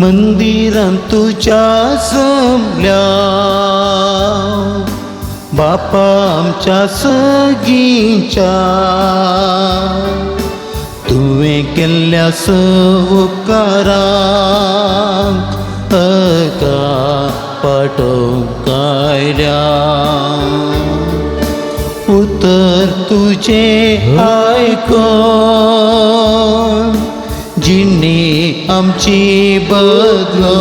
मंदिरात तुझ्या जमल्या बापा आमच्या सगीच्या तुवें केल्ल्या उपकारांक पाठोवंक आयल्या उतर तुझे आयकोन जिणे आमची बदलो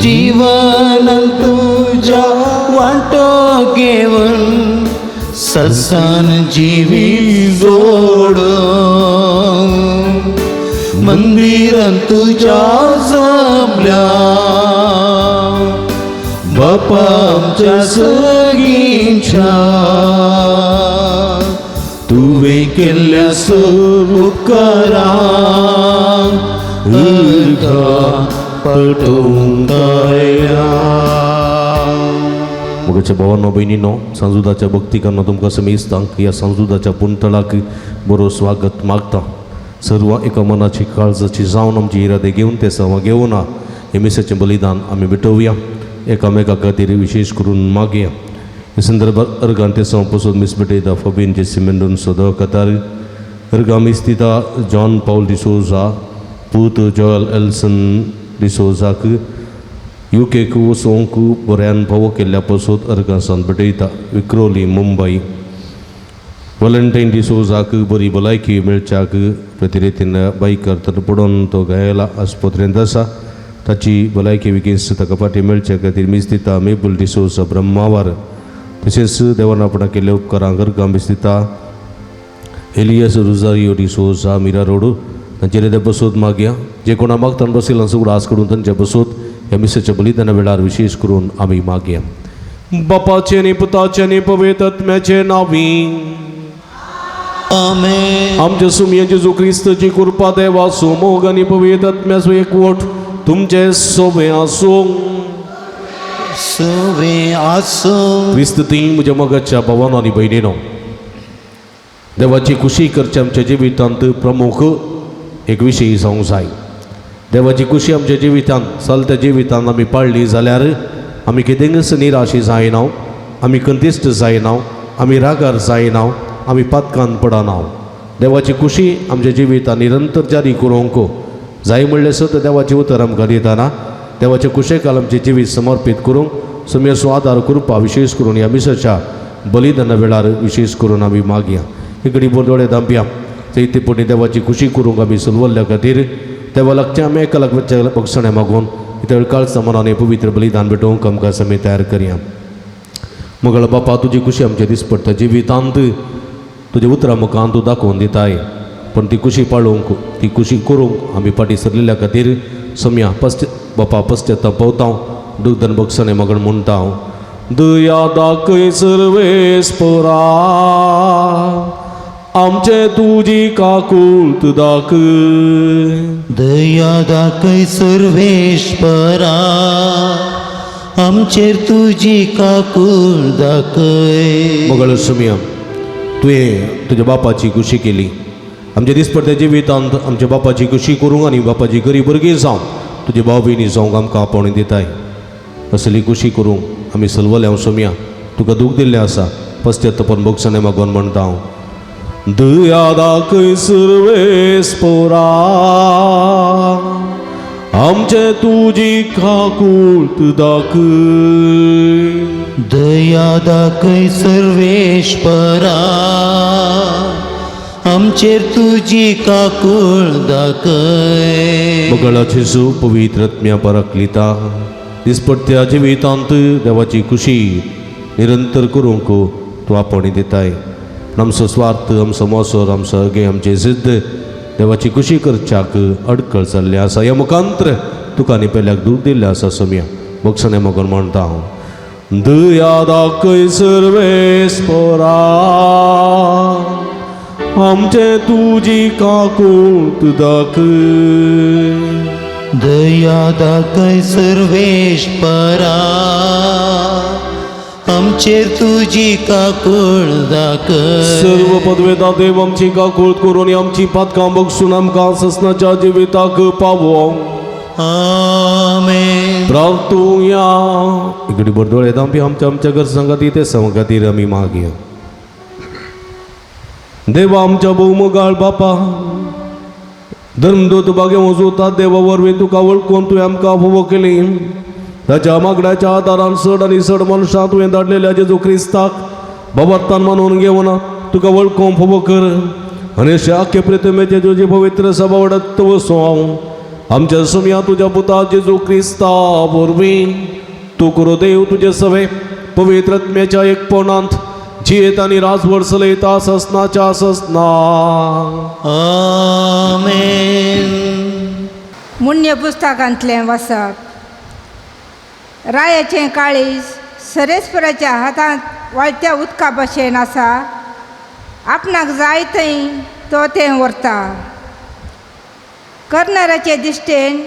जीवनान तुझ्या वाटो घेवन ससान जिवी जोडो मंदिरान तुझ्या जमल्या बापा आमच्या सगीच्या तुवें केल्ल्या उपकारांक पटोवंक आयल्या. मोगाच्या भावांनो भयणींनो, सांजुदाच्या भक्तिकांना तुमकां समेस्तांक ह्या सांजुदाच्या पुंतळाक बरो स्वागत मागता. सर्व एका मनाची काळजाची जावन आमची इरादे घेवन ते सवा घेवन हे मिसाचें बलिदान आमी भेटोवया. एकामेका खातीर विशेष करून मागया. हे संदर्भात अर्गान ते सवा पसून miss भेटयता फबीन JC मेंडोन सोदो Qatar अर्गा मिस्तिता John Paul D'Souza पूत जॉयल एल्सन डिसोजाक UK वचोवंक बऱ्यान फावो केल्ल्या पसून अर्गासान भेटयता. विक्रोली मुंबई वॅलेंटायन डिसोजाक बरी भलायकी मेळच्याक प्रतिरितीन बायकर तडपडून तो घायला आस्पत्रेंत आसा. ताची भलायकी बेगीन ताका फाटीं मेळचे खातीर मिस्तिता मेबल डिसोजा ब्रह्मावार तशेंच देवान आपणा केल्ल्या उपकारांक अर्गां मिस्तिता एलियस रोजारियो डिसोजा मिरा रोड तांचेर ते बसोत मागया. जे कोणा मागता बसयला सगळो आस करून तांच्या बसोत ह्या मिसाच्या बलिदाना वेळार विशेष करून आमी मागया. बापाचे आनी पुताचे आनी पवित्र आत्म्याचे नांवी आमेन. आमच्या सुमया जेजू क्रिस्ताची कृपा देवा सोमोग आनी पवित्र आत्म्याचो एकवट तुमचे सोबे आसूं. सवे आसो क्रिस्त ती म्हज्या मोगाच्या भावांनो आनी भयणींनो, देवाची खुशी करची आमच्या जिवितांत प्रमुख एक विशय जावंक जाय. देवाची खुशी आमच्या जिवितांत चलत्या जिवितांत आमी पाळली जाल्यार आमी केदेंगच निराशी जायना, आमी कंतिश्ट जायना, आमी रागार जायना, आमी पातकान पडना. देवाची खुशी आमच्या जिवितांत निरंतर जारी करूंक जाय म्हणले सत देवाची उतर आमकां दितना देवाच्या कुशेकाल आमचे जिवीत समर्पित करूंक समेसो आदार करपा विशेष करून ह्या मिसाच्या बलिदाना वेळार विशेष करून आमी मागया. इकडी बोरदोळे दांबया चैते पुणी देवाची खुशी करूंक आमी सुलवल्ल्या खातीर देवा लागचे आमी एका लागच्या बक्षणे मागून इतर काळचा मनाने पवित्र बलिदान भेटोवंक आमकां समे तयार करया. मगळ बापा तुजी खुशी आमच्या दिसपडटा जिवितांत तुजे उतरां मुखार तूं दाखोवन दिताय, पण ती खुशी पाळोवंक ती खुशी करूंक आमी फाटीं सरलेल्या खातीर सम्या बापा पश्चाताप पावता. दुग्धन बक्षणे मगण म्हणटा दया दाखय सर्वेस्परा आमचे तुजी काकूळट दाखय. दया दाखय सर्वेश्वरा आमचेर तुजी काकूळ दाखय. मगळ सम्या तुवें तुज्या बापाची खुशी केली. आमच्या दिसपट्ट्या जिवितांत आमच्या बापाची खुशी करूंक आनी बापाची गरीब भुरगीं जावं तुजे भाव भयणी जावंक आमकां आपोवणी दिताय. असली खुशी करूंक आमी सलवल्या सोम्या तुका दूख दिल्लें आसा. पश्चातापान बक्षणे मागोन म्हणटा दया दाखय सर्वेस्परा आमचे तुजी काकूळट दाखय. दया दाखय सर्वेश्वरा आमचेर तुजी काकूळ दाखय. मगळाचे सू पवित्र आत्म्या परकलिता दिसपट्ट्या जिवितांत देवाची खुशी निरंतर करूंक तूं आपोवणी दिताय. आमचो स्वार्थ आमचो मोसोर आमचो अगे आमचे जिद्द देवाची खुशी करच्याक अडखळ जाल्ले आसा. ह्या मुखांतर तुका आनी पेल्याक दूख दिल्लें आसा. सम्या बक्षणे मगन म्हणटा दया दाखय सर्वेस्परा आमचे तुजी काकूळट दाखय. दया दाखय सर्वेश्वरा आमचेर तुजी काकूळ दाखय सर्व पदवेदा देव आमची काकूळ करून आमची पातकां बगसून आमकां ससनाच्या जिविताक पावो आमेन. प्रार्थूया. इकडे बरदोळे दांपी आमच्या आमच्या घर संगाती ते संगातीर आमी मागया. देवा आमच्या बहुमोगाळ बापा धर्मदूत बागे वजवतात देवा वरवीं तुका वळखून तुवें आमकां फोव केली. ताच्या मागण्याच्या आदारान चड आनी चड मनशां तुवें धाडलेल्या जेजू क्रिस्ताक बाबात्तान मानून घेवन तुका वळखून फोव कर आनी अशें आख्खे प्रितमेचे तुजी पवित्र सभा वडत वसो हांव आमच्या सुमया तुज्या पुता जेजू क्रिस्ता वरवीं तूं करो देव तुजे सवे पवित्र आत्म्याच्या एकपणांत जियेत आनी राजभर चलयता ससनाच्या ससना. आमेन. मुन्य पुस्तकांतलें वाचप. रायाचें काळीज सरेस्पराच्या हातांत वाळत्या उदका भशेन आसा. आपणाक जाय थंय तो तें व्हरता. करनाराचे दिश्टेन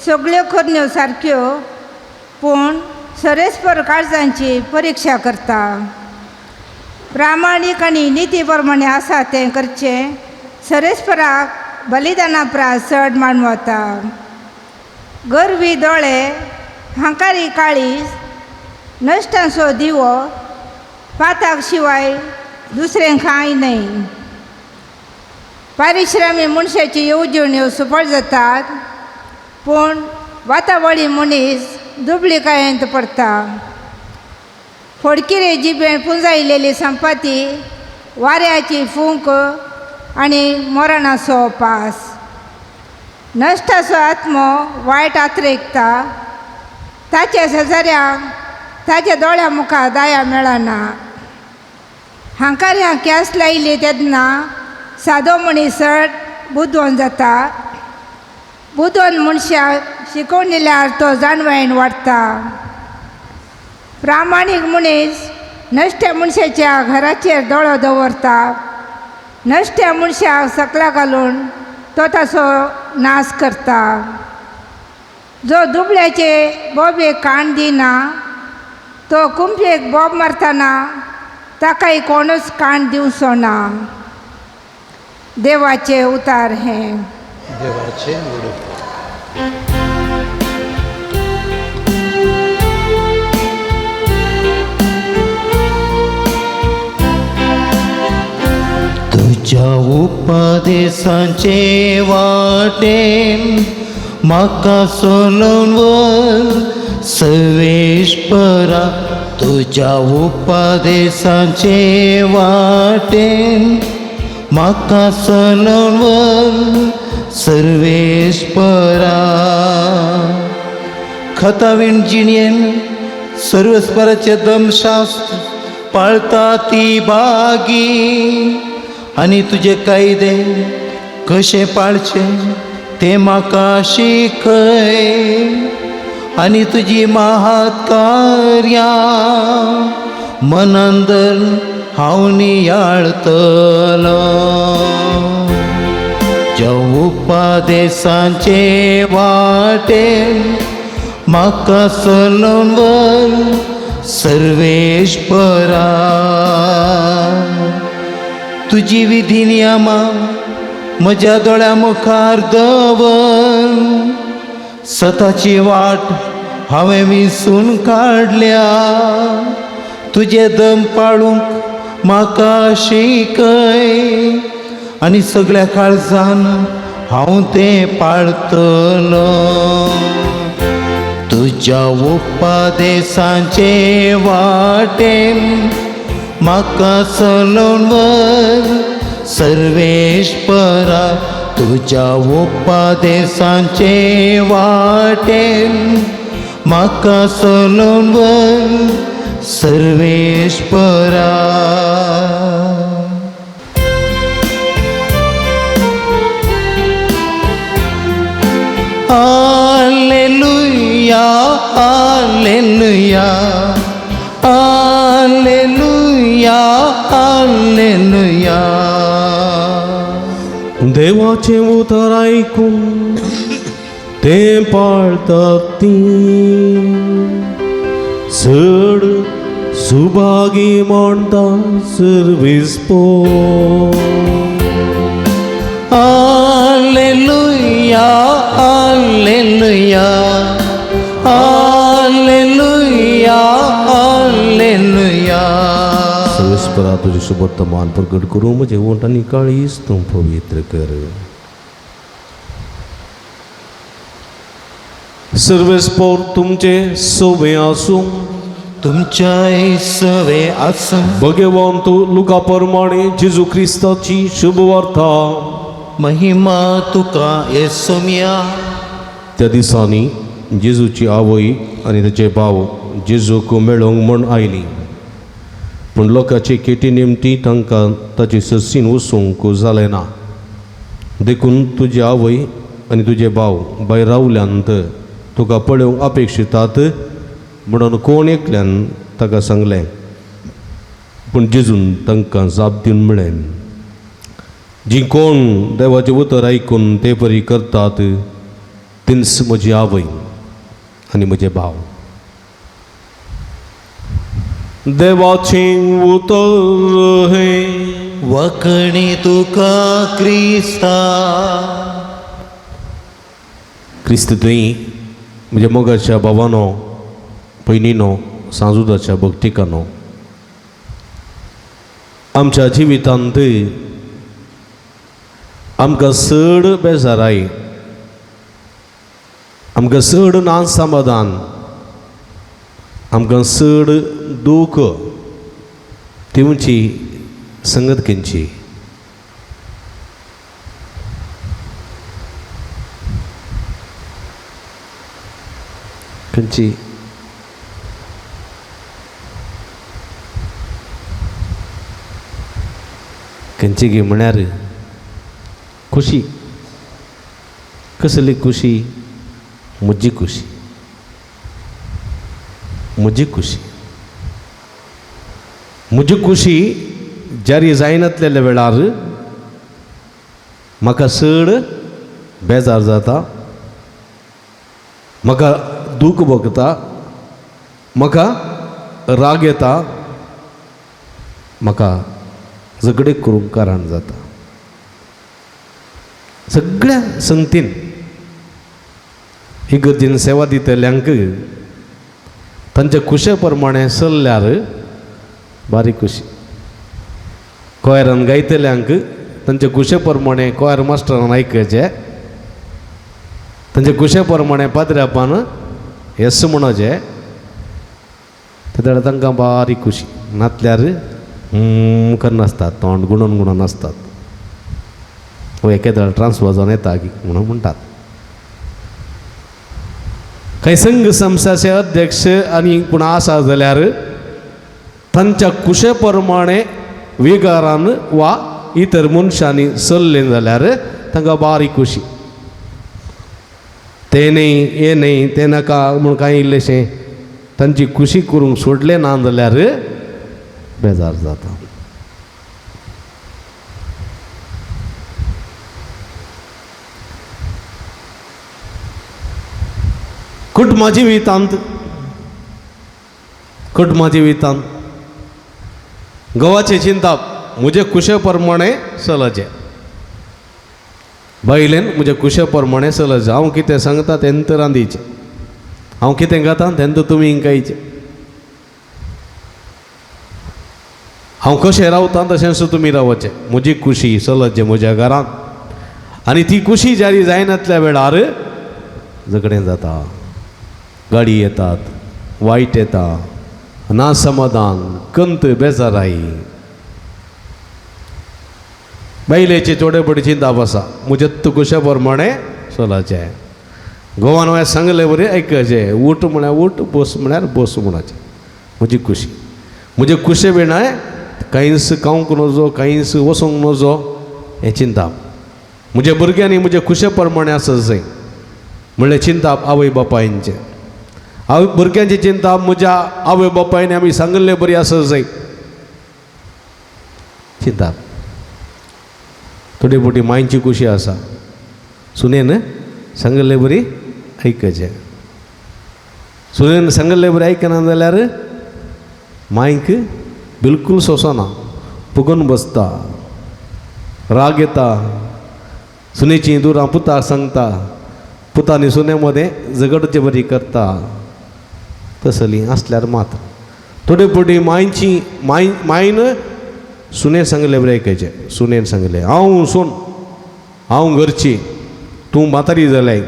सगळ्यो करण्यो सारक्यो पूण सरेस्पर काळजांची परिक्षा करता. प्रामाणीक आनी निती प्रमाणे आसा तें करचें सरेस्पराक बलिदाना प्रास चड मानवता. गरवी दोळे हांकारी काळीज नश्टांचो दिवो पाताक शिवाय दुसरें कांय न्हय. पारिश्रामी मनशाची येवजण्यो सुफळ जातात पूण वातावळी मनीस दुबळीकायेंत पडटा. फोडकिरे जिबेन पुंजायलेली संपत्ती वाऱ्याची फूंक आनी मरणाचो पास. नश्टाचो आत्मो वायट आत्रेकता. ताच्या शेजाऱ्यांक ताच्या दोळ्या मुखार दया मेळना. हांकाऱ्यांक केंस लायली तेन्ना सादो मनीस चड बुदवंत जाता. बुदवंत मनशाक शिकोवन दिल्यार तो जाणवायेन वाडटा. प्रामाणीक मनीस नश्ट्या मनशाच्या घराचेर दोळो दवरता. नश्ट्या मनशाक सकला घालून तो ताचो नाश करता. जो दुबळ्याचे बोबेक काण दिना तो कुंपेक बोब मारतना ताकाय कोणूच काण दिवचो ना. देवाचे उतार हें. देवाचे तुझ्या उपदेशांचे वाटेन म्हाका सोलून वर सर्वेश्वरा. तुझ्या उपदेशांचे वाटेन म्हाका सोलून वर सर्वेश्वरा. खतावीण जिणेन सर्वेश्वराचे दमशास्त्र पाळता ती बागी आनी तुजे कायदे कशे पाळचे ते म्हाका शिकय. आनी तुजी महात कार्यां मनांदर हांव नियाळतलो. ज्या उपदेशांचे वाटेन म्हाका चलोवन वर सर्वेश्वरा. तुजी विधी नियमां म्हज्या दोळ्या मुखार दवर. सताची वाट हांवें विसरून काडल्या. तुजे दम पाळूंक म्हाका शिकय आनी सगळ्या काळजान हांव तें पाळटलो. तुज्या उपदेशांचे वाटेन म्हाका चलोवन वर सर्वेश्वरा. तुज्या उपदेशांचे वाटेन म्हाका चलोवन वर सर्वेश्वरा. हालेलुया हालेलुया हालेलुया हालेलुया. देवाचे उतर ऐकून ते पाळतात ती चड सुभागी म्हणटा सर्वेस्पर Alleluia, alleluia, alleluia, alleluia. सर्वेस्परा तुझे शुभवर्तमान प्रकट करू म्हणजे ओंठानी काळीस तू पवित्र कर. सर्वेस्पर तुमचे सोबे आसूं तुमच्या सवे आसन भगवान तू लुका प्रमाणे जेजू ख्रिस्ताची शुभवार्ता महिमा तुका येसुमिया. त्या दिसांनी जेजूची आवय आणि त्याचे भाव जेजूक मेळोंक म्हण आयली. पूण लोकांची केटी नेमटी तांकां ताची ससीन वचूंक जालें ना. देखून तुजी आवय आनी तुजे भाव भायर रावल्यांत तुका पळोवंक अपेक्षितात म्हणून कोण एकल्यान ताका सांगलें. पूण जेजून तांकां जाप दिवन म्हळें, जी कोण देवाचें उतर आयकून ते परी करतात तींच म्हजी आवय आनी म्हजे भाव. देवाचें उतर हे वखणी तुका क्रिस्ता. क्रिस्त तुयी म्हज्या मोगाच्या भावानो, पयलीनो, सांजुदाच्या भक्तिकानो, आमच्या जिवितांत आमकां चड बेजाराय, आमकां चड ना समाधान, आमकां चड दूख दिवची संगत खंयची. खंयची खंयची गे म्हळ्यार खुशी. कसली खुशी? म्हजी खुशी, म्हजी खुशी. म्हजी खुशी जारी जायनासलेल्या वेळार म्हाका चड बेजार जाता, म्हाका दूख भोगता, म्हाका राग येता, म्हाका झगडे करूंक कारण जाता. सगळ्या संगतीन इगर्जेन सेवा दितल्यांक तांच्या खुशे प्रमाणे चल्ल्यार बारीक खुशी. कोयरान गायतल्यांक तांच्या खुशे प्रमाणे कोयर मास्टरान आयकचें, तांच्या खुशे प्रमाणे पाद्र्यापान येस म्हणचें, तेन्ना तांकां बारीक खुशी. नातल्यार करनासतात, तोंड गुणोन गुणोन आसतात. वो एकेदळ ट्रान्स वाजोवन येता म्हणून म्हणटात. काही संघ संस्थाचे अध्यक्ष आनी कोण आसा जाल्यार तांच्या खुशे प्रमाणे विगारान वा इतर मनशांनी चल्लें जाल्यार तांकां बारीक खुशी. तें न्ही, हें न्ही, तें नाका म्हूण कांय इल्लेशें तांची खुशी करूंक सोडलें ना जाल्यार बेजार जाता. कुटुंबा जिवितांत गवाचे चिंताप म्हजे खुशे प्रमाणे चलचें. बायलेन म्हजे खुशे प्रमाणे चलचें. हांव कितें सांगता तेन्ना तर रांदीचें, हांव कितें गाता तेन्ना तर तुमी इंकायचें. हांव कशें रावता तशेंच तुमी रावचें. म्हजी खुशी चलचें म्हज्या घरांत. आनी ती खुशी जारी जायनासल्या वेळार झगडें जाता, गाडी येतात, वायट येता, नासमाधान, कंत, बेजाराई. बायलेची थोडे बडी चिंताप आसा, म्हजे खुशे प्रमाणे चलचें. गोवान हांवें सांगलें बरें आयकचें. उठ म्हळ्यार उठ, बस म्हळ्यार बस म्हणचें. म्हजी खुशी, म्हजे खुशे विणाय कांयच खावंक नजो, कांयच वचोंक नजो, हें चिंताप. म्हज्या भुरग्यांनी म्हजे खुशे प्रमाणे आसत जाय म्हणलें चिंताप आवय बापायंचें. भुरग्यांची चिंताप म्हज्या आवय बापायनी आमी सांगलें बरी आसत जाय चिंताप. थोडी मोठी मांयची खुशी आसा, सुनेन सांगलें बरी आयकचें. सुनेन सांगलें बरी आयकना जाल्यार मायक बिलकुल सोसना, फुगून बसता, राग येता, सुनेची दुरां पुताक सांगता, पुतानी सुन्यामध्ये झगडचे बरी करता. तसली असल्यार मात थोडे पटी मायन सुने सांगले बरे ऐकायचे. सुनेन सांगले हांव सून, हांव घरची, तूं म्हातारी जाल्याय,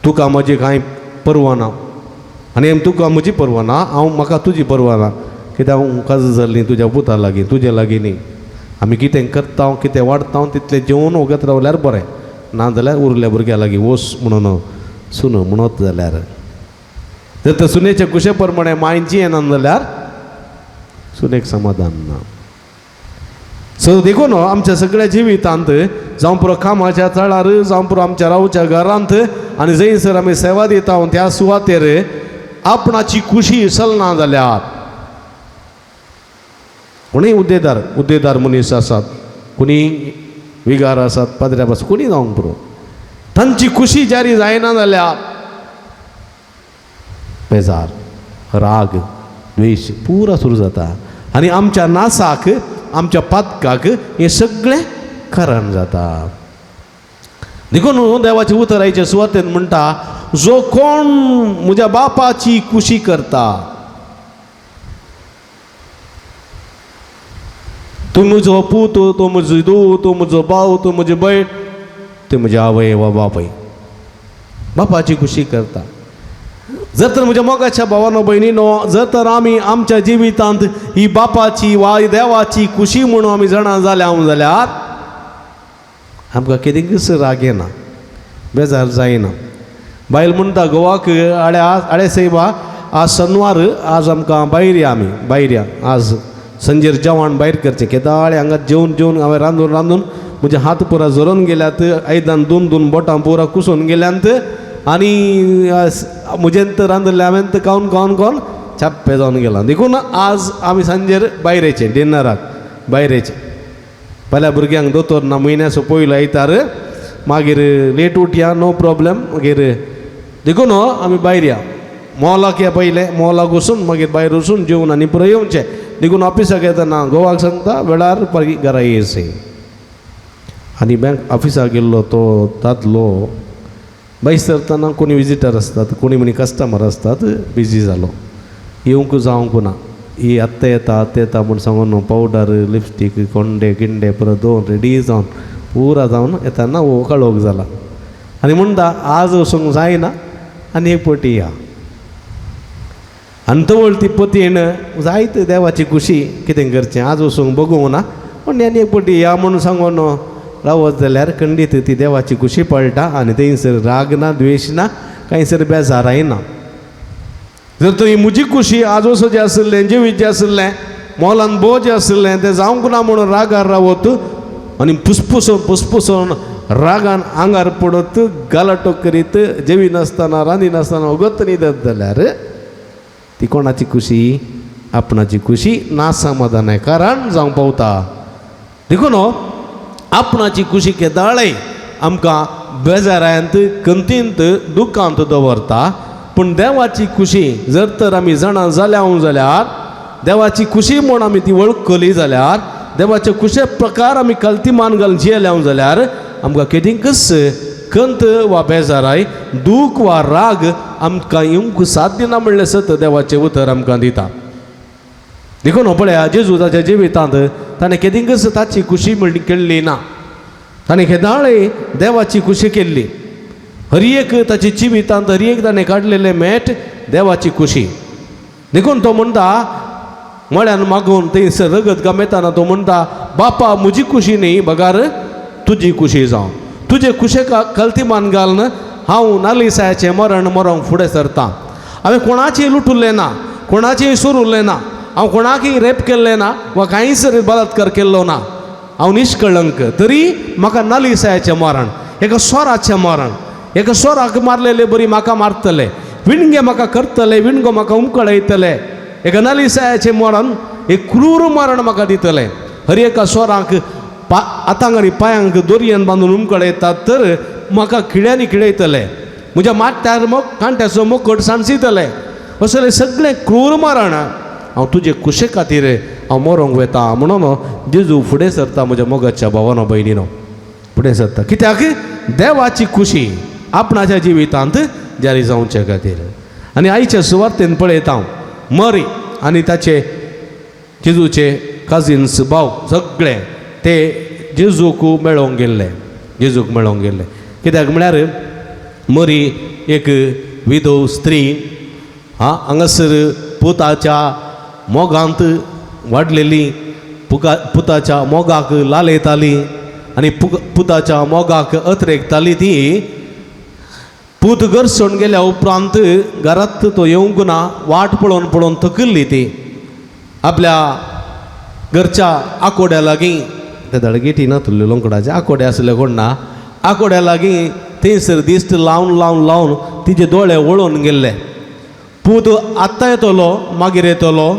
तुका म्हजी कांय परवा ना आनी तुका म्हजी परवा ना, म्हाका तुजी परवा ना. कित्याक हांव काज जाल्ली तुज्या पुता लागीं, तुजे लागीं न्ही. आमी कितें करता कितें वाडटा तितलें जेवण वगत रावल्यार बरें, ना जाल्यार उरल्या भुरग्या लागीं वोस म्हणून सुन म्हणत जाल्यार. जर तर सुनेच्या कुशे प्रमाणे मायची येना जाल्यार सुनेक समाधान ना. सो देखून आमच्या सगळ्या जिवितांत जावं पुरो कामाच्या थळार, जावं पुरो आमच्या रावच्या घरांत आनी जंयसर आमी सेवा दिता त्या सुवातेर आपणाची खुशी चलना जाल्यार कोणीय उद्देदार मनीस आसात, कोणी विगार आसात, पाद्र्या आसात, कोणी जावंक पुरो, तांची खुशी जारी जायना जाल्यार बेजार, राग, द्वेश पुरा सुरू जाता आनी आमच्या नासाक, आमच्या पातकाक हे सगळें कारण जाता. देखून देवाच्या उतरायच्या सुवातेन म्हणटा, जो कोण म्हज्या बापाची खुशी करता, तूं म्हजो पूत, तो म्हजो धूव, तो म्हजो भाव, तो म्हजी भयण, ते म्हजे आवय वा बापय, बापाची खुशी करता. जर तर म्हज्या मोगाच्या भावानो भयणीनो, जर तर आमी आमच्या जिवितांत ही बापाची वा देवाची खुशी म्हणून आमी जाणा जाल्यार आमकां कितेंच राग येना, बेजार जायना. बायल म्हणटा गोवाक आडे सायबा आज शनिवार, आज आमकां भायर या, आज संजेर जेवण भायर करचें. केदाळे हांगा जेवन हांवें रांदून म्हजे हात पुरा जोरून गेल्यात, आयदान दोन बोटां पुरा कुसून गेल्यात आनी म्हजें तर रांदलें हांवें तर खावन छाप्पे जावन गेलां. देखून आज आमी सांजेर भायर येचे, डिनराक भायर येचे. पहिल्या भुरग्यांक दोतोर ना, म्हयन्याचो पयलो आयतार, मागीर लेट उठया, नो प्रॉब्लेम. मागीर देखून आमी भायर या, मॉलाक या, पयलें मॉलाक वचून मागीर भायर वचून जेवन आनी पुरो येवचें. देखून ऑफिसाक येतना गोवाक सांगता वेळार घरा येयसै. आनी बँक ऑफिसाक गेल्लो तो दादलो भायर सरतना कोणी विजिटर आसतात, कोणी म्हणी कस्टमर आसतात, बिजी जालो, येवंक जावंक ना. ही आत्तां येता म्हूण सांगून पावडर, लिपस्टीक, कोंडे गिंडे परत दोन रेडी जावन पुरा जावन येताना हो कळोवक जाला. आनी म्हणटा आज वचूंक जायना आनी एक पटी या. आनी तवळ ती पतीन जायत देवाची खुशी कितें करचें, आज वचूंक बगूंक ना पूण आनी एक पटी या म्हणून सांगून रावत जाल्यार खंडीत ती देवाची खुशी पळटा आनी थंयसर राग ना, द्वेश ना, खंयसर बेजाराय ना. जर तर ही म्हजी खुशी आज वचो जें आसलें, जिवीत जें आसलें, मोलान भोव जें आसलें तें जावंक ना म्हणून रागार रावत आनी फुसफुसून रागान आंगार पडत, गालाटो करीत, जेवी नासतना रांदी नासतना वगत न्हिदत जाल्यार ती कोणाची खुशी? आपणाची खुशी नासमाधान कारण जावंक पावता. देखून आपणाची खुशी केदाळय आमकां बेजारांत, कंतींत, दुखांत दवरता. पूण देवाची खुशी जर तर आमी जाणा जाल्यार, देवाची खुशी म्हूण आमी ती वळखली जाल्यार, देवाचे खुशे प्रकार आमी कल्तीमान घालून जियेल्या जाल्यार आमकां केदींकच कंत वा बेजाराय, दूख वा राग आमकां येवंक साध्य ना म्हणलें सत देवाचें उतर आमकां दिता. देखून पळया जेजुताच्या जिवितांत ताणें केदींकच ताची खुशी म्हणली केल्ली ना. ताणें केदाळय देवाची खुशी केल्ली. हर एक ताची जिवितांत हर एक ताणें काडलेलें मेट देवाची खुशी. देखून तो म्हणटा म्हळ्यान मागून थंयसर रगत गमेताना तो म्हणटा, बापा म्हजी खुशी न्ही बगार तुजी खुशी जावं. तुजे खुशेक कल्तीमान घालन हांव नालिसायाचें मरण मरोंक फुडें सरतां. हांवें कोणाचेंय लुटुल्लें ना, कोणाचेंय सोरुल्लें ना, हांव कोणाकय रेप केल्लें ना वा कांयच बलात्कार केल्लो ना. हांव निश्कळंक, तरी म्हाका नालिसायाचें मरण, एका स्वराचें मरण, एका स्वराक मारलेले बरी म्हाका मारतले, विणगे म्हाका करतले, विणगो म्हाका उमकळयतले, एका नालिसायाचें मरण, एक क्रूर मरण म्हाका दितले. हर एका स्वराक आतांक आनी पांयांक दोरयेन बांदून उमकळयतात तर म्हाका खिळ्यांनी खिळयतले, म्हज्या माथ्यार कांट्याचो मुकट सांसितले. असलें सगळें क्रूर मरण हांव तुजे कुशे खातीर हांव मरोंक वेता म्हणून जेजू फुडें सरता म्हज्या मोगाच्या भावानो भयणीनो फुडें सरता कित्याक देवाची खुशी आपणाच्या जिवितांत जारी जावचे खातीर आनी आयच्या सुवातेन पळयता हांव मरी आनी ताचे जेजूचे कजिन्स भाव सगळे ते जेजूक मेळोंक गेल्ले कित्याक म्हळ्यार मरी एक विधो स्त्री हांगासर पुताच्या मोगांत वाडलेली पुताच्या मोगाक लालयताली आनी पुताच्या मोगाक अत्रेकताली ती पूत घरसोन गेल्या उपरांत घरांत तो येवंक ना वाट पळोवन पळोवन थकल्ली ती आपल्या घरच्या आकोड्या लागीं ते धडगेटी ना तुल्ले लोंकडाचे आकोडे आसले कोण ना आकोड्या लागीं थंयसर दिश्ट लावन तिचे दोळे वळोवन गेल्ले पूत आत्तां येतलो मागीर येतलो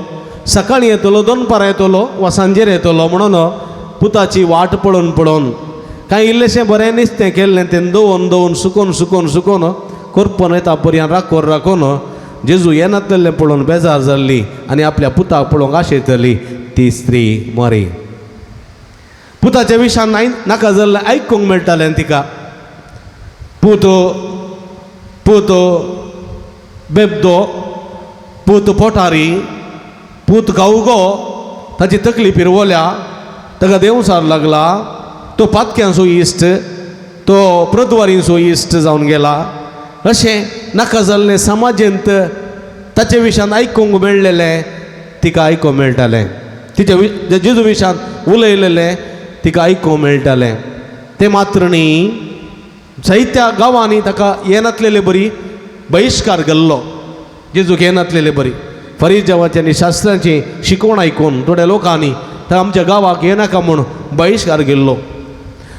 सकाळीं येतलो दनपारां येतलो वा सांजेर येतलो म्हणून पुताची वाट पळोवन कांय इल्लेशें बरें नुस्तें केल्लें तें दवरून सुकोवन करपन येता पर्यंत राखोन जेजू येनातलें पळोवन बेजार जाल्ली आनी आपल्या पुताक पळोवंक आशेतली ती स्त्री मरी पुताच्या विशयान नाका जाल्लें आयकूंक मेळटालें तिका पूत बेबदो पूत पोटारी पूत गावगो ताची तकली पिरवल्या ताका देंवसार लागला तो पातक्यांचो इश्ट तो प्रतवारीचो इश्ट जावन गेला अशें नाका जाल्लें समाजेंत ताचे विशयान आयकूंक मेळलेलें तिका आयकूंक मेळटालें तिच्या जेजू विशयान उलयलेलें तिका आयकूंक मेळटालें तें मात्र न्ही जायत्या गांवांनी ताका येनातलेले बरी बहिश्कार गेल्लो जेजूक येनातलेले बरी फरीजांवाची आनी शास्त्रांची शिकवण आयकून थोड्या लोकांनी तर आमच्या गांवाक येनाका म्हूण बहिश्कार गेल्लो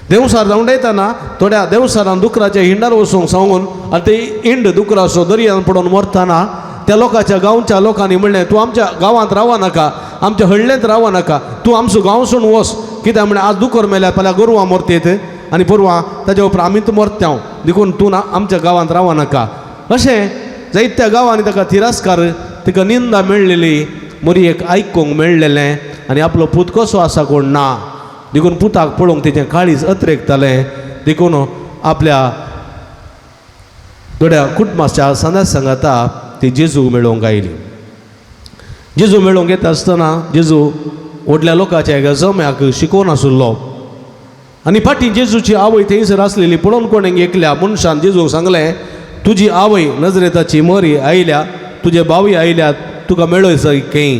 देवसार जावन येताना थोड्या देवसारान दुकराच्या हिंडार वचूंक सांगून आनी ते हिंड दुकराचो दर्यान पडून मरतना त्या लोकांच्या गांवच्या लोकांनी म्हणलें तूं आमच्या गांवांत रावा नाका आमच्या हळ्ळेंत रावा नाका तूं आमचो गांव सोडून वच कित्याक म्हळ्यार आज दुकर मेल्यार फाल्यां गोरवां मरतेत आनी परवां ताच्या उपरांत आमीच मरत्याव देखून तूं आमच्या गांवांत रावा नाका अशें जायत्या गांवांनी ताका तिरस्कार तिका निंदा मेळ्ळेली मरयेक आयकूंक मेळ्ळेलें आनी आपलो पूत कसो आसा कोण ना देखून पुताक पळोवंक तेचें काळीज अत्रेकतालें देखून आपल्या थोड्या कुटुंबाच्या सनास सांगाता ती जेजू मेळोवंक आयली जेजू मेळोवंक येता आसतना जेजू व्हडल्या लोकांच्या एका जम्याक शिकोवन आसुल्लो आनी फाटीं जेजूची आवय थंयसर आसलेली पळोवन कोणें एकल्या मनशान जेजूक सांगलें तुजी आवय नजरेताची मरी आयल्या तुजे बावय आयल्यात तुका मेळय खंय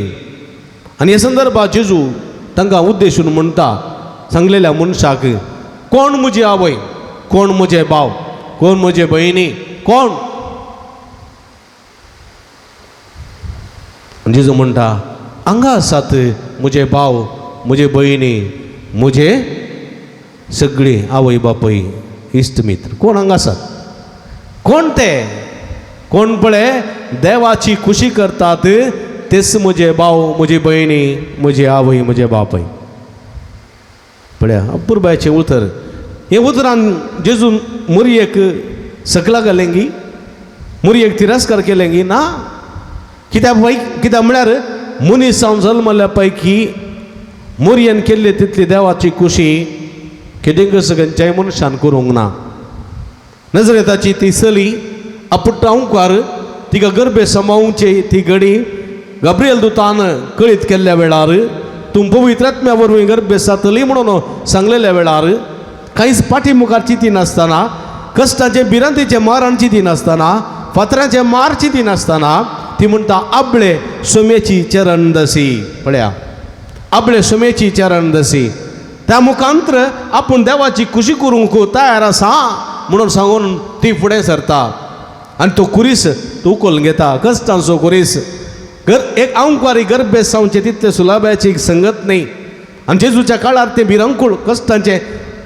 आनी हे संदर्भात जेजू तांकां उद्देशून म्हणटा सांगलेल्या मनशाक कोण म्हजी आवय कोण म्हजे भाव कोण म्हजे भयणी कोण जेजू म्हणटा हांगा आसात म्हजे भाव म्हजे भयणी म्हजे सगळी आवय बापय इश्ट मित्र कोण हांगा आसात कोण ते कोण पळय देवाची खुशी करतात तेच म्हजे भाव म्हजी भयणी म्हजी आवय म्हजे बापय पळया अपुर्बाचें उतर हे उतरान जेजू मरयेक सकला घालेंगी मरयेक तिरस्कार केलेंगी ना कित्याक म्हळ्यार मनीस जावन जल्मल्या पैकी मरयेन केल्ली तितली देवाची खुशी कितें सगळ्यांच्याय मनशान करूंक ना नजरेताची ती चली आपटावंकार तिका गर्भे समावचे ती घडी गब्रियल दुतान कळीत केल्ल्या वेळार तूं पवित्रात्म्या वरवीं गर्भे जातली म्हणून सांगलेल्या वेळार कांयच पाटी मुखार चिती नासतना कश्टाचे भिरांतीचे मारान चिती नासतना फातराचे मार चिती नासतना ती म्हणटा आपले सोमेची चरण दसी पळया आपले सोमेची चरण दसी त्या मुखांतर आपूण देवाची खुशी करूंक तयार आसा म्हणून सांगून ती फुडें सरता आनी तो कुरीस तो उखलून घेता कश्टांचो कुरीस एक आंकवारी गर्भे सावचे तितले सुलाब्याची संगत नाही आनी जेजूच्या काळार ते भिरंकूळ कश्टांचे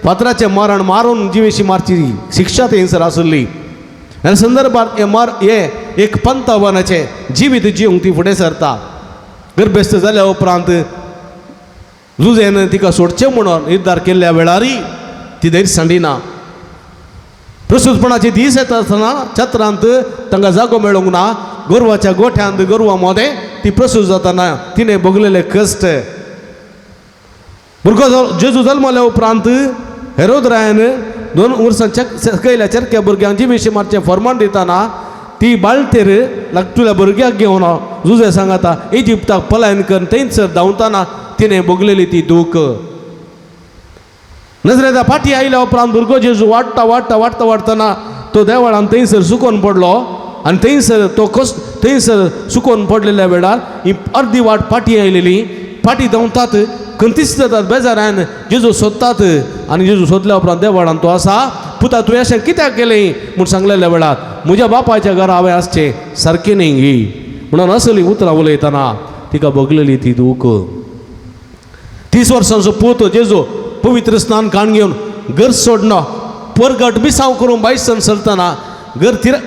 फातराचे मारण मारून जिवेशी मारची शिक्षा थंयसर आसली ह्या संदर्भात हे एक पंतावनाचे जिवीत जिवंक ती फुडें सरता गर्भेस्त जाल्या उपरांत जुजेन तिका सोडचें म्हणून निर्धार केल्ल्या वेळारी ती धैर्य सांडिना प्रस्तुतपणाचे दीस येता आसतना छत्रांत तांकां जागो मेळोंक ना गोरवाच्या गोठ्यांत गोरवां मोदें ती प्रसूत जाताना तिने भोगलेले कष्ट. भुरगो जेजू जल्मल्या उपरांत हेरोदरायन 2 वर्सांच्या सकयल्या चरक्या भुरग्यांक जिवेशी मारचें फर्मान दिताना ती बाळतेर लागतल्या भुरग्याक घेवन जुजे सांगाता इजिप्ताक पलायन करून थंयसर धांवताना तिने भोगलेली ती दूख. नजरेच्या फाटी आयल्या उपरांत भुरगो जेजू वाडटा वाडटा वाडटा वाडटना तो देवळान थंयसर सुकोवन पडलो आनी थंयसर तो थंयसर सुकोवन पडलेल्या वेळार ही अर्दी वाट फाटी आयलेली. फाटी धांवतात कंतीस जातात बेजारान जेजू सोदतात आनी जेजू सोदल्या उपरांत देवळान तो आसा पुता तुवें अशें कित्याक केलें म्हूण सांगलेल्या वेळार म्हज्या बापायच्या घरा हांवें आसचें सारकें न्ही गी म्हणून असली उतरां उलयतना तिका भोगलेली ती दूख. 30 वर्सांचो पूत जेजू पवित्र स्नान काण घेवन घर सोडना परगट बिसांव करून बायसन सरतना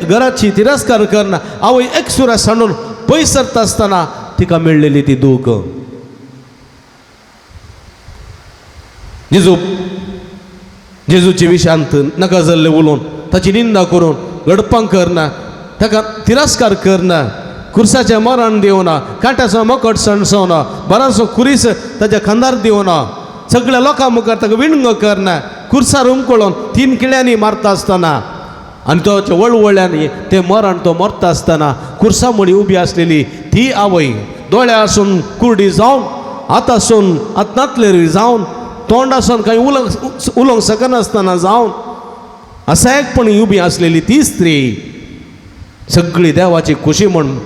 घराची तिरस्कार करना आवय एक सुरा सांडून पयस सरता आसतना तिका मेळलेली ती दूख. जेजूचे विशांत नाका जाल्ले उलोवन ताची निंदा करून गडपांक करना ताका तिरस्कार करना खुर्साचें मरण दिवना कांट्याचो मकट सणसवना बरासो खुरीस ताच्या खांदार दिवना सगळ्या लोकां मुखार ताका विणग करना खुर्सार उमकळोवन 3 किळ्यांनी मारता आसतना आनी तो वळवळ्यान तें मरण तो मरता आसतना खुर्सा मडी उबी आसलेली ती आवय दोळ्या आसून कुर्डी जावन हात आसून हातनांतलेर जावन तोंड आसून कांय उलोवंक शकनासतना जावन असायकपणी उबी आसलेली ती स्त्री सगळी देवाची खुशी म्हण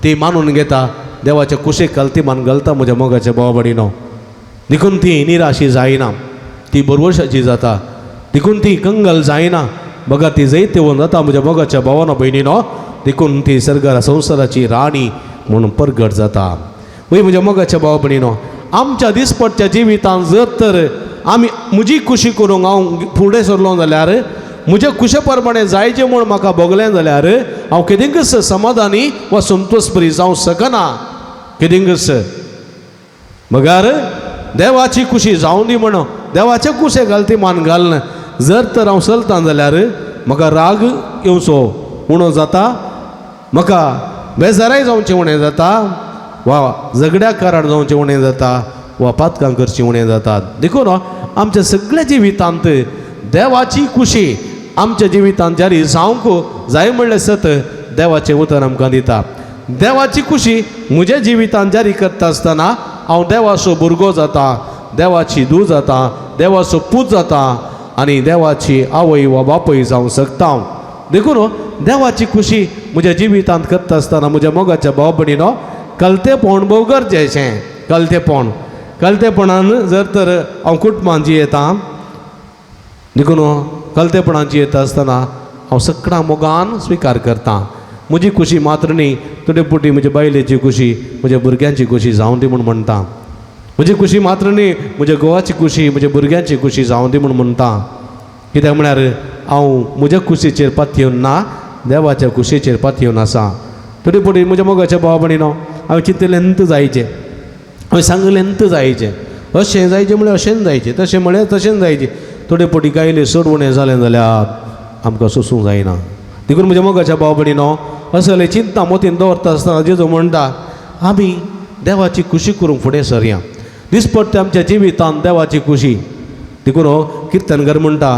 ती मानून घेता देवाच्या कुशेक कल्तीमान घालता म्हज्या मोगाच्या भावा भयणीनो. देखून ती निराशी जायना ती बरवशाची जाता देखून ती कंगल जायना बघा ती जैते होऊन जाता म्हज्या मोगाच्या भावानो भयणीनो. देखून ती सर्गारा संवसाराची राणी म्हणून परगट जाता. वय म्हज्या मोगाच्या भावा भयणीनो आमच्या दिसपट्ट्या जिवितांत जर तर आमी म्हजी खुशी करूंक हांव फुडें सरलो जाल्यार म्हज्या खुशे प्रमाणे जायचें म्हूण म्हाका भोगलें जाल्यार हांव केदिंगच समाधानी वा संतोश बरी जावंक शकना केदिंगच. मगार देवाची खुशी जावं दी म्हणून देवाचे कुशे घालती मान घालना जर तर हांव चलता जाल्यार म्हाका राग येवचो उणो जाता म्हाका बेजाराय जावचें उणें जाता वा झगड्या करार जावचें उणें जाता वा पातकां करचीं उणें जातात. देखून आमच्या सगळ्या जिवितांत देवाची खुशी आमच्या जिवितांत जारी जावंक जाय म्हणलें सत देवाचें उतर आमकां दिता. देवाची खुशी म्हज्या जिवितांत जारी करता आसतना हांव देवाचो भुरगो जाता देवाची धूव जाता देवाचो पूत जाता आनी देवाची आवय वा बापय जावंक शकता हांव. देखून देवाची खुशी म्हज्या जिवितांत करता आसतना म्हज्या मोगाच्या भाव भयणीनो कलतेपण भोव गरजेचें. कलतेपणान जर तर हांव कुटुंबांत जियेता देखून कलतेपणान जियेता आसतना हांव सगळ्यां मोगान स्विकार करता. म्हजी खुशी मात्र न्ही तुडेपुटी म्हज्या बायलेची खुशी म्हज्या भुरग्यांची खुशी जावं दी म्हूण म्हणटा. म्हजी खुशी मात्र न्ही म्हज्या घोवाची खुशी म्हज्या भुरग्यांची खुशी जावं दी म्हूण म्हणटा. कित्याक म्हळ्यार हांव म्हज्या खुशेचेर पातयेवन ना देवाच्या खुशेचेर पातयेवन आसा. तुडेपुटी म्हज्या मोगाच्या भावा भयणीनो हांवें चिंतलेंत जायचें हांवें सांगलेंत जायचें अशें जायचें म्हळ्यार अशेंच जायचें तशें म्हळ्यार तशेंच जायचें. थोडेपोटी गायले सोडवणें जालें जाल्यार आमकां सोंसूंक जायना. देखून म्हज्या मोगाच्या भाव भयणीनो असले चिंता मोतीन दवरता आसतना जेजू म्हणटा आमी देवाची खुशी करूंक फुडें सरया. दिसपट्टे आमच्या जिवितांत देवाची खुशी. देखून किर्तनकार म्हणटा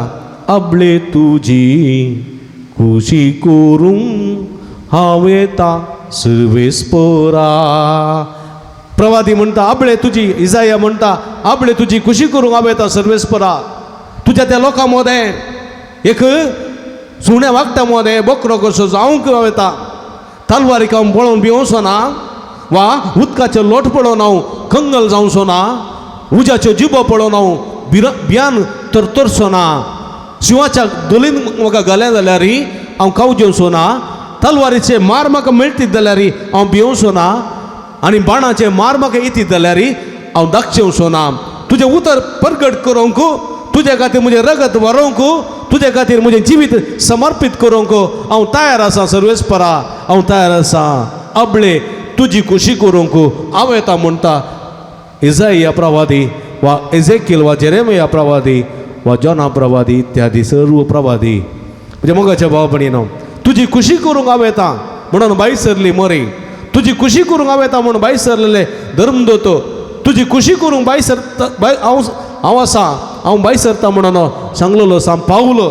आपले तुजी खुशी करूंक हांव येता सर्वेस्परा. प्रवादी म्हणटा आपले तुजी इजाया म्हणटा आपले तुजी खुशी करूंक हांव येता सर्वेस्परा. तुज्या त्या लोकां मदें एक सुण्या वागता मदें बकरो कसो जावंक हांव येता. तालवारीक हांव पळोवन भिवचो ना वा उदकाचे लोट पळोवन हांव कंगल जावचो ना उज्याच्यो जिबो पळोवन हांव भियान तरतरचो ना. शिवाच्या दोलीन म्हाका घालें जाल्यार हांव कावजेवचो ना. तलवारीचे मार म्हाका मेळटीत जाल्यार हांव भिवचो ना आनी बाणाचे मार म्हाका येतीत जाल्यार हांव दाखचेवचो ना. तुजें उतर परगट करूंक तुजे खातीर म्हजें रगत व्हरोंक तुजे खातीर म्हजें जिवीत समर्पीत करूंक हांव तयार आसा सर्वेस्परा. हांव तयार आसा आपले तुजी खुशी करूंक हांव येता म्हणटा इजाया प्रवादी वा एझेकिएल वा जेरेमिया प्रवादी वा जोना प्रवादी इत्यादी सर्व प्रवादी. म्हणजे मोगाच्या भाव भयणीनो तुजी खुशी करूंक हांव येता म्हणून बाई सरली मोरी तुझी खुशी करूंक हांव येता म्हणून भायर सरलेले धर्मदूत तुझी खुशी करूंक भायर सरता हांव आसा हांव भायर सरता म्हणून सांगलेलो पावलो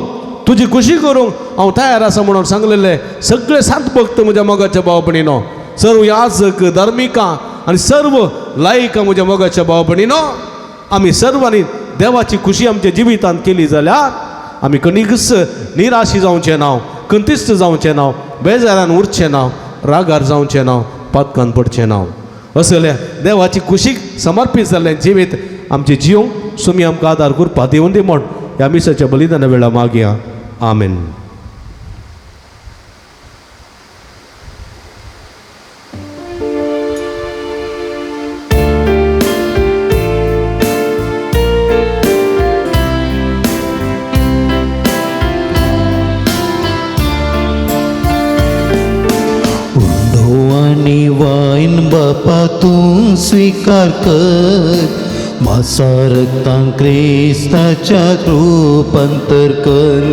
तुझी खुशी करूंक हांव तयार आसा म्हणून सांगलेले सगळे सांत भक्त म्हज्या मोगाच्या भाव भयणीनो सर्व याजक धार्मिकां आनी सर्व लायिका म्हज्या मोगाच्या भाव भयणीनो आमी सर्वांनी देवाची खुशी आमच्या जिवितांत केली जाल्यार आमी कणीकच निराशी जावचें ना कंतिश्ट जावचें ना बेजारान उरचें ना रागार जावचें ना पातकान पडचें ना असल्या देवाची खुशीक समर्पीत जाल्लें जिवीत आमचें जिवंक सुमी आमकां आदार करपा दिवन दी म्हण ह्या मिसाच्या बलिदाना वेळा मागया आमेन. आणि वाईन बापा तू स्वीकार कर मासा रक्तां क्रिस्ताच्या रूपांतर कर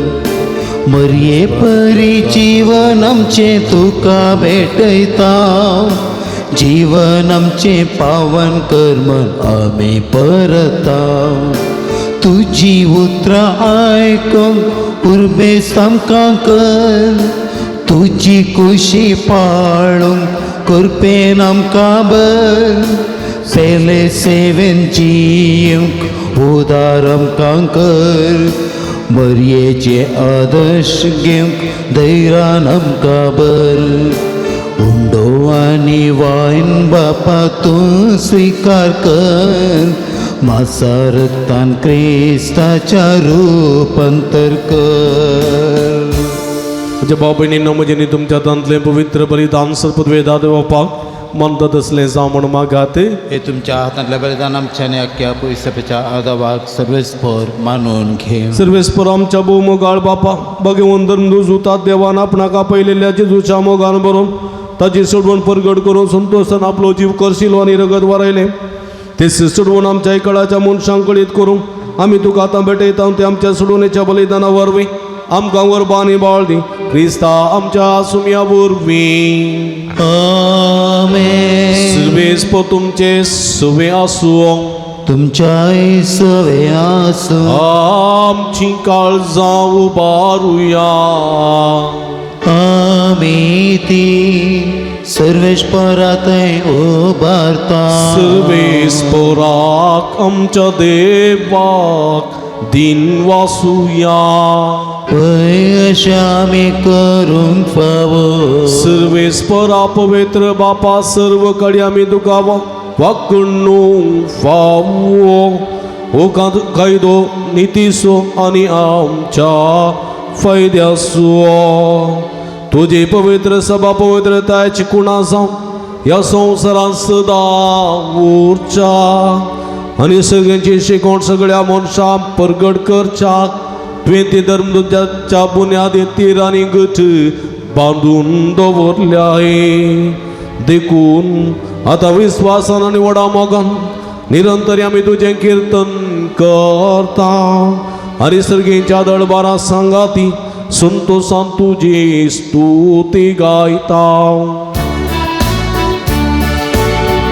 मरये परी जीवन आमचे तुका भेटयता जीवन आमचे पावन कर म्हण आमी परता तुजी उतरां आयकूंक उर्बेस आमकां कर तुजी खुशी पाळूंक करपेन आमकां बर सेले सेवेन जिवंक उदार आमकां कर मरयेचे आदर्श घेवंक धैर्यान आमकां बर हुंडो आनी वायन बापा तूं स्वीकार कर मासा रक्तान क्रिस्ताच्या रूपांतर कर. म्हज्या भाव भयणींनो म्हजें न्ही तुमच्या हातांतलें पवित्र बलिदान सर्पद्वेदा देवपाक म्हणटा तसलें जावं म्हण मागात. हे तुमच्या हातांतल्या बलिदान आमच्या आनी अख्ख्या पुरुषाच्या आदावाक सर्वेस्पर मानून घे. सर्वेस्पर आमच्या भोव मोगाळ बापा भगवंत धर्मदूतात देवान आपणाक आपयलेल्या जेजूच्या मोगान बरोवन ताची सोडवण परगट करून संतोशान आपलो जीव करशिलो आनी रगत वारयलें ते सोडवण आमच्या इकळाच्या मनशांक कळीत करूंक आमी तुका आतां भेटयता ते आमच्या सोडवणेच्या बलिदाना वरवीं आमकां वरबानी बाळ दी क्रिस्ता आमच्या सुमया वरवीं. आमेन. सर्वेस्पर तुमचे सुवे आसूं तुमच्या सवे आसूं आमची काळजां उबारुया आमी ती सर्वेश्वरातय उबारता. सर्वेस्पराक आमच्या देवाक दिन वासुया पळय अशें आमी करूंक फावो. सर्वेस्परा पवित्र बापा सर्व कडे आमी तुका वाकणूंक फावो हो कायदो नितीसो आनी आमच्या फायद्याचो तुजी पवित्र सभा पवित्रतायची कुणा जावं ह्या संवसारांत सदां उरच्या आनी सगळ्यांची शिकोवण सगळ्या मनशां परगट करच्या तुवें ती धर्मदूताच्या बुन्यादेर आनी गठ बांदून दवरल्याय देखून आतां विस्वासान आनी व्हडा मोगान निरंतर आमी तुजें कीर्तन करता आनी सर्गेच्या दळबारां सांगाती संतोशान तुजी स्तुती गायता.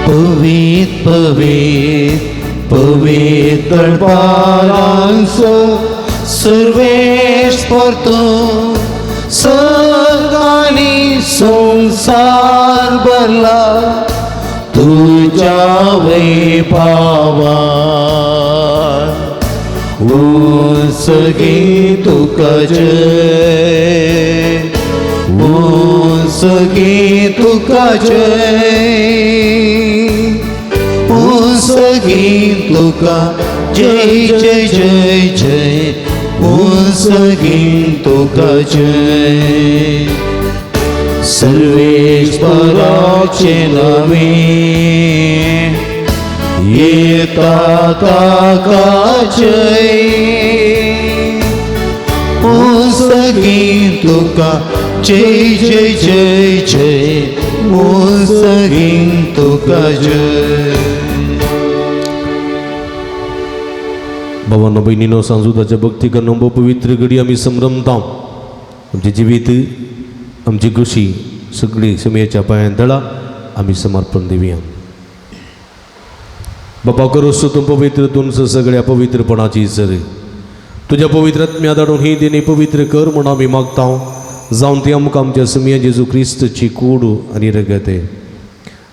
पवित्र पवित्र पवित्र दळबारांचो सर्वेश्वर तूं सर्ग आनी संसार भरला तुज्या वैभवान सगी तुका जय सगी तुका जय सगी तुका जय जय जय जय सगी तुका जय. सर्वेश्वराचे नवे येता ताका जय सगी तुका जय जय जय जय सगी तुका जय. भावांनो भयणीनो सांजुदाच्या भक्ती करून पवित्र घडी आमी संभ्रमता आमचे जिवीत आमची खुशी सगळी समयाच्या पांयान दळा आम्ही समर्पण देऊया. बापा करोस तू पवित्रतून सगळ्या पवित्रपणाची सर तुझ्या पवित्रात्म्या धाडून ही दिनी पवित्र कर म्हणून आम्ही मागता जाऊन ती आमकां आमच्या समिया जेजू क्रिस्तची कूड आणि रगत आहे.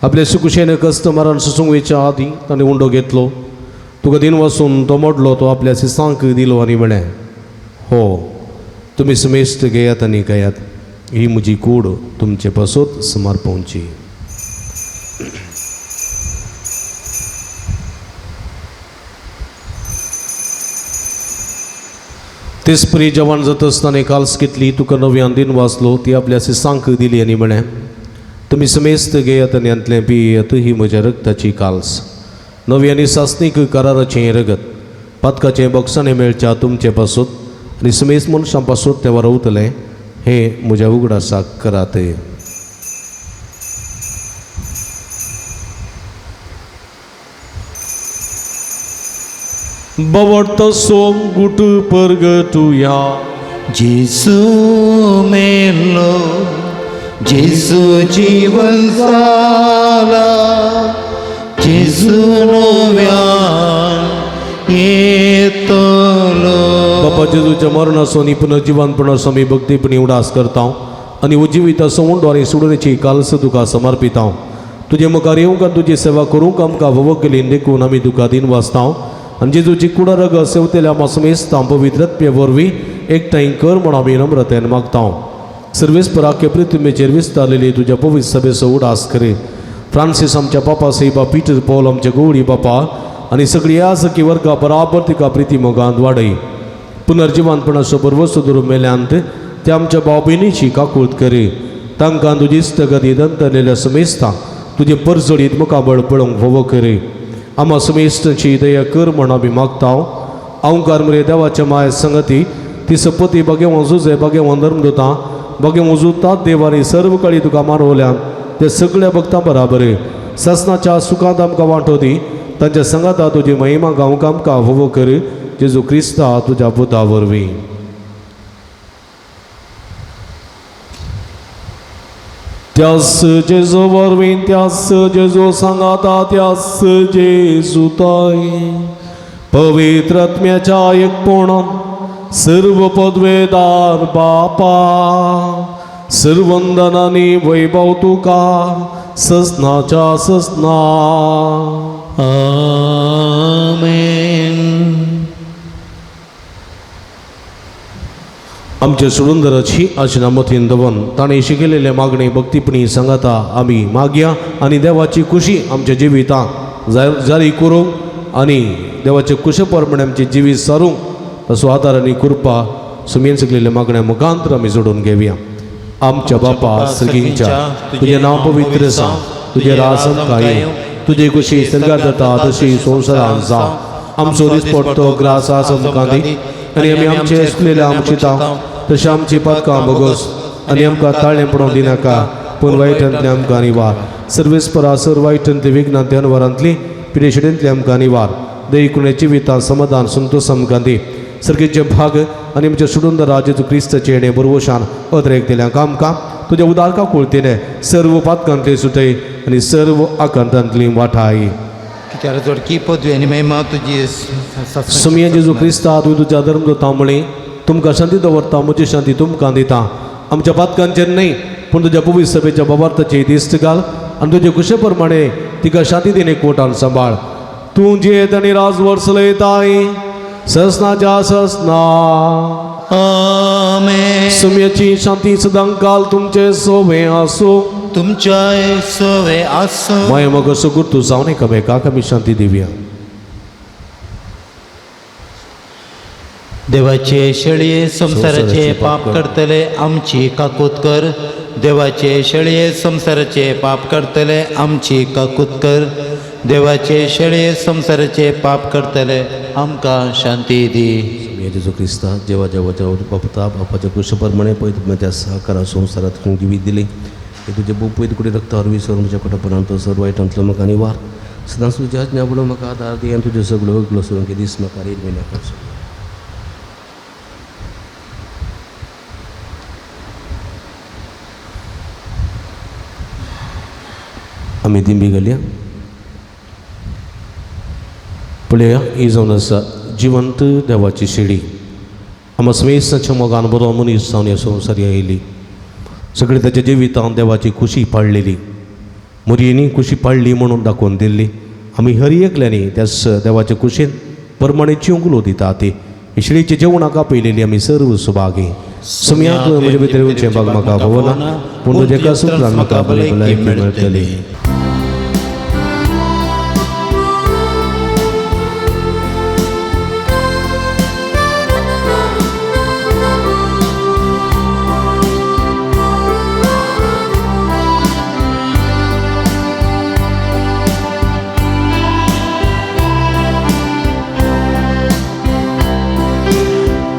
आपल्या सुकुशेने कस्टमरान सुसूंगवेच्या आधी ताणें उंडो घेतलो तुका दिन वचून तो मोडलो तो आपल्या सिसांक दिलो आनी म्हळें हो तुमी समेस्त घेयात आनी घेयात ही म्हजी कूड तुमचे पासत समर्पवची. तेच परी जवान जात आसतना काल्स घेतली तुका नव्यान दिन वाचलो ती आपल्या सिसांक दिली आनी म्हळें तुमी समेस्त घेयात आनी अंतलें पियेयात ही म्हज्या रगताची काल्स नवी आनी सासणीक कराराचें रगत पातकाचें बक्षाणें मेळच्या तुमचे पासत आनी समेस्त मनशां पासत तें वारवतलें हे म्हज्या उगडासाक करात. बवडतसो गुट परगटुया जेसू मेलो जेसू जीवन जाला जेसू नव्यान येतलो. बापा जेजूच्या मरणासो आनी पुनर्जिवानपणासो आमी भक्तीपणी उडास करता आनी उजिवितासो उंडो आनी सुडणेची काल्स तुका समर्पिता. तुजे मुखार येवंक आनी तुजी सेवा करूंक आमकां ववकलीन देखून आमी तुका दिन वाचता आनी जेजूची कुडा रग सेवतेल्या मासमेस्तां पवित्रत्वे वरवीं एकठांय कर म्हूण आमी नम्रतेन मागता. सर्वेस्पराके पृथ्वीचेर विस्तारलेली तुज्या पवित्र सभेचो उडास करे. फ्रांसीस आमच्या बापा सैबा पीटर पॉल आमच्या गवळी बापा आनी सगळी आसकी वर्गां बराबर तिका प्रिती मोगांत वाडय. पुनर्जिवानपणाचो बरवसो धरून मेल्यांत ते आमच्या भाव भयणीची काकूळट करे. तांकां तुजी इश्टगती दंतलेल्या समेस्तां तुजे परजडीत मुखाबळ पळोवंक फोव करे. आम्हा समेस्तांची दया कर म्हूण आमी मागता. अवंकार मरे देवाच्या माय संगती ती सपती बगे वजुजे बगे धर्मदूतां बगे वजुतात देवानी सर्व काळी तुका मानवल्यान ते सगळ्या भक्तां बराबर ससनाच्या सुखांत आमकां वांटो दी तांच्या संगाता तुजी महिमा गावंक आमकां फोव कर जेजू क्रिस्ता तुज्या पुता वरवीं. त्यास जेजू वरवीं त्यास जेजू सांगाता त्यास जेजू ताय पवित्रात्म्याच्या एकपणान सर्व पदवेदार बापा सर्वंदनानी वैभव तुका ससनाच्या ससना आमेन. आमच्या सुडुंदराची आचना मतीन दवन ताणें शिकयलेले मागणे भक्तीपणी सांगाता आमी मागया आनी देवाची खुशी आमच्या जिवितांत जारी करूंक आनी देवाचे कुशप्रमाणे आमचे जिवीत सारूंक तसो आदार आनी कृपा सुमेन शिकलेल्या मागण्या मुखांतर आमी जोडून घेवया. आमच्या बापा सर्गींच्या तुझे नांव पवित्र जावं तुझे राज काय तुझे खुशी सर्गात जाता तशी संवसारांत जावं. आमचो दिसपट तो ग्रास आस आमकां दी आनी आमी आमचे आसलेल्या आमचिता तशें आमची पातकां बगोस आनी आमकां ताळें पडोवंक दिनाका पूण वायटांतले आमकां निवार. सर्वेस्परा सर वायटांतली विघ्नांतली अनवरांतली पिडेशिडेंतली आमकां निवार. दैकुणे जिवितां समाधान संतोष आमकां दी. सर्गीचे भाग आनी आमच्या सुडुंदरा जेजू क्रिस्ताचे येणे बरवशान अद्रेक दिल्यांक आमकां तुज्या उदारका कुळतेने सर्व पातकांतली सुटय आनी सर्व आकांतांतली वाठाय. कित्याक जोडकी पदवी आनी महिमा तुजी सुमिया जेजू क्रिस्ता तुवें तुज्या धर्मदूतां म्हळें तुमकां शांती दवरता म्हजी शांती तुमकां दिता. आमच्या पातकांचेर न्हय पूण तुज्या पवित्र सभेच्या बाबार्थाची दिश्ट घाल आनी तुजे कुशे प्रमाणे तिका शांती दिने कोटान सांबाळ. तूं जेत आनी राज वर्सलयताय ससनाच्या ससना आमेन. सुमयाची शांती सदां काल तुमचे सोबे आसूं तुमच्या सोवे आसो. माय मग सुगुर्तू जावन एकामेकाक आमी शांती दिवया. देवाचे शेळये संसाराचे पाप करतले आमची काकूत कर. देवाचे शेळये संसाराचे पाप करतले आमची काकूत कर. देवाचे शेळये संसाराचे पाप करतले आमकां शांती दी. जेजू क्रिस्ता जेव्हा जेव्हा बापता बापाच्या कृषप्रमाणे पळय त्या सहकारा संसारात जिवीत दिली हे तुझे पयत कुठे रक्तावर विसरून तुझ्या कोटापर्यंत सर्व वायटांतलो म्हाका निवार. सदांच तुज्या आज्ञा पडून म्हाका आदार दी आनी तुजे सगळो वेगळो सोडून की दीस म्हाका रीत म्हयन्याक आम्ही दिंबी गेल्या पळया ही जावन आसा जिवंत देवाची शेळी आम्हा स्मेसाच्या मोगान बरो मनीस जावन ह्या संवसारी आयली सगळे त्याच्या जिवितांत देवाची खुशी पाळलेली मुरयेनी खुशी पाळली म्हणून दाखोवन दिल्ली आमी हर एकल्यानी त्याच देवाच्या कुशीन परमणे चिंगलो दिता ती शेळीचे जेवणाक आपयलेली आमी सर्व सुभागी समयाक म्हजे भितर येवचें भाग म्हाका भवना पूण तुजे एका सुत्रान म्हाका भलायकी मेळटली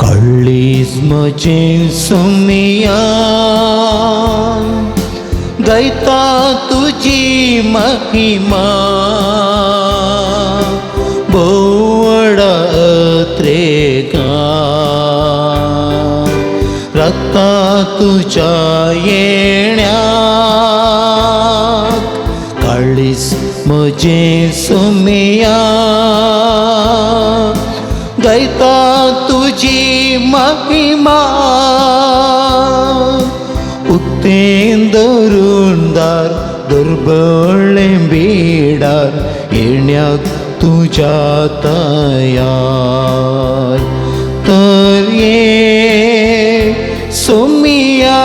कळ्ळीस म्हजें सुमिया गायता तुजी महिमा बोवडा त्रेगा रक्ता तुज्या येण्याक कळ्ळीस म्हजें सुमिया गायता तुजी महिमा उक्तें दरुंदार दुर्बळें बिडार येण्याक तुज्या तयार तर ये सोमिया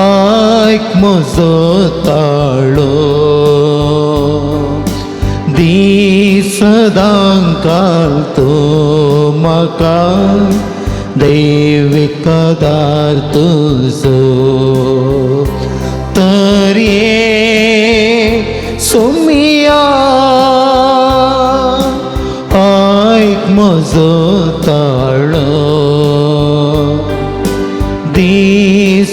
आयक म्हजो ताळो सदां तो म्हाका दैविक आदार तुजो तर ये सोमिया आयक म्हजो ताळो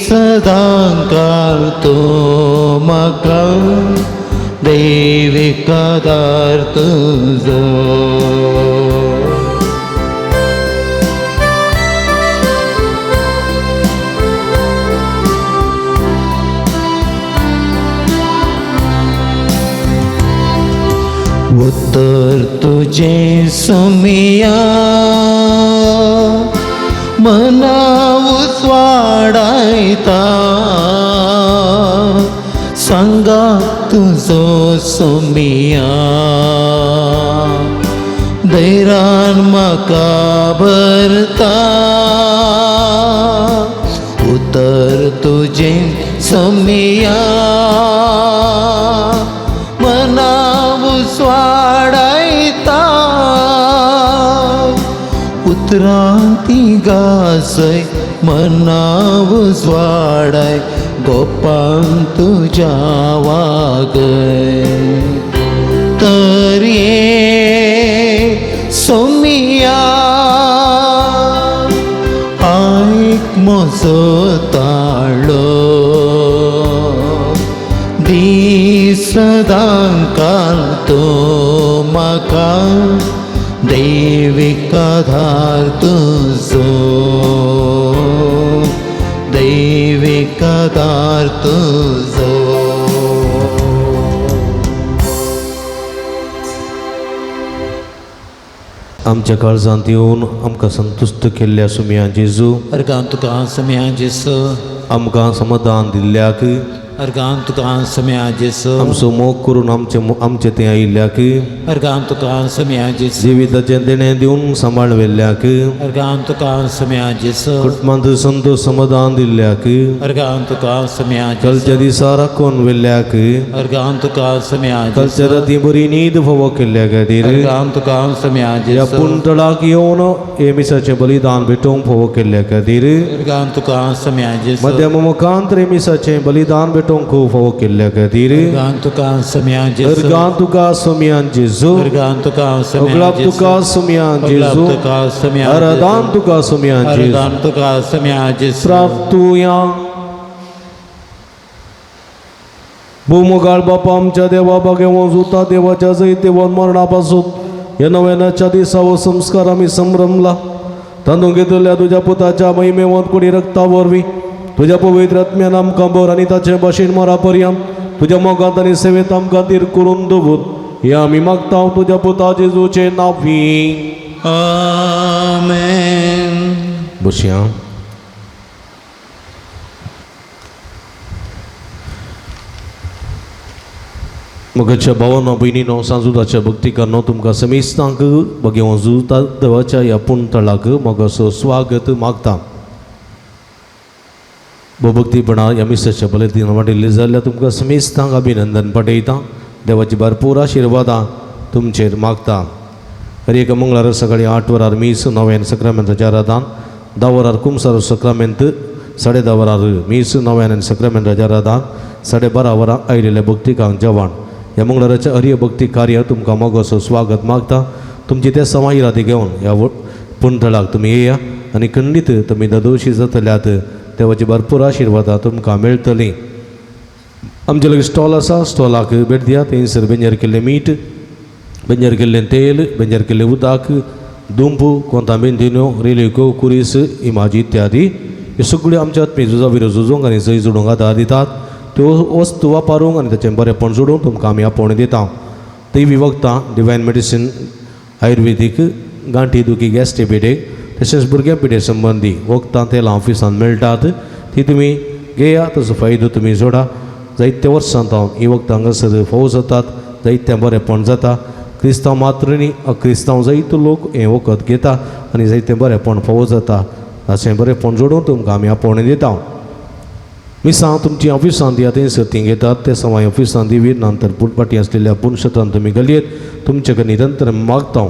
सदां तो म्हाका दैविक आदार तुजो उत्तर तुजें सुमिया मना उसवाडायता सांगा तुजो सोमिया दैरान म्हाका भरता उतर तुजें सोमिया मना उसवाडायता उतरांती गासय मना उसवाडाय गोपान तुझ्या वागय तर ये सोमिया आयक म्हजो ताळो सदां तो म्हाका दैविक आधार तुजो दैविक आधार तुजो आमच्या काळजांत येवन आमकां संतुश्ट केल्ल्या सुमया जेजू अर्गां तुका समया जेसू आमकां समाधान दिल्ल्याक अर्गां तुका समया जेसू आमचो मोग करून आमचे ते आयिल्ल्याक अर्गां तुका समया जेसू जिविताचें देणें दिवन सांबाळवेल्ल्याक अर्गां तुका समया जेसू कुटुंबांत संतोष समाधान दिल्ल्याक अर्गां तुका समया कालच्या दिसा राखून व्हेल्ल्याक अर्गां तुका समया कालच्या राती बरी न्हीद फावो केल्ल्या खातीर अर्गां तुका समया ह्या जेसू पुंतळाक येवन हे मिसाचें बलिदान भेटोवंक फावो केल्ल्या खातीर अर्गां तुका समया जेसू मध्यम मुखांत हे मिसाचें बलिदान भेटोवंक खूब फावो केल्ल्या खातीर अर्गां तुका समया जेसू अर्गां तुका सोमयान जेजू अर्गां तुका समया ओगलाप तुका सोमयान जेजू तुका समया आराधन तुका सोमयान जेजू अर्गां तुका समया जेसू प्रार्थुया भूमोगाळ बापा आमच्या देवा बागेवं जुता देवाच्या जैते वन मरणापासून ह्या नव्यानाच्या दिसा व संस्कार आम्ही संभ्रमला तांदूळ घेतलेल्या तुझ्या पुताच्या महिमेवंत कोणी रक्ता वरवी तुझ्या पवित्र आत्म्यान आमकां बर आनी ताचे भाशेन मरा पर्यंत तुझ्या मोगांत आनी सेवेत आमकां तीर करून दवर हे आमी मागता तुझ्या पुता जेजूचे नांवी आमेन. बसया. मगच्या भावांनो भयणीनो सांजुदाच्या भक्तिकांनो तुमकां समेस्तांक भगेवन जुळता देवाच्या ह्या पुण्यतळाक मोगाचो स्वागत मागता. भक्तीपणा ह्या मिसाच्या बलयतीन वाटिल्ली जाल्यार तुमकां समेस्तांक अभिनंदन पाठयता. देवाची भरपूर आशिर्वादां तुमचेर मागता. हर एक मंगळार सकाळी 8 वरार मीस 9 सक्रामेंताचें आराधन 10 वरार कुमसार सक्रामेंत 10:30 वरार मीस 9 सक्रामेंताचें आराधन 12:30 वरां आयिल्ल्या भक्तिकांक जेवण. ह्या मंगळाराच्या हरिय भक्ती कार्य तुमकां मोगाचो स्वागत मागता. तुमची त्या समाहिराती घेवन ह्या पुण्यतळाक तुमी येया आनी खंडीत तुमी ददोशी जातल्यात देवाची भरपूर आशिर्वादां तुमकां मेळटलीं. आमचे लागीं स्टॉल आसा, स्टॉलाक भेट दिया. थंयसर बेंजार केल्लें मीठ, बेंजार केल्लें तेल, बेंजार केल्लें उदक, दुंपू, कोंतामेंतिनो, रेलिको, कुरीस, इमाजी इत्यादी ह्यो सगळ्यो आमच्या आत्मी झुजा विरो झुजोवंक आनी जय जोडूंक आदार दितात. त्यो वस्तू वापरूंक आनी ताचें बरेंपण जोडूंक तुमकां आमी आपोवणें दिता. दैवी वखदां, डिवायन मेडिसीन, आयुर्वेदीक, गांठी दुखी, गॅस टेबलेट तशेंच भुरग्यां पिडे संबंदी वखदां तेलां ऑफिसान मेळटात. ती तुमी घेया, ताचो फायदो तुमी जोडा. जायत्या वर्सां जावन ही वखदां हांगासर फावो जातात, जायतें बरेंपण जाता. क्रिस्तांव मात्र न्ही, अक्रिस्तांव जायतो लोक हें वखद घेता आनी जायतें बरेंपण फावो जाता. अशें बरेंपण जोडून तुमकां आमी आपोवणें दिता. मिसां तुमची ऑफिसांत दिया, थंयसर तीं घेतात. ते सवाय ऑफिसांत दिवीत नंतर पुटपाटी आसलेल्या पुणशतान तुमी घालयेत. तुमचे कडेन निरंतर मागता.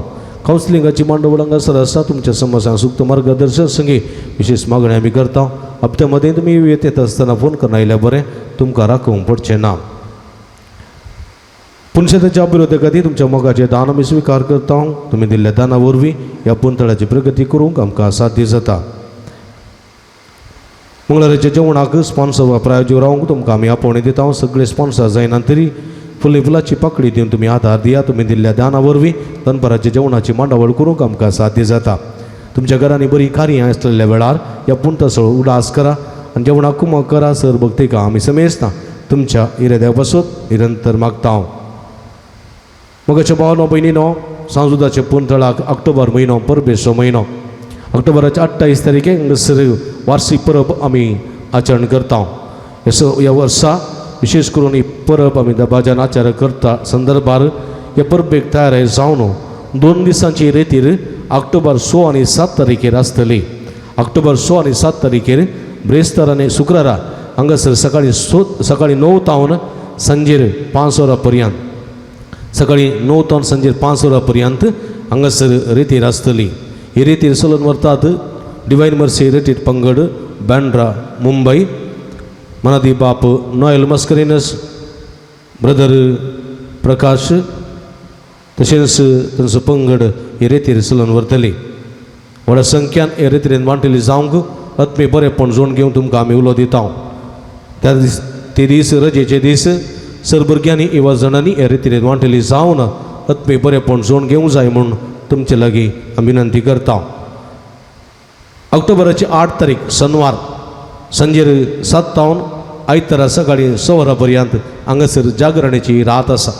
कावन्सिलिंगाची मांडवळ हांगासर आसा. तुमच्या समस्यांक सूक्त मार्गदर्शन संगी विशेष मागणी आमी करता. हप्त्या मदें तुमी येत आसतना फोन करून आयल्यार बरें, तुमकां राखूंक पडचें ना. पुणशताच्या अभिवृद्धी खातीर तुमच्या मोगाचें दान आमी स्विकार करता. तुमी दिल्ल्या दाना वरवीं ह्या पुणतळाची प्रगती करूंक आमकां साध्य जाता. मंगळाराच्या जेवणाक स्पॉन्सर वा प्रायोजक रावंक तुमकां आमी आपोवणें दिता. सगळे स्पॉन्सर जायना तरी फुले फुलाची पाकळी दिवन तुमी आदार दिया. तुमी दिल्ल्या दाना वरवीं दनपाराच्या जेवणाची मांडावळ करूंक आमकां साध्य जाता. तुमच्या घरांनी बरी कार्यां आसलेल्या वेळार ह्या पुणतसळ उडास करा आनी जेवणाक कुमक करा. सर भक्तिका आमी समेस्ता तुमच्या इरेद्या पासून निरंतर मागता. मगाच्या भावानो भयणीनो सांजुदाच्या पुणतळाक ऑक्टोबर म्हयनो परबेचो म्हयनो. ऑक्टोबराच्या 28 तारखेक हांगासर वार्षिक परब आमी आचरण करता. ह्या वर्सा विशेष करून ही परब आमी दबाज्यान आचरण करता संदर्भार ह्या परबेक तयार जावन 2 दिसांची रेतीर ऑक्टोबर 6 आनी 7 तारखेर आसतली. ऑक्टोबर 6 आनी 7 तारखेर ब्रेस्तार आनी शुक्रारा हांगासर सकाळी 9 तावन सांजेर 5 वरां पर्यंत, सकाळी 9 तावन सांजेर 5 वरां पर्यंत हांगासर रेतीर आसतली. ही रेतीर चलून व्हरतात डिवायन मर्सी रेतीर पंगड, बँड्रा, मुंबई. मनादी बाप नॉयल मस्करिनस, ब्रदर प्रकाश तशेंच तांचो पंगड हे रेतीर चलून व्हरतली. व्हडा संख्यान हे रेतीरेन वांटेली जावंक आत्मी बरेंपण जोडून घेवन तुमकां आमी उलो दिता. ते दीस रजेचे दीस सर भुरग्यांनी इवा जाणांनी हे रेतीरेन वांटेली जावन आत्मी बरेंपण जोडून घेवंक जाय म्हूण तुमचे लागीं आमी विनंती करता. ऑक्टोबराची 8 तारीख शनिवार सांजेर 7 तावन आयतारा सकाळी 6 वरां पर्यंत हांगासर जागरणाची रात आसा.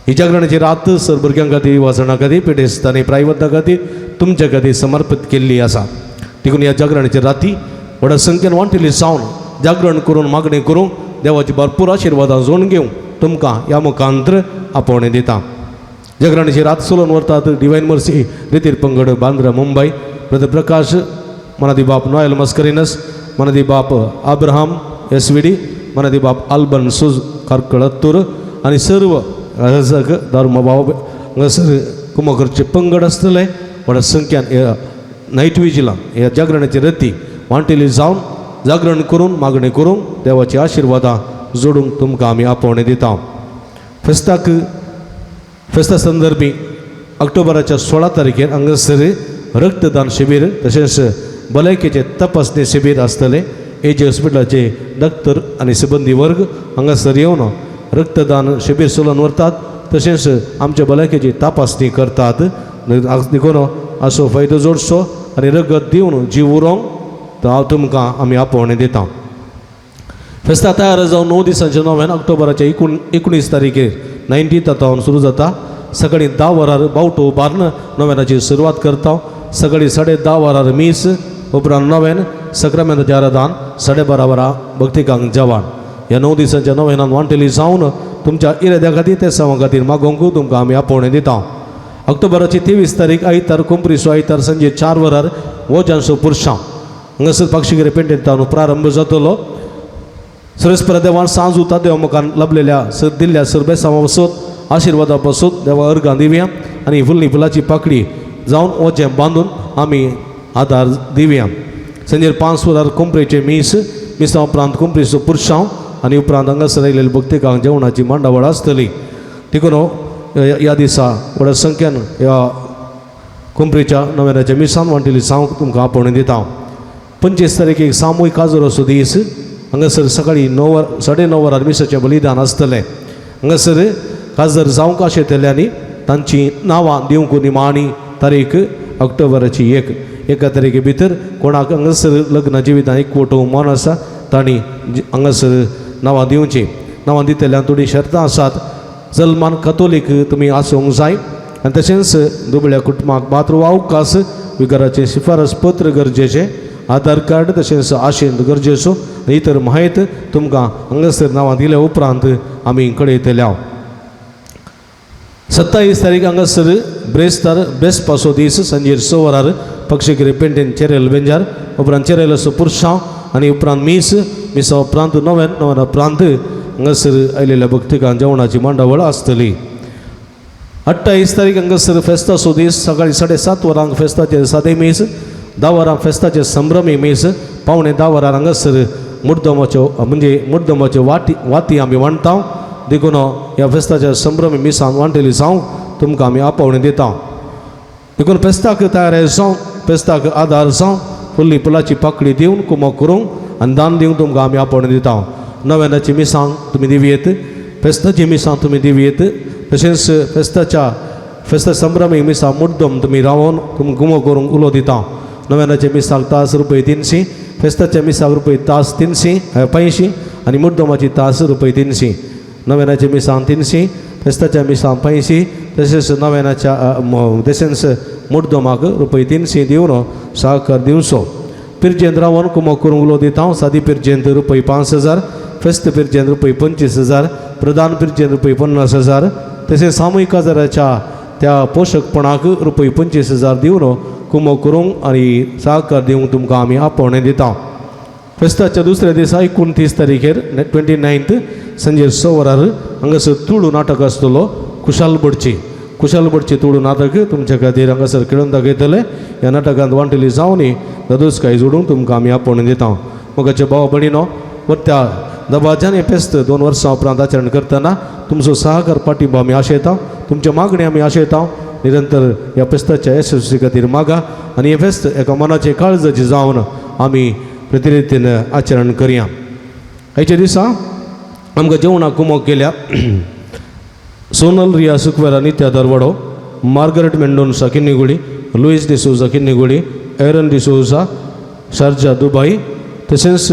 ही जागरणाची रात सर भुरग्यां खातीर, वाचना खातीर, पेडेस्तांनी प्रायवता खातीर तुमच्या खातीर समर्पीत केल्ली आसा. देखून ह्या जागरणाची राती व्हडा संख्येन वांटेली जावन जागरण करून मागणी करूंक देवाची भरपूर आशिर्वादां जोडून घेवंक तुमकां ह्या मुखांतर आपोवणें दिता. जागरणाची रात चलोवन व्हरतात डिवायन मर्सी रेतीर पंगड, बांद्रा, मुंबई. ब्रदर प्रकाश, मनादी बाप नॉयल मस्करिनस, मनादी बाप अब्राहम एसविडी, मनादी बाप अल्बन सुज कार्कळत्तूर आनी सर्व धर्मभाव हांगासर कुमकरचे पंगड आसतले. व्हडा संख्यान नायट विजिलां ह्या जागरणाची रती वांटेली जावन जागरण करून मागणी करूंक देवाची आशिर्वादां जोडूंक तुमकां आमी आपोवणें दिता. फेस्ता संदर्भी ऑक्टोबराच्या 16 तारखेर हांगासर रक्तदान शिबीर तशेंच भलायकेचे तपासणी शिबीर आसतले. एजे हॉस्पिटलाचे डॉक्टर आनी सिबंदी वर्ग हांगासर येवन रक्तदान शिबीर चलोवन व्हरतात. तशेंच आमच्या भलायकेची तपासणी करतात. देखून असो फायदो जोडचो आनी रगत दिवन जीव उरोवंक हांव तुमकां आमी आपोवणें दिता. फेस्ता तयार जावन 9 दिसांच्या नव्यान ऑक्टोबराच्या 19 तारखेर 19 तावन सुरू जाता. सकाळी 10 वरार बावटो बार्न नव्यानाची सुरवात करता. सकाळी 10:30 वरार मीस उपरांत नव्यान सक्रामेंताचें आराधन 12:30 वरां भक्तिकांक जेवण. ह्या 9 दिसांच्या नव्यानान वांटेली जावन तुमच्या इराद्या खातीर ते सवा खातीर मागोवंक तुमकां आमी आपोवणें दिता. ऑक्टोबराची 23 तारीख आयतार कोंपरीसो आयतार सांजे 4 वरार वोजांसो पुरशां हांगासर पाक्षिगिरे पेंटेंतान प्रारंभ जातलो. सरस्पर देवान सांज उता देवा मुखार लाभलेल्या दिल्ल्या सरबेसांवा वसत आशिर्वादा पासत देवा अर्गां दिवया आनी फुल्ली फुलाची पाकळी जावन वचें बांदून आमी आदार दिवया. सांजेर 5 वरार कोंपरेचे मिसा उपरांत कोंपरीचो पुरशांव आनी उपरांत हांगासर आयिल्ल्या भक्तिकांक जेवणाची मांडावळ आसतली. देखून ह्या दिसा व्हड्या संख्येन ह्या कोंपरीच्या नव्यानाच्या मिसान वांटेली सांग तुमकां आपोवणें दिता. 25 तारखेक सामुहीक काजर असो दीस हांगासर सकाळी 9:30 वरार मिसाचें बलिदान आसतलें. हांगासर काजर जावंक आशेतल्यांनी तांची नांवां दिवंक निमाणी तारीख ऑक्टोबराची 1 तारखे भितर कोणाक हांगासर लग्न जिवितांत एकवटो मन आसा तांणी हांगासर नांवां दिवचीं. नांवां दितल्यांक थोडीं शर्तां आसात. जल्मान कथोलीक तुमी आसूंक जाय आनी तशेंच दुबळ्या कुटुंबाक मात्र वा अवकाश विकाराचें शिफारस पत्र गरजेचें. आधार कार्ड तशेंच आशेंत गरजेचो. इतर माहीत तुमकां हांगासर नांवां दिल्या उपरांत आमी कळयतल्या. 27 तारीख हांगासर ब्रेस्पाचो दीस सांजेर 6 वरार पक्षिगिरे पेंटेन चेरेल बेंजार उपरांत चेरेल असो पुरशांव आनी उपरांत मिसा उपरांत नव्यान उपरांत हांगासर आयिल्ल्या भक्तिकांक जेवणाची मांडावळ आसतली. 28 तारीख हांगासर फेस्ताचो दीस सकाळी 7:30 वरांक फेस्ताचे सादें मीस 10 वरांक फेस्ताचे संभ्रमी मीस पावणे 10 वरार हांगासर मुर्दमाच्यो वाती आमी वांटता. देखून ह्या फेस्ताच्या संभ्रमी मिसान वांटेली जावंक तुमकां आमी आपोवणें दिता. देखून फेस्ताक तयार जावन फेस्ताक आदार जावन फुल्ली फुलाची पाकळी दिवन कुमक करूंक आनी दान दिवंक तुमकां आमी आपोवणें दिता. नव्यानाची मिसांग तुमी दिवयेत, फेस्ताची मिसां तुमी दिवयेत. तशेंच फेस्ता संभ्रमी मिसा मुद्दम तुमी रावन तुमी गुमो करूंक उलो दिता. नव्यानाच्या मिसाक तास ₹300, फेस्ताच्या मिसाक तास ₹350 आनी मुद्दमाची तास ₹300. नव्यानाच्या मिसांक 300, फेस्ताच्या मिसांक 50, तशेंच नव्यानाच्या तशेंच मुद्दमाक ₹300 दिवन सहकार दिवचो. पिरजेंत रावन कुमक करूंक उलो दिता. सादी पिरजेंत ₹5000, फेस्त पिरजेंत ₹25,000, प्रधान पिरजेंत ₹50,000, तशेंच सामुहीक काजाराच्या त्या पोशकपणाक ₹25,000 दिवन कुमक करूंक आनी सहकार दिवंक तुमकां आमी आपोवणें दिता. फेस्ताच्या दुसऱ्या दिसा 29 तारखेर 29 सांजेर 6 वरार हांगासर तुळू नाटक आसतलो. कुशालबडची तुळू नाटक तुमच्या खातीर हांगासर खेळून दाखयतले. ह्या नाटकांत वांटेली जावनी दादोसकाय जोडूंक तुमकां आमी आपोवणें दिता. मोगाचे भाव भयणीनो, त्या दबाजान हें फेस्त 2 वर्सां उपरांत आचरण करतना तुमचो सहकार पाठिंबो आमी आशयता. तुमच्या मागणी आमी आशयता. निरंतर ह्या फेस्ताच्या यशस्वी खातीर मागा आनी हें फेस्त एका मनाचे काळजाची जावन आमी प्रतिरितीन आचरण करया. हेच्या दिसा आमकां जेवणाक कुमक केल्या सोनल रिया सुकवेरा नित्या दरवडो, मार्गरेट मेंडोन्सा किन्निगुडी, लुईस डिसोजा किन्निगुडी, एरन डिसोजा शारजा दुबई, तशेंच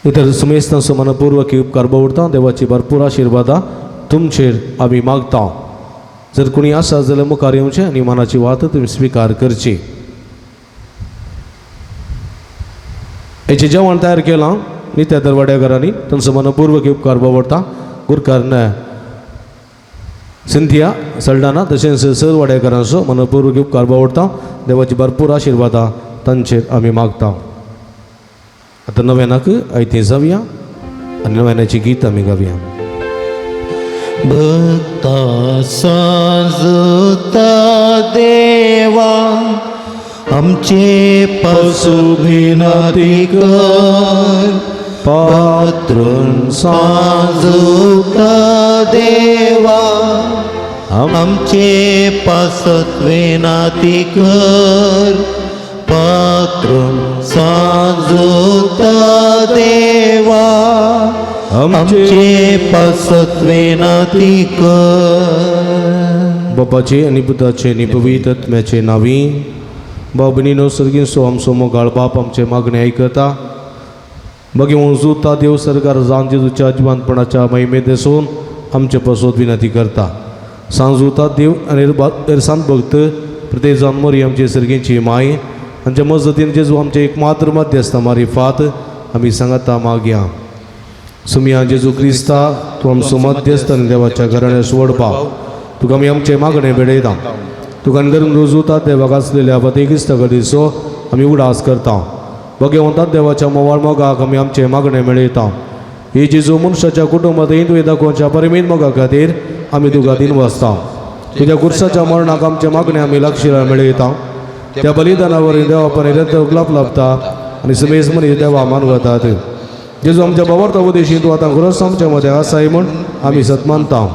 इतर समेस्तांचो मनपूर्वक उपकार बावडटा. देवाची भरपूर आशिर्वादा तुमचेर आमी मागता. जर कोणी आसा जाल्यार मुखार येवचें आनी मनाची वात तुमी स्विकार करची. हेचें जेवण तयार केलां नित्या दरवाड्याकारांनी, तांचो मनपूर्वक उपकार बावडटा. गुरकार सिंथिया सल्डाना तशेंच सर वाड्याकारांचो मनपूर्वक उपकार बावडटा. देवाची भरपूर आशिर्वादा तांचेर आमी मागता. आतां नव्यानाक आयती जावया आनी नव्यानाची गीत आमी गावया. भक्ता साजता देवा आमचे पासू विनंती कर. पात्रून साजता देवा आमचे पासत विनंती कर. पात्रून साजता देवा आमचे पासत विनंती कर. बापाचे आनी पुताचे आनी पवित्र आत्म्याचे नांवी. बाबनीनो सर्गींचो आमचो मोगाळ बाप आमचे मागणे आयकता. बघेवन जुता देव सरकार जावन जेजूच्या अजिबानपणाच्या महिमेत देसून आमचे पसोत विनंती करता सांजुता देव आणि इरसान भक्त प्रत्येक जावन मरी आमचे सर्गेची माय आमच्या मजतीन जेजू आमचे एकमात्र मध्यस्थ मारिफात आम्ही सांगता मागया सुमिया जेजू क्रिस्ता तू आमचो मध्यस्थ आनी देवाच्या घराण्या सोडपाव तुका आमी आमचे मागणे बेडयता तुका करून रुजूतात देवाक आसलेल्या बतेगिस्त दिसो आमी उडास करता भगवंतात देवाच्या मोवाळ मोगाक आमी आमचे मागणे मेळयता ही जेजू मनशाच्या कुटुंबात हिंदू दाखोवच्या परिमीत मोगा खातीर आमी तुका दिन वाचता तुज्या कुर्साच्या मरणाक आमचे मागणे आमी लागशिरा मेळयता त्या बलिदानावरील देवा पर्यंत उगलाप लाभता आनी समेज मनीस देवा मानवतात जेजू आमच्या बाबरता उदेशी तूं आतां खरोच आमच्या मदें आसाय म्हूण आमी सत मानता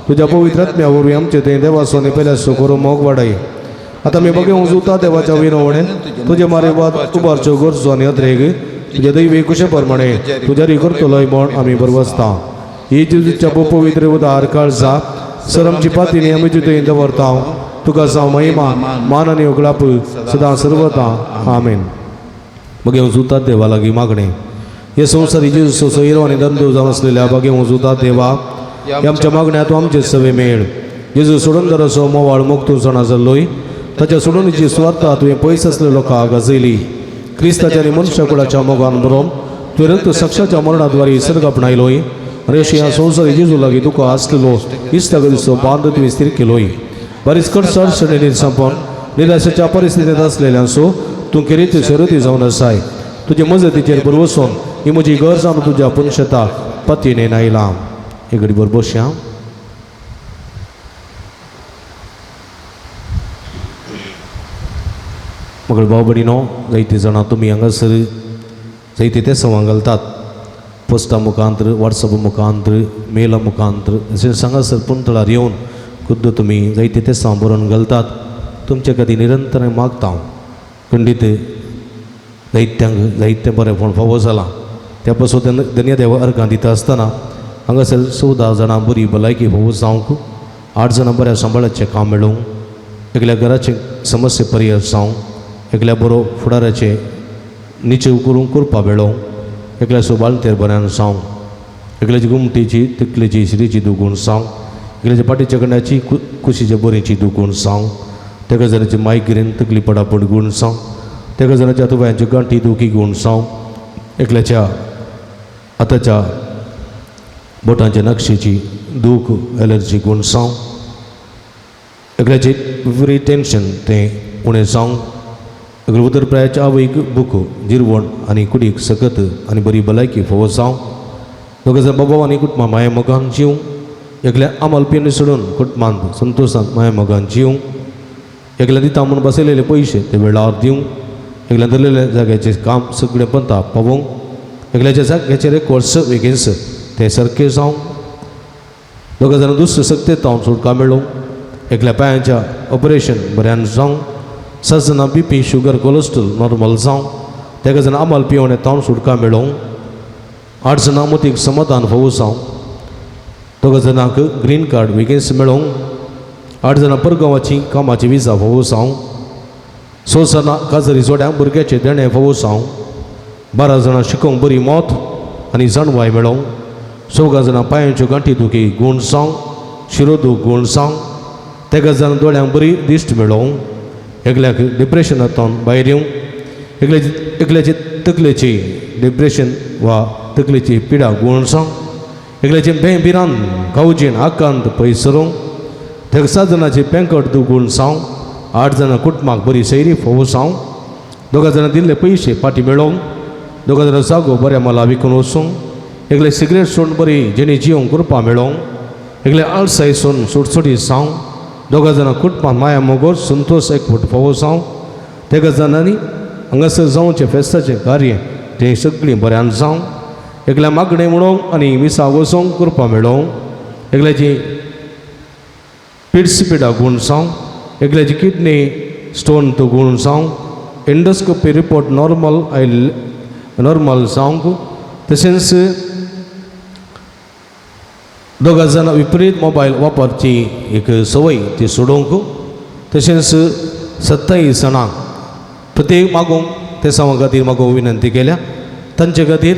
तुज्या पवित्र आत्म्या वरवीं आमचे तें देवासोनी पयल्या सुखोरो मोग वाडय आतां आमी बघेवंक जुता देवाच्या विनवणेन तुजे मारे वाद उबारच्यो गरजो आनी अद्रेक तुजे दैवी कुशे प्रमाणे तुज्यारी करतलोय म्हूण आमी बरवसता ही जेजूच्या पवित्र उदार काळजा सर आमची पातीनी आमी तुजे दवरता तुका जावं महिमा मान आनी उगलाप सदां सर्वता आमेन बघेवंक जुता देवा लागीं मागणें हे संवसारी जेजू सोयरो आनी धंदो जावन आसलेल्या बघेवंक जुता देवा हे आमच्या मागण्या तूं आमचे सवे मेळ जेजू सोडून जर असो मोवाळ मोगतूं सणा जाल्लोय ताच्या सोडूनीची स्वार्था तुवें पयस आसले लोकांक गाजयली क्रिस्ताच्या आनी मनशा कुळाच्या मोगान बरोवन तुवें रक्त साक्षाच्या मरणाद्वारे सर्ग आपणायलोय आनी अशी ह्या संवसारी जेजू लागीं तुका आसलेलो इश्टाग दिसो बांद तुवें स्थिर केलोय बरीच कडसड अडचणी निर्संपण निराशेच्या परिस्थितीत असलेल्यांसो तूं किरीत शर्यती जावन आसाय तुजे मजतीचेर बरवसून ही म्हजी घर जावन तुज्या पुनशता पतीने नायला एक घडी बरोबर बसया मगळ भाव भयणीनो जायती जाणां तुमी हांगासर जायते ते संवाद घालतात पोस्टा मुखांतर वॉट्सअप मुखांतर मेला मुखांतर अशें हांगासर पुंतळार येवन खुद्द तुमी जायते ते संवाद बरोवन घालतात तुमचे खातीर निरंतर मागता खंडीत जायत्यांक जायतें बरेंपण फावो जालां त्या पासून धन्य देवा अर्गां दिता आसतना हांगासर 14 जाणां बरी भलायकी फावो जावंक 8 जाणां बऱ्या सांबाळाचें काम मेळोवंक एकल्या घराचे समस्या पर्याय जावंक एकल्या बरो फुडाराचे निचेव करून करपा मेळोवंक एकल्या सोबाळतेर बऱ्यान जावंक एकल्याची गुमटीची तिकलेची श्रीची दुगूण जावंक एकल्याच्या पाठीच्या कण्याची कुशीच्या बरीची दुगूण जावंक तेका जणांची मायग्रेन तकली पडापड गूण जावंक तेका जणांच्या तुव्यांची गांठी दुखी गूण जावंक एकल्याच्या आतांच्या बोटांच्या नक्षेची दूख एलर्जी गूण जावंक एकल्याचे विपरीत टेन्शन तें उणें जावंक एकल्या उदरप्रायाच्या आवयक भूक जिरवण आनी कुडीक सकत आनी बरी भलायकी फोव जावंक दोगां जाण बाबा आनी कुटुंबां माया मोगान जिवंक एकल्या आमालपीन सोडून कुटुंबांत संतोशांत माया मोगान जिवंक एकल्या दिता म्हूण बसयलेले पयशे ते वेळार दिवंक एकल्या धरलेल्या जाग्याचें काम सगळें पंता पावोवंक एकल्याच्या जाग्याचेर रेकॉर्ड्स वेगेन्स ते सारके जावंक दोगां जाणां दुसरे सक्तेत तावन सुटका मेळोवंक एकल्या पांयाच्या ऑपरेशन बऱ्यान जावंक 6 जाणां BP शुगर कोलेस्ट्रॉल नॉर्मल जावंक तेका जाणां आमाल पिवणे तावन सुटका मेळोवंक 8 जाणां मतीक समाधान फावो जावंक दोगां जाणांक ग्रीन कार्ड वेगेन्स मेळोवंक 8 जाणां परगांवाची कामाची विजा फावो जावंक 6 जाणां काजरी जोड्यांक भुरग्याचे देणे फावो जावंक 12 जाणां शिकोवंक बरी मोत आनी जाणवाय मेळोवंक 14 जाणां पांयाच्यो गांठी दुखी गूण जावंक शिरोदूख गूण जावंक तेका जाणां दोळ्यांक बरी दिश्ट मेळोवंक एकल्याक डिप्रेशनांतून भायर येवंक एकल्याची तकलेची डिप्रेशन वा तकलेची पिडा गूण जावंक एकल्याची बेबिरान गांवचीन आकांत पयस सरोवंक तेका 7 जाणांची पेंकट दूख गूण जावंक 8 जाणां कुटुंबाक बरी सैरी फोव जावंक दोगां जाणां दिल्ले पयशे फाटी मेळोवंक दोगां जाणां जागो बऱ्या माला विकून वचूंक एकले सिगरेट सोडून बरी जेणी जिवंक करपा मेळोवंक एकले आळसाय सोडून सुटसुटी जावंक दोगां जाणां कुटुंबांत माया मोगोर संतोश एकवट फावो जावंक तेका जाणांनी हांगासर जावचें फेस्ताचें कार्य तें सगळीं बऱ्यान जावंक एकल्या मागणें म्हणोवंक आनी मिसा वचोवंक करपा मेळोवंक एकल्याची पिड्स पिडा गूण जावंक एकल्याची किडनी स्टोन तो गूण जावंक एंडोस्कोपी रिपोर्ट नॉर्मल जावंक तशेंच दोगां जाणां विपरीत मोबायल वापरची एक संवय ती सोडोवंक तशेंच 27 जाणांक प्रत्येक मागोवंक ते सवा खातीर मागोवंक विनंती केल्या तांचे खातीर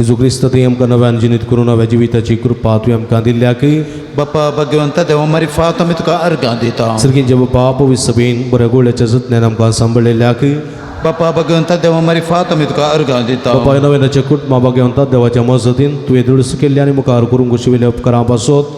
जेजू क्रिस्त तुवें आमकां नव्यान जिनीत करून नव्या जिविताची कृपा तुवें आमकां दिल्ल्याक बापा भगवंता देवा मारी फात आमी तुका अर्गां दिता सर्गींचे बापा पवित्र सभेन बऱ्या गोळ्याच्या जतनान आमकां सांबाळिल्ल्याक बापा भगवंता देवा मारी फात आमी तुका अर्गां दिता बापा नव्यानाच्या कुटुंबा भगवंता देवाच्या मजतीन तुवें दुरुस्त केल्ली आनी मुखार करूंक शिविल्ल्या उपकारां पासत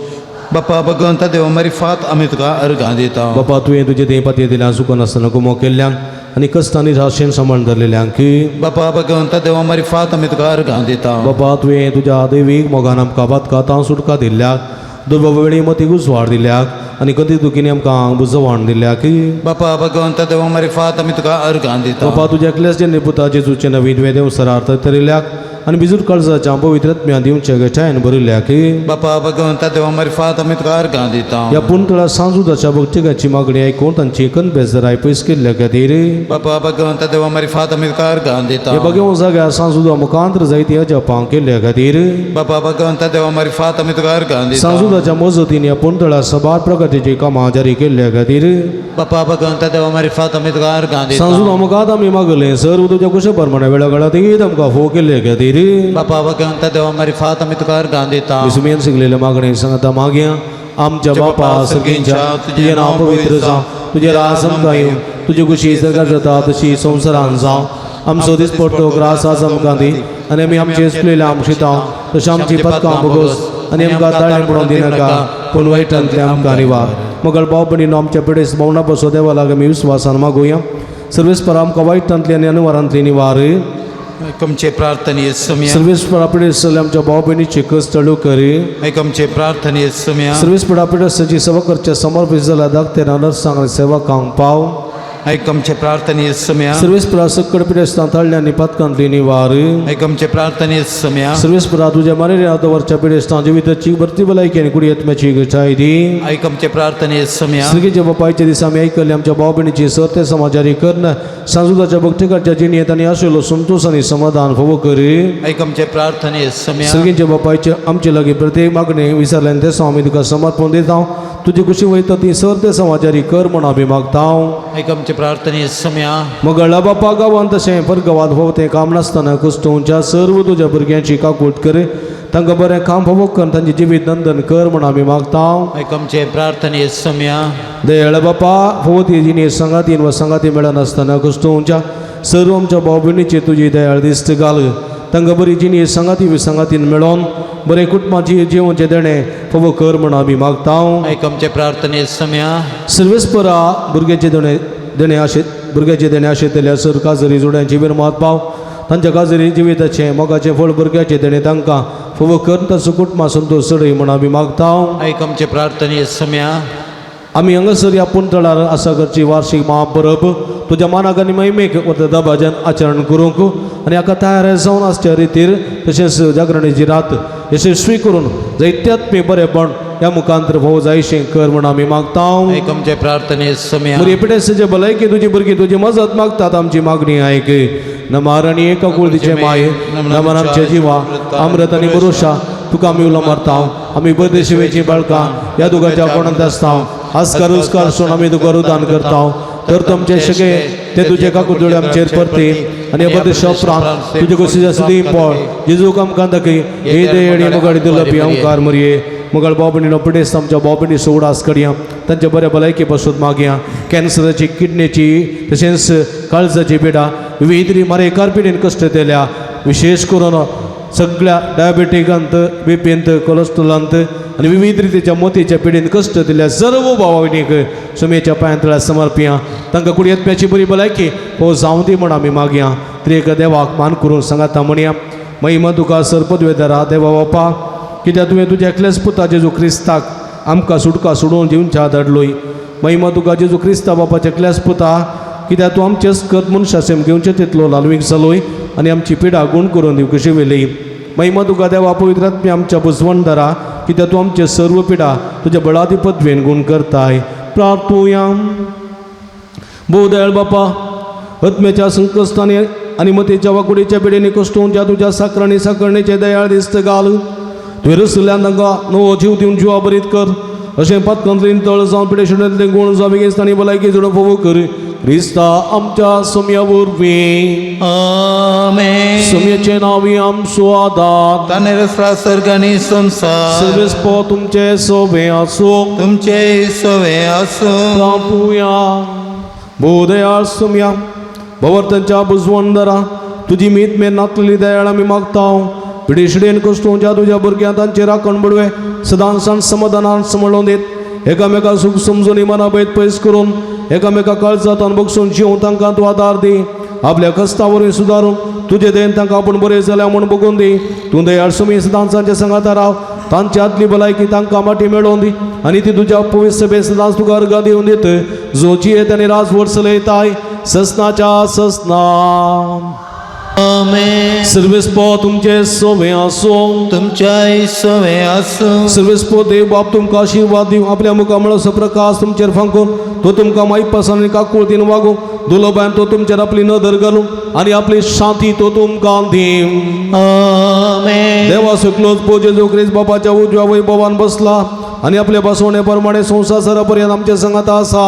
बापा भगवंता देवा मारी फात आमी तुका अर्गां दिता बापा तुवें तुजे देहपाती दिल्या सुख नासतना गुमो केल्ल्यांक आनी कश्टांनी राशेन सांबाळून धरलेल्यांक बापा भगवंता देवा मारी फात आमी तुका अर्गां दिता बापा तुवें तुज्या दैवीक मोगान आमकां बातकातां सुटका दिल्ल्याक दुर्बा वेळी मती गुजवाड दिल्ल्याक आनी कधी दुखीने आमकां बुजवाण दिल्ल्याक बापा भगवंता देवा मारी फात आमी तुका अर्गां दिता बापा तुज्या एकल्याच निपुता जेजूचे नवीन वेदेव सरार्थ तरिल्ल्याक आनी बिजूट काळजाच्या पवित्रत्म्या दिवचे गठायन भरिल्ल्याक बापा भगवंता देवा मारी फात आमी तुका अर्गां दिता ह्या पुंतळा सांजुदाच्या भक्तिकाची मागणी आयकून तांची कणबेजराय पयस केल्ल्या खातीर बापा भगवंता देवा मारी फात आमी तुका अर्गां दिता हे बघेव जाग्यार सांजुदा मुखांतर जायती अजापां केल्ल्या खातीर बापा भगवंता देवा मारी फात आमी तुका अर्गां दिता सांजुदाच्या मजतीन ह्या पुंतळा सभार प्रगतीची कामां जारी केल्ल्या खातीर बापा भगवंता देवा मारी फात आमी तुका अर्गां दिता सांजुदा मुखात आमी मागले सर्व तुज्या कुशे प्रमाणे वेळा काळात आमकां फोव केल्ल्या खातीर बापा भगवंता देवा मारी फात आमी तुका अर्गां दिता विसमेन शिकलेल्या मागणे सांगता मागया आमच्या बापा सर्गींच्या तुझे नाव पवित्र जावं तुझे राज आमकां येवं तुजी कुशी जगात जाता तशी संवसारान जावं आमचो दीस पडटो ग्रास आज आमकां दी आनी आमी आमचे इसलेल्या आमशितां तशें आमची पदकां भोगोस आनी आमकां ताळें पडोवन दिनाका पूण वायटांतल्यान आमकां निवार मगळ भाव भयणीनो आमच्या पिडेस भोवना बसो देवा लागीं आमी विस्वासान मागुया सर्वेस्पर आमकां वायटांतल्यान आनी अनवरांतली निवार आमचे प्रार्थने समया सर्वेस्पर आपणे आमच्या भाव भयणीचे कस चळू करी आमचे प्रार्थने समया सर्वीस पडापीठ सची सेवा करच्या समर्पित झाला धाकटे सांगणे सेवा कांग पाव आमचे प्रार्थने समया सर्वीस पडा सकड पिढे ताळल्या निपातकांतली निवार आमचे प्रार्थने समया सर्वीस पडा तुझ्या मरे वरच्या पिढे जिविताची भरती भलायकी आणि कुडी येतम्याची गठाय दी आमचे प्रार्थने समया श्रीगीच्या बापायच्या दिसा आमी ऐकले आमच्या भाव भयणीची सत्य समाजारी करणं सांजुदाच्या भक्तिकाच्या जिणेत आणि आशिल्लो संतोष आणि समाधान फोव करी आमचे प्रार्थने समया श्रीगीच्या बापायचे आमचे लागीं प्रत्येक मागणे विसरल्यान ते स्वामी तुका समर्पण दिता तुझी खुशी वयता ती सत्य समाजारी कर म्हण आमी मागता आमचे प्रार्थने समया मगळा बापा गांवांत तशें परगांवांत भोंवतें काम नासतना कुस्टोवच्या सर्व तुज्या भुरग्यांची काकूट कर तांकां बरें काम फोव कर तांचे जिवीत नंदन कर म्हण आमी मागता आमचे प्रार्थने समया दयाळ बापा फोवती जिणी संगातीन वा संगाती मेळनासतना कुस्टोवच्या सर्व आमच्या भाव भयणीची तुजी दयाळ दिश्ट घाल तांकां बरी जिणी संगाती विसंगातीन मेळोन बरें कुटुंबाची जिवनचे देणे फोव कर म्हण आमी मागता आमचे प्रार्थने समया सर्वेस्परा भुरग्याचे देणे भुरग्याचे देणे आशिल्ल्या सर काजरी जोड्यांची विरमात पाव तांच्या काजरी जिविताचे मोगाचे फळ भुरग्याचे देणे तांकां फोव कर ताचो कुटुंबा संतोष चडय म्हण आमी मागता आमचे प्रार्थने समया आमी हांगासर ह्या पुंतळार आसा करची वार्षिक महापरब तुज्या मानाक आनी महिमेक वता भजन आचरण करूंक आनी हाका तयार जावन आसच्या रितीर तशेंच जागरणेची रात यशस्वी करून जायत्यात बरेपण ह्या मुखांतर भोव जायशें कर म्हण आमी मागता आमचे प्रार्थने समया बरी पिडेसाचे भलायकी तुजी भुरगीं तुजी मजत मागतात आमची मागणी आयक नमार आनी एका कुळदीचे माये नमन आमचे जिवा अमृत आनी भरोशा तुका आमी उलो मारता आमी बदे शिवेची बाळकां ह्या दुगाच्या कोणांत आसता आस्कार उस्कार सोन आमी तुका रुदान करता तर तुमचे सगळे ते तुजे काकुदोळे आमचेर परते आनी बदे शोपरांत तुजे कुशीच्या सुदी पळ जेजूक आमकां दाखय हे देणी मुगाडी दुलपी ओंकार मरये मुगाळ बाबणीनो पिडेस आमच्या बाबणी सोडास कडया तांचे बरे भलायकी पासून मागया कॅन्सराची किडनीची तशेंच काळजाची पिडा विविध मारेकार पिडेन कश्ट दिल्या विशेष करून सगळ्या डायबेटिकांत बीपींत कोलेस्ट्रॉलांत आनी विविध रितीच्या मोतीच्या पिडेन कश्ट दिल्या सर्व भाव भयणीक सुमेच्या पांयतळ्या समर्पिया तांकां कुडी येतम्याची बरी भलायकी हो जावं दी म्हण आमी मागया त्रेक देवाक मान करून सांगाता म्हणया महिमा तुका सरपदवेदारा देवा बापा कित्याक तुवें तुज्या एकल्याच पुता जेजू क्रिस्ताक आमकां सुटका सोडून दिवच्या धाडलोय महिमा तुका जेजू क्रिस्ता बापाच्या एकल्याच पुता कित्याक तूं आमचेच कत मनशासेम घेवचें तितलो लालवीक जालोय आनी आमची पिडा गूण करून दिवं कशी वेली महिमा तुका देवा पवित्रात्मी आमच्या बुजवणदारा कित्याक तूं आमचे सर्व पिडा तुज्या बळाधिपत्वेन गूण करताय प्रार्थुया भोव दयाळ बापा आत्म्याच्या संकश्टांनी आनी मतेच्या वाकुडीच्या पिडेनी कश्टोवच्या तुज्या साकराणी साकरणेचे दयाळ दिश्ट घाल तुवें रसल्यान तांकां नवो जीव दिवन जिवा बरीत कर अशें पातकांतलीन तळ जावन पिडे शेड्यांतले गूण जावं बेगीन तांणी भलायकी जोडो फोव कर ख्रिस्ता आमच्या सोम्यावरवी आमेन. सोम्याचे नावी आमचो आदार तानेर स्वर्ग आनी संसार सर्वेस्पो तुमचे सोबे आसो तुमचे सवे आसूं. तापुया बोधयाळ सोम्या भवर्तनच्या बुजवंदरा तुझी मीत मेन नातलेली दयाळ आमी मागता पिढीशिडेन कश्टोवच्या तुझ्या भुरग्यां तांचे राखण बडवे सदां सण समाधानान समळून देत एकामेका सुख समजून मना बैत पयस करून एकामेका काळजांत बगसून जिव तांकां तूं आदार दी आपल्या कस्तावरवीं सुदारून तुझे देन तांकां आपूण बरें जाल्या म्हूण बगून दी तूं दयाळ सुमी सदांचांच्या संगात राव तांची आदली भलायकी तांकां माटी मेळोवन दी आनी ती तुज्या पवित्र सभे सदांच तुका अर्घ दिवन दित जो जियेत आनी राजवट चलयताय ससनाच्या ससना आमेन. सर्वेस्पो तुमचे सोबे आसो तुमच्या सवे आसूं. सर्वेस्पो देव बाप तुमकां आशीर्वाद दिव आपल्या मुखामळाचो प्रकाश तुमचेर फांकून तो तुमकां माई पासन काकुळतीन वागो दुलोबान तो तुमचेर आपली नदर घालूं आनी आपली शांती तो तुमकां दिव आमेन. देवा सकलोच पोजे जो क्रिस्त बापाच्या उजव्या वैभवान बसला आनी आपल्या बसवणे प्रमाणे संवसारा पर्यंत आमच्या संगात आसा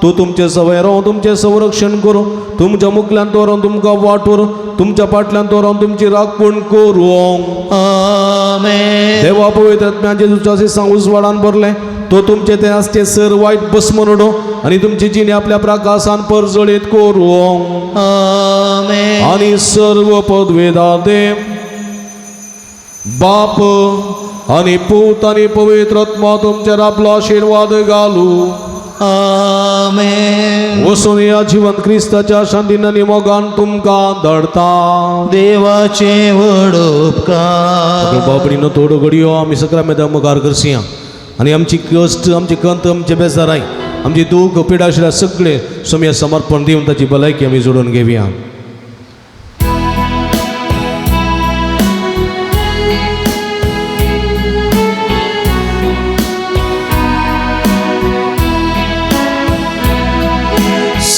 तो तुमचे सवय रावन तुमचे संरक्षण करूं तुमच्या मुखल्यान तोरून तुमकां वाटोर तुमच्या फाटल्यान तोरून तुमची राखण करूं आमेन. देवा पवित्र आत्म्याचे जेजूच्या सांग उजवाडान भरले तो तुमचे ते आसचे सर वायट भस्म नडो आनी तुमची जिणे आपल्या प्रकाशान परजळीत करूं आमेन. आनी सर्व पदवेदार देव बाप आनी पूत आनी पवित्र आत्मा तुमचेर आपलो आशीर्वाद घालू आमेन. वसून या जिवंत क्रिस्ताच्या शांतीन आनी मोगान तुमकां धडता देवाचे व्हड उपकार. बाबडीनो थोडो घडयो आमी सक्रामेदा मुखार करसी आनी आमची कश्ट आमची कंत आमचे बेजाराय आमची दूख पिडा आशिल्ल्या सगळे सोम्या समर्पण दिवन ताची भलायकी आमी जोडून घेवया.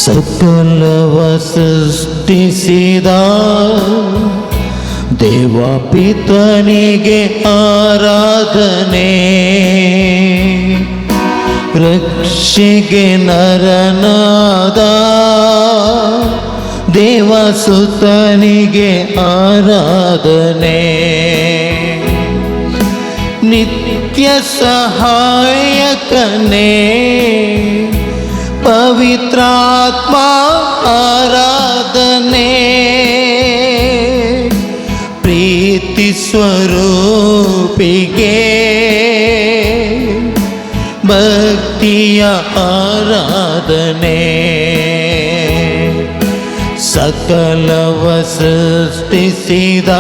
सकल वसृष्टिಸಿದ ದೇವ ಪಿತನಿಗೆ ಆರಾಧನೆ ರಕ್ಷೆಗೆ ನರನಾದ ದೇವಸುತನಿಗೆ ಆರಾಧನೆ ನಿತ್ಯ ಸಹಾಯಕನೇ ಪವಿತ್ರಾತ್ಮ ಆರಾಧನೆ ಪ್ರೀತಿ ಸ್ವರೂಪಿಗೆ ಭಕ್ತಿಯ ಆರಾಧನೆ ಸಕಲವ ಸೃಷ್ಟಿಸಿದ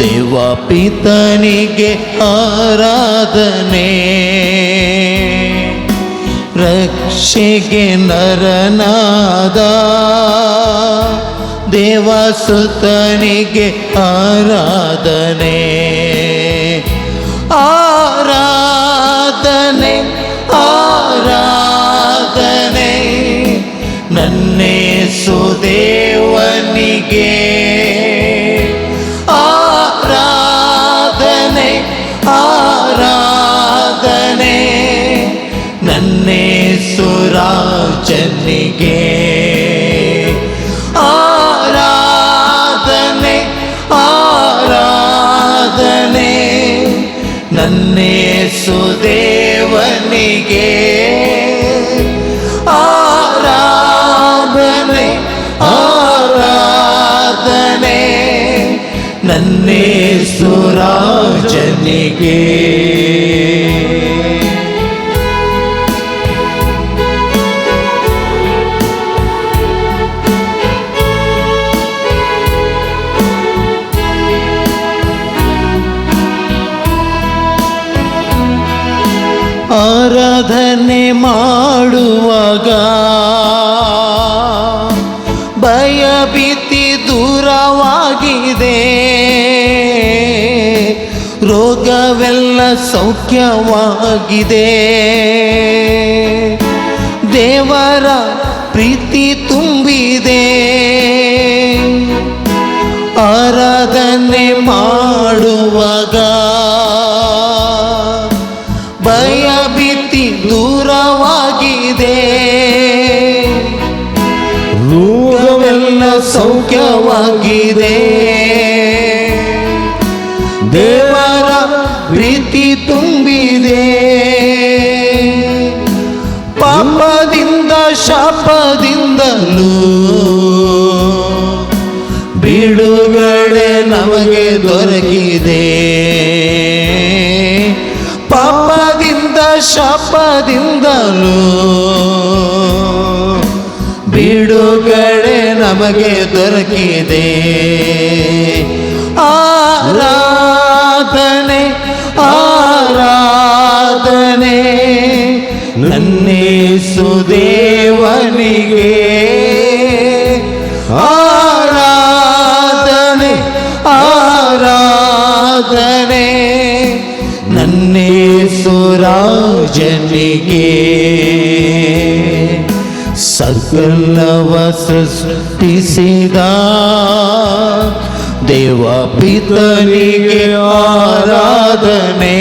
ದೇವ ಪಿತನಿಗೆ ಆರಾಧನೆ ರಕ್ಷೆಗೆ ನರನಾದ ದೇವಸುತನಿಗೆ ಆರಾಧನೆ ಆರಾಧನೆ ಆರಾಧನೆ ನನ್ನೇಸು ದೇವನಿಗೆ ಆರಾಧನೆ ಆರಾಧನೆ ನನ್ನೇಸು ರಾಜನಿಗೆ ಆರಾಧನೆ ಆರಾಧನೆ ನನ್ನೇಸು ದೇವನಿಗೆ ಆರಾಧನೆ ಆರಾಧನೆ ನನ್ನೇಸು ರಾಜನಿಗೆ ಆರಾಧನೆ ಮಾಡುವಾಗ ಭಯ ಭೀತಿ ದೂರವಾಗಿದೆ ರೋಗವೆಲ್ಲ ಸೌಖ್ಯವಾಗಿದೆ ದೇವರ ಪ್ರೀತಿ ತುಂಬಿದೆ ಆರಾಧನೆ ಮಾಡುವಾಗ ಭಯ ಭೀತಿ ದೂರವಾಗಿದೆ, ರೋಗವೆಲ್ಲ ಸೌಖ್ಯವಾಗಿದೆ. ದೇವರ ಪ್ರೀತಿ ತುಂಬಿದೆ, ಪಾಪದಿಂದ ಶಾಪದಿಂದಲೂ ಬಿಡುಗಡೆ ನಮಗೆ ದೊರಕಿದೆ. ಪಾಪದಿಂದ ಶಾಪದಿಂದಲೂ ಬಿಡುಗಡೆ ನಮಗೆ ದೊರಕಿದೆ. ಆರಾಧನೆ ಆರಾಧನೆ ನನ್ನೇಸು ದೇವನಿಗೆ, ಆರಾಧನೆ ಆರಾಧನೆ ನನ್ನೇಸು ರಾಜನಿಗೆ. ಸಕಲವ ಸೃಷ್ಟಿಸಿದ ದೇವ ಪಿತನಿಗೆ ಆರಾಧನೆ,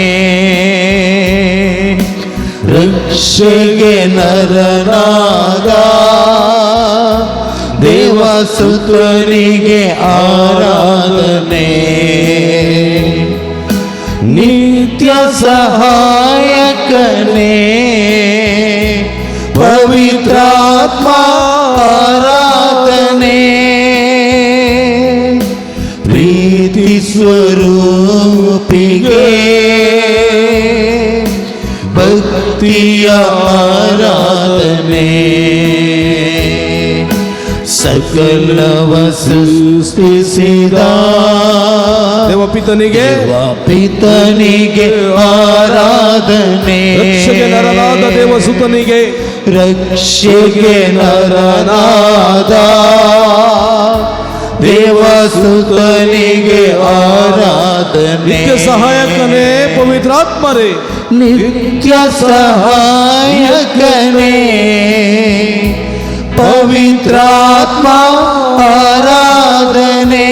ರಕ್ಷೆಗೆ ನರನಾದ ದೇವಸುತನಿಗೆ ಆರಾಧನೆ. ನಿತ್ಯ ಸಹಾಯಕನೇ ಪವಿತ್ರಾತ್ಮ ಆರಾಧನೆ, ಪ್ರೀತಿ ಸ್ವರೂಪಿಗೆ ಭಕ್ತಿಯ ಆರಾಧನೆ. ಸಕಲವ ಸೃಷ್ಟಿಸಿದ ದೇವಪಿತನಿಗೆ ಪಿತನಿಗೆ ಆರಾಧನೆ, ರಕ್ಷೆಗೆ ನರನಾದ ದೇವಸುತನಿಗೆ, ರಕ್ಷೆಗೆ ನರನಾದ ದೇವಸುತನಿಗೆ ಆರಾಧನೆ. ನಿತ್ಯ ಸಹಾಯಕನೇ ಪವಿತ್ರಾತ್ಮರೇ, ನಿತ್ಯ ಸಹಾಯಕನೇ ಪವಿತ್ರಾತ್ಮ ಆರಾಧನೆ,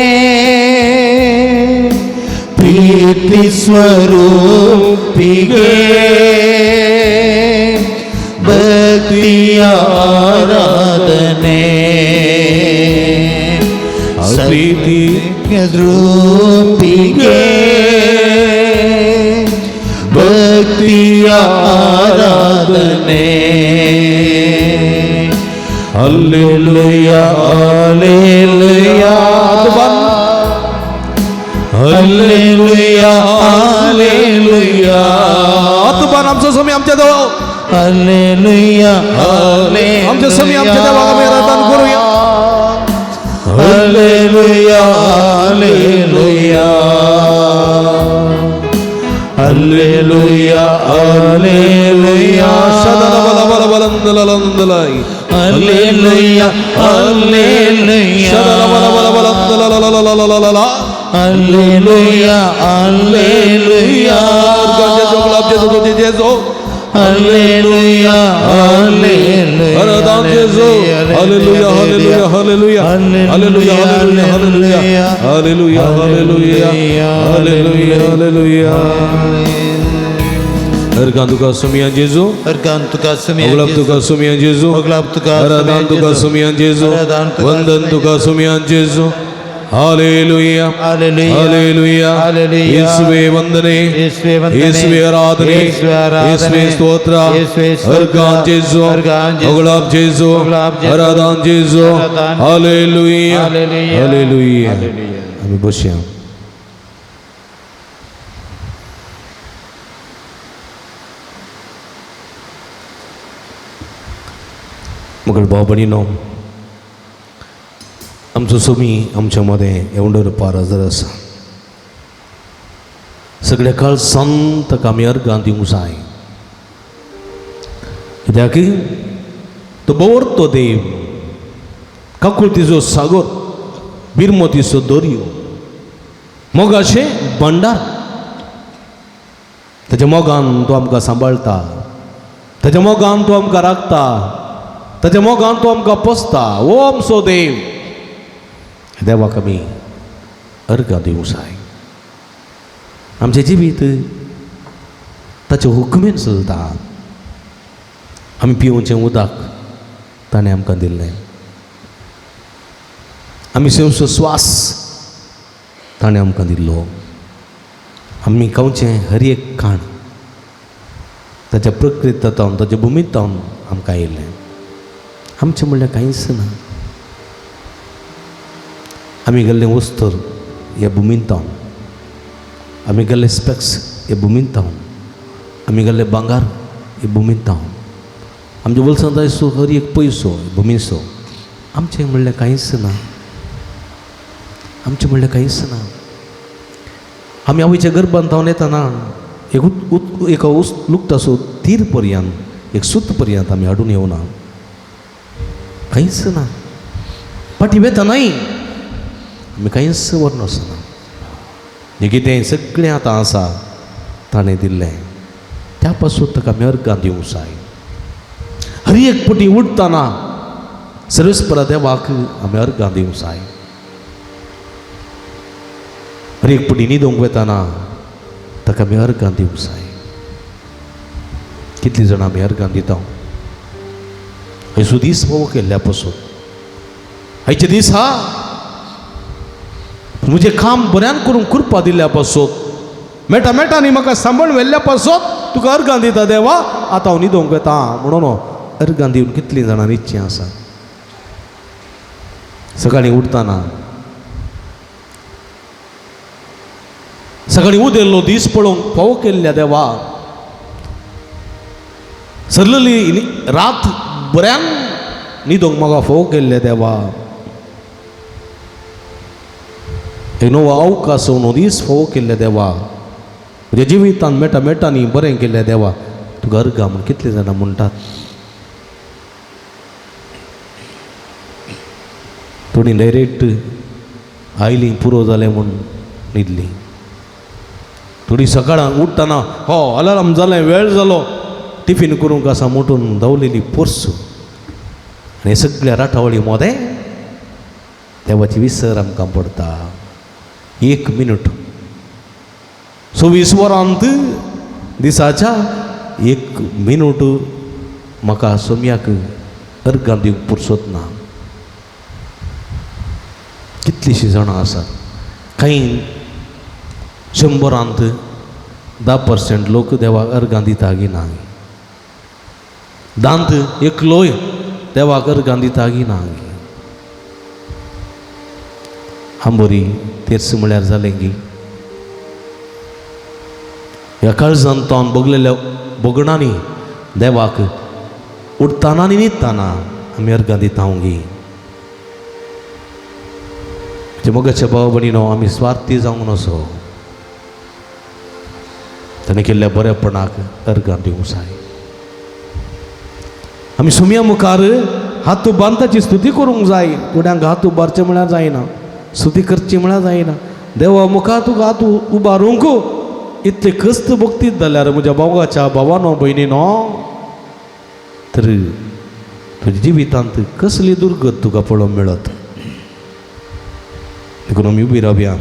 ಪ್ರೀತಿ ಸ್ವರೂಪಿಗೆ ಭಕ್ತಿಯ ಆರಾಧನೆ. ಪ್ರೀತಿ ರೂಪಿಗೆ ಭಕ್ತಿಯ ಆರಾಧನೆ. ಹಲ್ಲೆಲೂಯ ಹಲ್ಲೆಲೂಯ हल्लेलुया हालेलुया आत्मा आमचं समय आमच्या देवा हालेलुया आमच्या समय आमच्या देवाला मेरा दान करूया हालेलुया हालेलुया हालेलुया हालेलुया शदला बला बला बलंदलंदलाई हालेलुया हालेलुया शदला बला बला बलंदललललललला हालेलुया हालेलुया गजेजो गुलाबजेजो जेजेजो हालेलुया हालेलुया अरदान जेजो हालेलुया हालेलुया हालेलुया हालेलुया हालेलुया हालेलुया हालेलुया हालेलुया हालेलुया Erkan tuka sumian Jesu, Erkan tuka sumian Oglap tuka sumian Jesu, Oglap tuka Aradan tuka sumian Jesu, Vandan tuka sumian Jesu. Hallelujah, Hallelujah, Hallelujah, Hallelujah. Yeswe vandane, Yeswe aradhane, Yeswe stotra, Erkan Jesu, Oglap Jesu, Aradan Jesu. Hallelujah, Hallelujah. Amin boşayım. मग भाऊ आमचो सोमी आमच्या मध्ये एवढं पार हजर आसा सगळे काळ संत काम्यार गांधी जाय कित्याक तो बवरतो देव काकुळतीचो सागर बिरमतीचो दर्यो मोगाशे भंडार ताच्या मोगान तो आमकां सांबाळटा ताच्या मोगान तो आमकां राखता ताच्या मोगान तो आमकां पोसता ओ आमचो देव देवाक आमी अर्घ दिवंक जाय आमचें जिवीत ताचे हुकमेन चलता. आमी पिवचें उदक ताणें आमकां दिल्लें. आमी सेवचो स्वास ताणें आमकां दिल्लो. आमी खावचें हर एक खाण ताच्या प्रकृतांत ताच्या भुमितांत आमकां येयलें. आमचें म्हणल्यार कांयच ना. आमी गेल्ले वस्तर ह्या भुमितांत, आमी गेल्ले स्पेक्स हे भुमितांत, आमी गेल्ले भांगार हे भुमितांत, आमच्या वलसांत आयसो हर एक पयसो भुमीचो आमचें म्हणल्यार कांयच ना. आमचें म्हणल्यार कांयच ना. आमी आवयच्या गर्भांत हांव येताना एक लुकटासो तीर पर्यंत, एक सूत पर्यंत आमी हाडून येवना. कांयच ना. फाटीं वेतानाय आमी कांयच व्हरना आसना. जें कितें सगळें आतां आसा ताणें दिल्लें, त्या पासून ताका आमी अर्गां दिवंक जाय. हर एक फावटी उठताना सर्वेस्परा देवाक आमी अर्गां दिवंक जाय. हर एक फावटी न्हिदूंक वेताना ताका आमी अर्गां दिवंक जाय. कितलीं जाणां आमी अर्गां दिता? हेसू दीस फोव केल्ल्या पासून आयचे दीस हा म्हजें काम बऱ्यान करून करपा दिल्ल्या पासून, मेटा न्ही म्हाका सांबाळून व्हेल्ल्या पासून तुका अर्गां दिता देवा. आतां हांव न्हिदूंक वेता म्हणून अर्गां दिवन कितलीं जाणां न्हिदचीं आसा. सकाळीं उठताना, सकाळीं उदेल्लो दीस पळोवंक फोव केल्ल्या देवा, सरलेली रात बऱ्यान न्हिदूंक म्हाका फोव केल्ल्या देवा, एक नवो अवकाश नो दीस फोव केल्ल्या देवा, म्हज्या जिवितांत मेटा न्ही बरें केल्ल्या देवा तुका अर्गां म्हूण कितलीं जाणां म्हणटात. थोडी डायरेक्ट आयलीं पुरो जालें म्हूण न्हिदलीं. थोडी सकाळां उठताना हो अलार्म जालें, वेळ जालो, टिफीन करूंक आसा मोटून धांवलेली पोरसूं. आनी सगळ्या राठावळी मोदें देवाची विसर आमकां पडटा. 1 मिनट 24 वरांत दिसाच्या 1 मिनट म्हाका सोम्याक अर्गां दिवंक पुरसत ना. कितलींशीं जाणां आसात. कांय 100रांत 10% लोक देवाक अर्गां दिता की ना. 10 एकलोय देवाक अर्गां दिता की ना. आंबोरी तेर्स म्हळ्यार जालें की ह्या काळजांत तावन बगलेल्या बोगणांनी देवाक उठताना आनी न्हिदताना आमी अर्गां दिता गी. मोगाच्या भाव भयणीनो, आमी स्वार्थी जावंक नसो. ताणें केल्ल्या बरेपणाक अर्गां दिवंक जाय. आमी सुम्या मुखार हात बांदताची स्तुती करूंक जाय. थोड्यांक हात उबारचे म्हळ्यार जायना, स्तुती करची म्हळ्यार जायना. देवा मुखार तुका हात उबारूंक इतले कस्त भक्तीत जाल्यार म्हज्या भावाच्या भावानो भयणीनो, तर तुज्या जिवितांत कसली दुर्गत तुका पळोवंक मेळत. देखून आमी उबी रावया.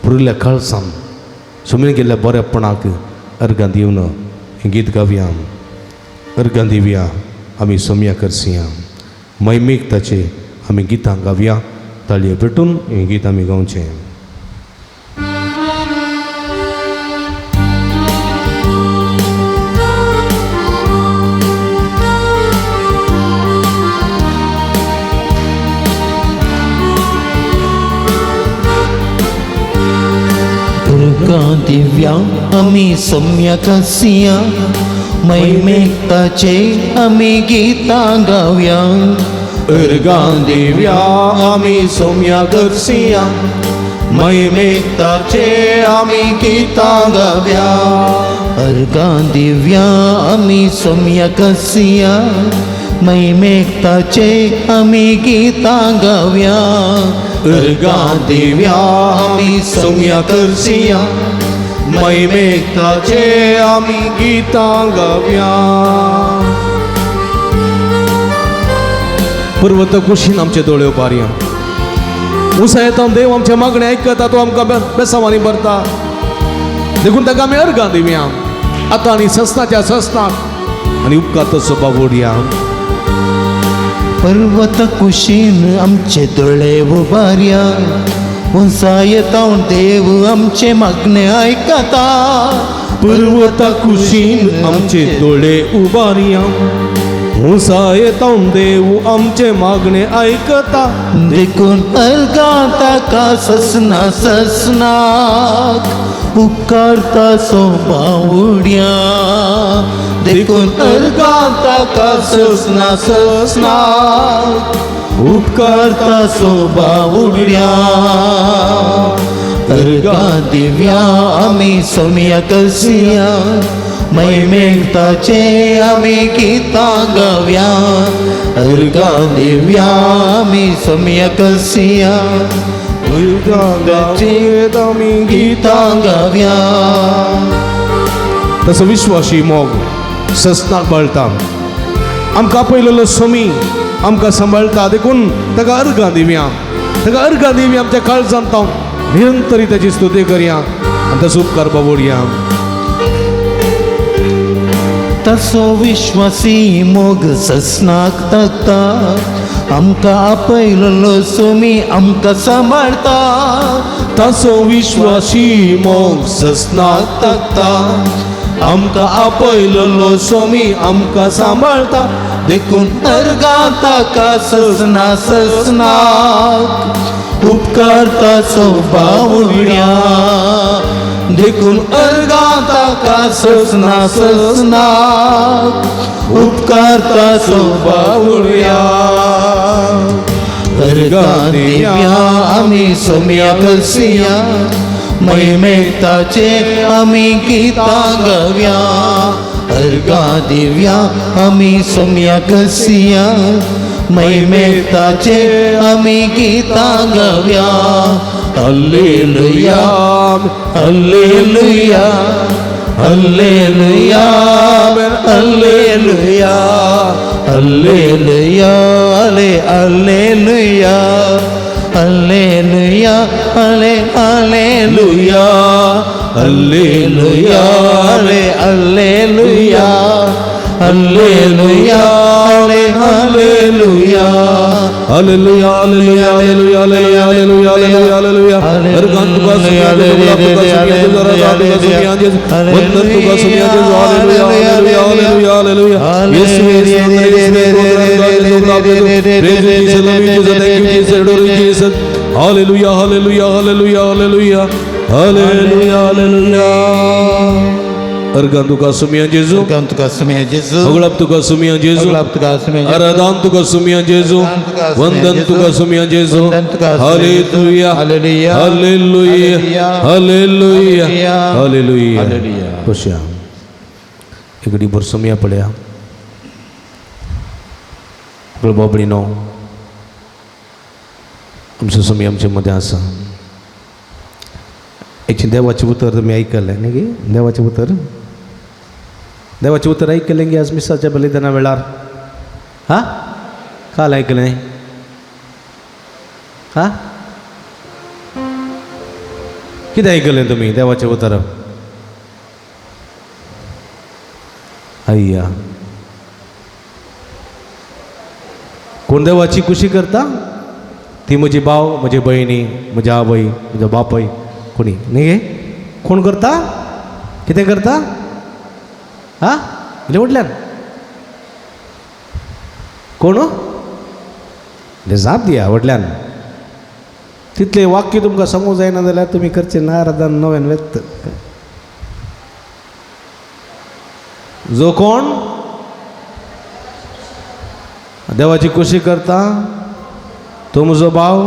पुरिल्ल्या काळजान सुमीन गेल्ल्या बरेपणाक अर्गां दिवन हें गीत गावया. अर्गां दिवया आमी सोम्या करसिया. मैमीक ताचे आमी गितां गावया. ताळयो पेटून हें गीत आमी गावचें. अर्गां दिवया आमी सोम्याक सिया. मैमीक ताचे आमी गितां गावया. अर्गां दिवया आमी सोम्या करसिया. मैमीक ताचे आमी गितां गावया. अर्गां दिवया आमी सोम्या करसिया. मैमीक ताचे आमी गितां गावया. अर्गां दिवया आमी सोम्या करसिया. मैमीक ताचे आमी गितां गावया. पर्वत कुशीन आमचे दोळे उबारया. उसा येता देव आमचे मागणे आयकता, तो आमकां बेसांवांनी भरता. देखून ताका आमी अर्गां दिवया. आता आणि ससनाच्या ससनाक आणि उपकार स्वभावोडिया पर्वत कुशीन आमचे दोळे उभार्या उंचा येता देव आमचे मागणे ऐकता पर्वता कुशीन आमचे डोळे उबारिया हुसा येता देव आमचे मागणे ऐकता देखून अलगाता का ससना ससनाक उपकारता सोबावड्या देखून अलगाता का ससना ससनाक उपकारता सोबावड्या अलगा दिव्या आम्ही सोमिया कसिया मैमेघताचे आम्ही गीता गाव्या अलगा दिव्या आम्ही सोमिया कसिया आम्ही गीता गाव्या तसं विश्वासी मोग ससनाक बळटा आमकां पयलेलो सोमी आमकां सांबाळटा देखून ताका अर्घां दिवया ताका अर्घां दिवया आमच्या काळजांत निरंतरी त्याची स्तुती करया आणि तसो उपकार बाबोडया तसो विश्वासी मोग ससनाक तकता आमकां आपयलो सोमी आमकां सांबाळता तसो विश्वासी मोग ससनाक तकता आमकां आपयलो सोमी आमकां सांबाळता देखून अर्गाता का ससना ससनाक उपकारता सोबावड्या देखून अर्गाता का ससना ससनाक उपकारता सोबावड्या अर्गा दिव्या आम्ही सोम्या कसिया मैमेघताचे आम्ही गीता गाव्या अर्गा दिव्या आम्ही सोम्या कसिया मैमेघताचे आम्ही गीता गाव्या हल्लेलुया हल्लेलुया हल्लेलुया हल्लेलुया हल्लेलुया हल्लेलुया हल्लेलुया हल्लेलुया हल्लेलुया हल्लेलुया हल्लेलुया हल्लेलुया हालेलुया हालेलुया हालेलुया हालेलुया हालेलुया हालेलुया अर्गान तुका सुमिया वंदन तुका सुमिया हालेलुया हालेलुया हालेलुया हालेलुया येशू हालेलुया हालेलुया हालेलुया हालेलुया हालेलुया हालेलुया अर्गान तुका सुमिया जेजू तुका सुमिया जेजू अगळप तुका सुमिया जेजू तुका सुमिया आराधन तुका सुमिया जेजू वंदन तुका सुमिया जेजू हालेलुया हालेलुया हालेलुया हालेलुया हालेलुया हालेलुया खुशिया एकडी भर सुमिया पड्या बाबडी नो आमचे सुमिया आमच्या मध्ये आसा याची देवाचे उतर तुम्ही ऐकलं नाही की देवाचे उतर ऐकलं की आज मिसाच्या बलिदाना वेळार हा काल ऐकलं नाही हा किती ऐकलं तुम्ही देवाचे उतर अय्या कोण देवाची खुशी करता ती म्हजी भाव म्हजी बहिणी म्हजी आवय म्हजो बापय कोणी नाही गे कोण करता कितें करता हा म्हणजे म्हटल्यान कोण जाप दिया म्हटल्यान तितले वाक्य तुमकां सांगूंक जायना जाल्यार तुमी करचें ना आराधन नव्यान व्यक्त जो कोण देवाची खुशी करता तो म्हजो भाव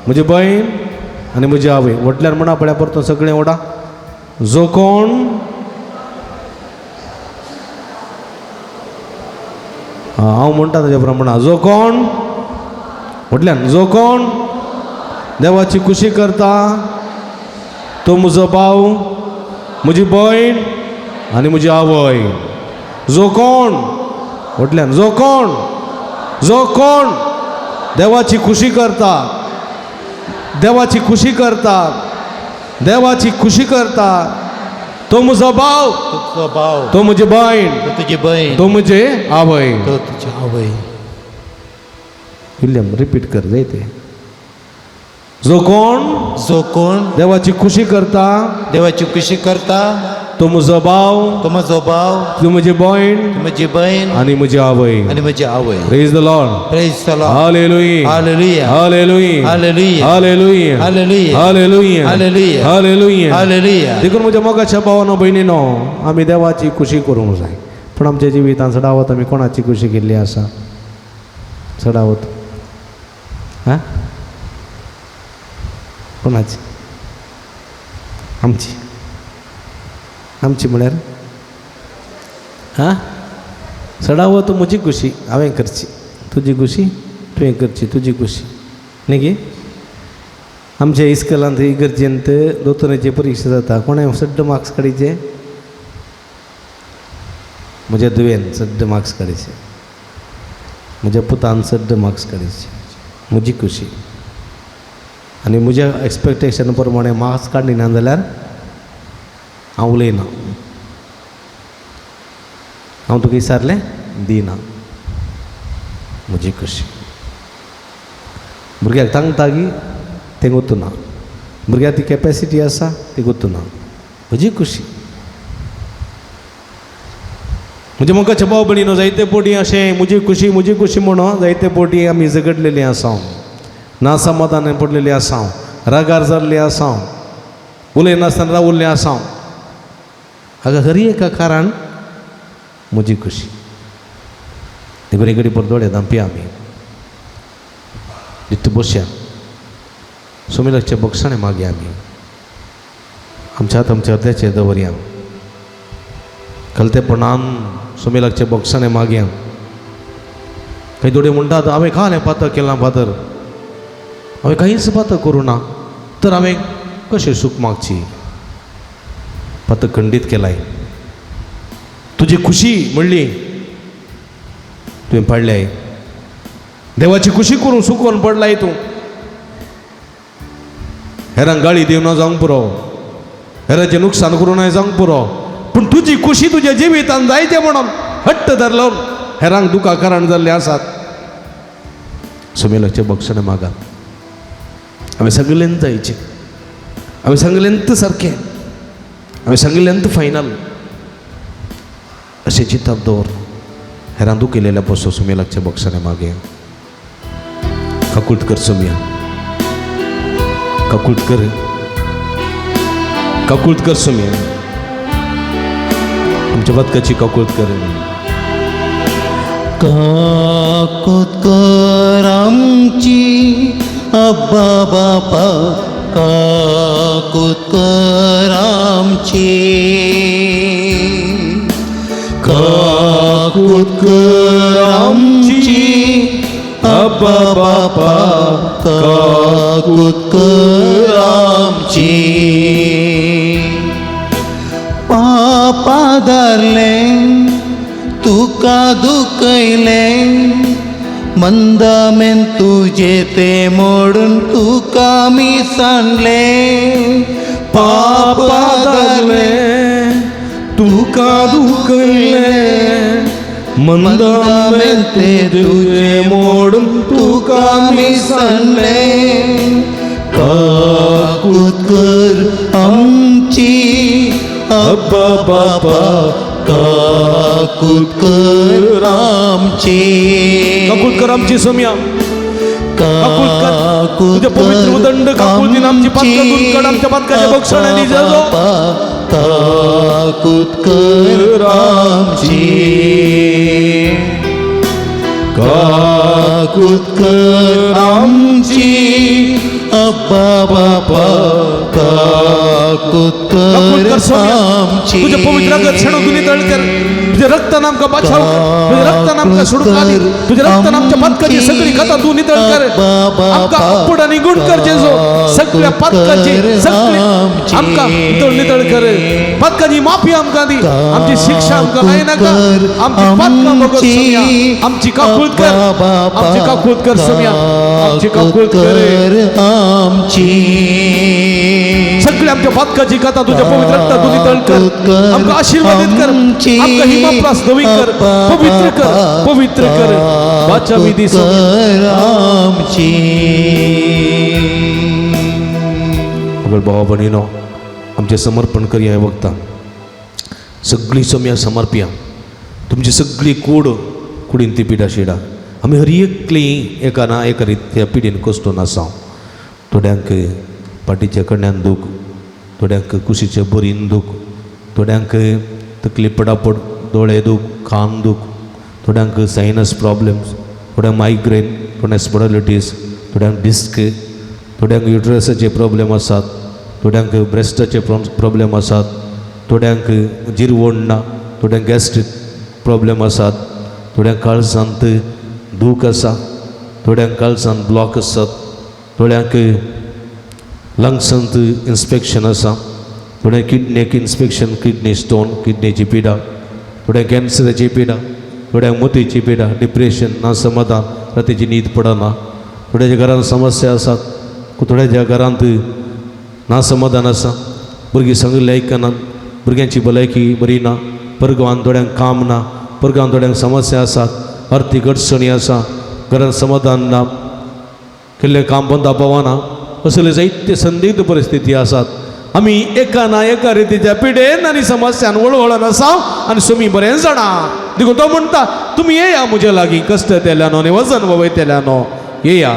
म्हजी भयण आनी म्हजी आवय म्हटल्यार म्हणा पळया परतो सगळें ओडा जो कोण हांव म्हणटा ताच्या प्रमाणे जो कोण म्हटल्यान जो कोण देवाची खुशी करता तो म्हजो भाव म्हजी भयण आनी म्हजी आवय जो कोण म्हटल्यान जो कोण देवाची खुशी करता देवाची खुशी करता देवाची खुशी करता तो म्हजो भाव, तुझो भाव, तो म्हजी भयण, तो तुझी बहीण, तो म्हजे आवय. तो तुझी आवय. विल्यम रिपीट कर जायते. जो कोण जो कोण देवाची खुशी करता देवाची खुशी करता तो म्हजो भाव, तो म्हजो भाव, तो म्हजी भयण ती म्हजी बहीण आणि म्हजी आवय. आणि म्हजी आवय. Praise the Lord. Praise the Lord. Hallelujah. हालेलुया. हालेलुया. हालेलुया. हालेलुया. हालेलुया. हालेलुया. हालेलुया. हालेलुया. हालेलुया. देखून म्हज्या मोगाच्या भावानो भयणीनो, आमी देवाची खुशी करूंक जाय. पूण आमच्या जिवितांत चडावत आमी कोणाची खुशी केल्ली आसा? चडावत हा कोणाची? आमची. आमची म्हळ्यार हा चडावत म्हजी खुशी हांवें करची, तुजी खुशी तुवें करची, तुजी खुशी न्ही गे. आमच्या इस्कलांत इगर्जेंत दोतोराची परिक्षा जाता. कोणें सड्ड मार्क्स काडीचे? म्हज्या धुवेन सड्ड मार्क्स काडीचे, म्हज्या पुतान सड्ड मार्क्स काडीचे. म्हजी खुशी. आनी म्हज्या एक्सपेक्टेशन प्रमाणे मार्क्स काडली ना जाल्यार हांव उलयना. हांव तुका विचारलें दिना. म्हजी खुशी. भुरग्याक सांगता की तें गुंतूना. भुरग्याक ती कॅपेसिटी आसा ती गुंतूना. म्हजी खुशी. म्हणजे मोगाच्या भाव भयणीनो, जायते पोटी अशें म्हजी खुशी म्हणून जायते पोटी आमी झगडलेलीं आसा, नासमाधान पडलेलीं आसा, रागार जाल्लीं आसा, उलयनासतना रावल्लीं आसा. हाका खरी एका कारण म्हजी खुशी. घडी घडी पर दोळे धांपया आमी. जितू बसया. सुमिलाचे बक्षाणे मागया आमी. आमच्या हात आमच्या हृदयाचेर दवरया. कलतेपणान सुमिलाचे बक्षाणे मागया. काही दोडे म्हणटात हांवें खालें पातळ केलां फादर, हांवें कांयच पातळ करूं ना, तर हांवें कशें सूख मागची? पातळ खंडीत केलाय. तुजी खुशी म्हणली तुवें पाडल्याय. देवाची खुशी करून सुकोवन पडलाय तूं. हेरांक गाळी दिवना जावंक पुरो, हेराचें नुकसान करूं नये जावंक पुरो, पूण तुजी खुशी तुज्या जिवितांत जायते म्हणून हट्ट धरलो हेरांक दुखा कारण जाल्ले आसात. सुमिलाचे बक्षणे मागा. हांवें सगळ्यांत जायचें, हांवें सगळ्यांत सारकें, हांवें सगळ्यांत फायनल अशें चिंतप दवर. हेरां दुखिल्ल्या पसो सुमिलाचे बक्षणे मागे. काकुळट कर सुमिया, काकुळट कर, काकुळट कर सुमिया. आमच्या बदकाची काकुळट कर. काकुत कर आमची अब्बा बापा, काकुत कर आमची, काकुत कर आमची अब्बा बापा, काकुत कर आमची. पापा धरलें तुका दुखयलें, मंदमेन तुजे ते मोडून तुका मी सांडले. पापा धरलें तुका दुखयलें, मंदमेन ते तुजे मोडून तुका मी सांडले. काकुत कर आमची अब्बा बापा, काकुत कर आमची. काकुळट कर आमची सुमिया. काकुत तुझ्या पवित्र उदंड काकुळ दिन आमची पातकातून काढ, आमच्या पातकाचे बक्षणे दी जाजो. काकुत कर आमची, काकुत कर आमची अब्बा बापा, काकुत कर आमची. तुझ्या पवित्र घर्षण तुनी तळ कर. तुझे तुझ्या रक्तान आमकां बचाव कर, तुझ्या रक्तान आमकां सुटका दी, तुझ्या रक्तान आमच्या पातकाची सगळी कथा तू नितळ कर, आमकां अपड आणि गुण कर जेजो, सगळ्या पातकाची सगळी आमकां नितळ कर, पातकाची माफी आमकां दी, आमची शिक्षा आमकां लाय नाका, आमची पातकां बगत सोम्या, आमची काकूळट कर, आमची काकूळट कर सोम्या, आमची काकूळट कर, आमची सगळी आमच्या पातकाची कथा तुझ्या पवित्र रक्तान तू नितळ कर, आमकां आशीर्वादित कर, आमकां हिमप्रास नवी कर, पवित्र कर वाचा विधी आमची. अगर भावा भयणीनो आमचे समर्पण करी हे वक्ता सगळी सोम्या समर्पिया, तुमची सगळी कुडीन ती पिडा शेडा, आमी हर एकली एका ना एका रित्या पिडीन कस्तून आसा. थोड्यांक पाटीच्या कडल्यान दूख, थोड्यांक कुशीचे बरीन दूख, थोड्यांक तकली पडापड, दोळे दूख, कान दूख, थोड्यांक सायनस प्रॉब्लेम्स, थोड्यांक मायग्रेन, थोड्यांक स्पॉन्डिलायटीस, थोड्यांक डिस्क, थोड्यांक युट्रसाचे प्रॉब्लेम आसात, थोड्यांक ब्रेस्टाचे प्रॉब्लेम आसात, थोड्यांक जिरवण ना, थोड्यांक गॅस्ट्रीक प्रॉब्लेम आसात, थोड्यांक काळजांत दूख आसा, थोड्यांक काळजांत ब्लॉक आसात, थोड्यांक लंग्सांत इन्स्पेक्शन आसा, थोड्यांक किडनीक इन्स्पेक्शन, किडनी स्टोन, किडनीची पिडा, थोड्यांक कॅन्सराची पिडा, थोड्यांक मोतीची पिडा, डिप्रेशन, नासमाधान, रातीची न्हीद पडना, थोड्याच्या घरांत समस्या आसात, थोड्याच्या घरांत नासमाधान आसा, भुरगीं सांगिल्लें आयकनात, भुरग्यांची भलायकी बरी ना, परगांवान थोड्यांक काम ना, परगांवान थोड्यांक समस्या आसात, आर्थीक अडचणी आसा, घरांत समाधान ना, केल्लें काम बंद पावना, असले जायते संदिग्ध परिस्थिती आसात. आमी एका ना एका रितीच्या पिडेन आनी समस्यान वळवळन आसा आनी तुमी बरें जाणा. देखून तो म्हणटा तुमी येया म्हजे लागीं, कश्ट तेल्यानो आनी वजन वयतल्यानो येया,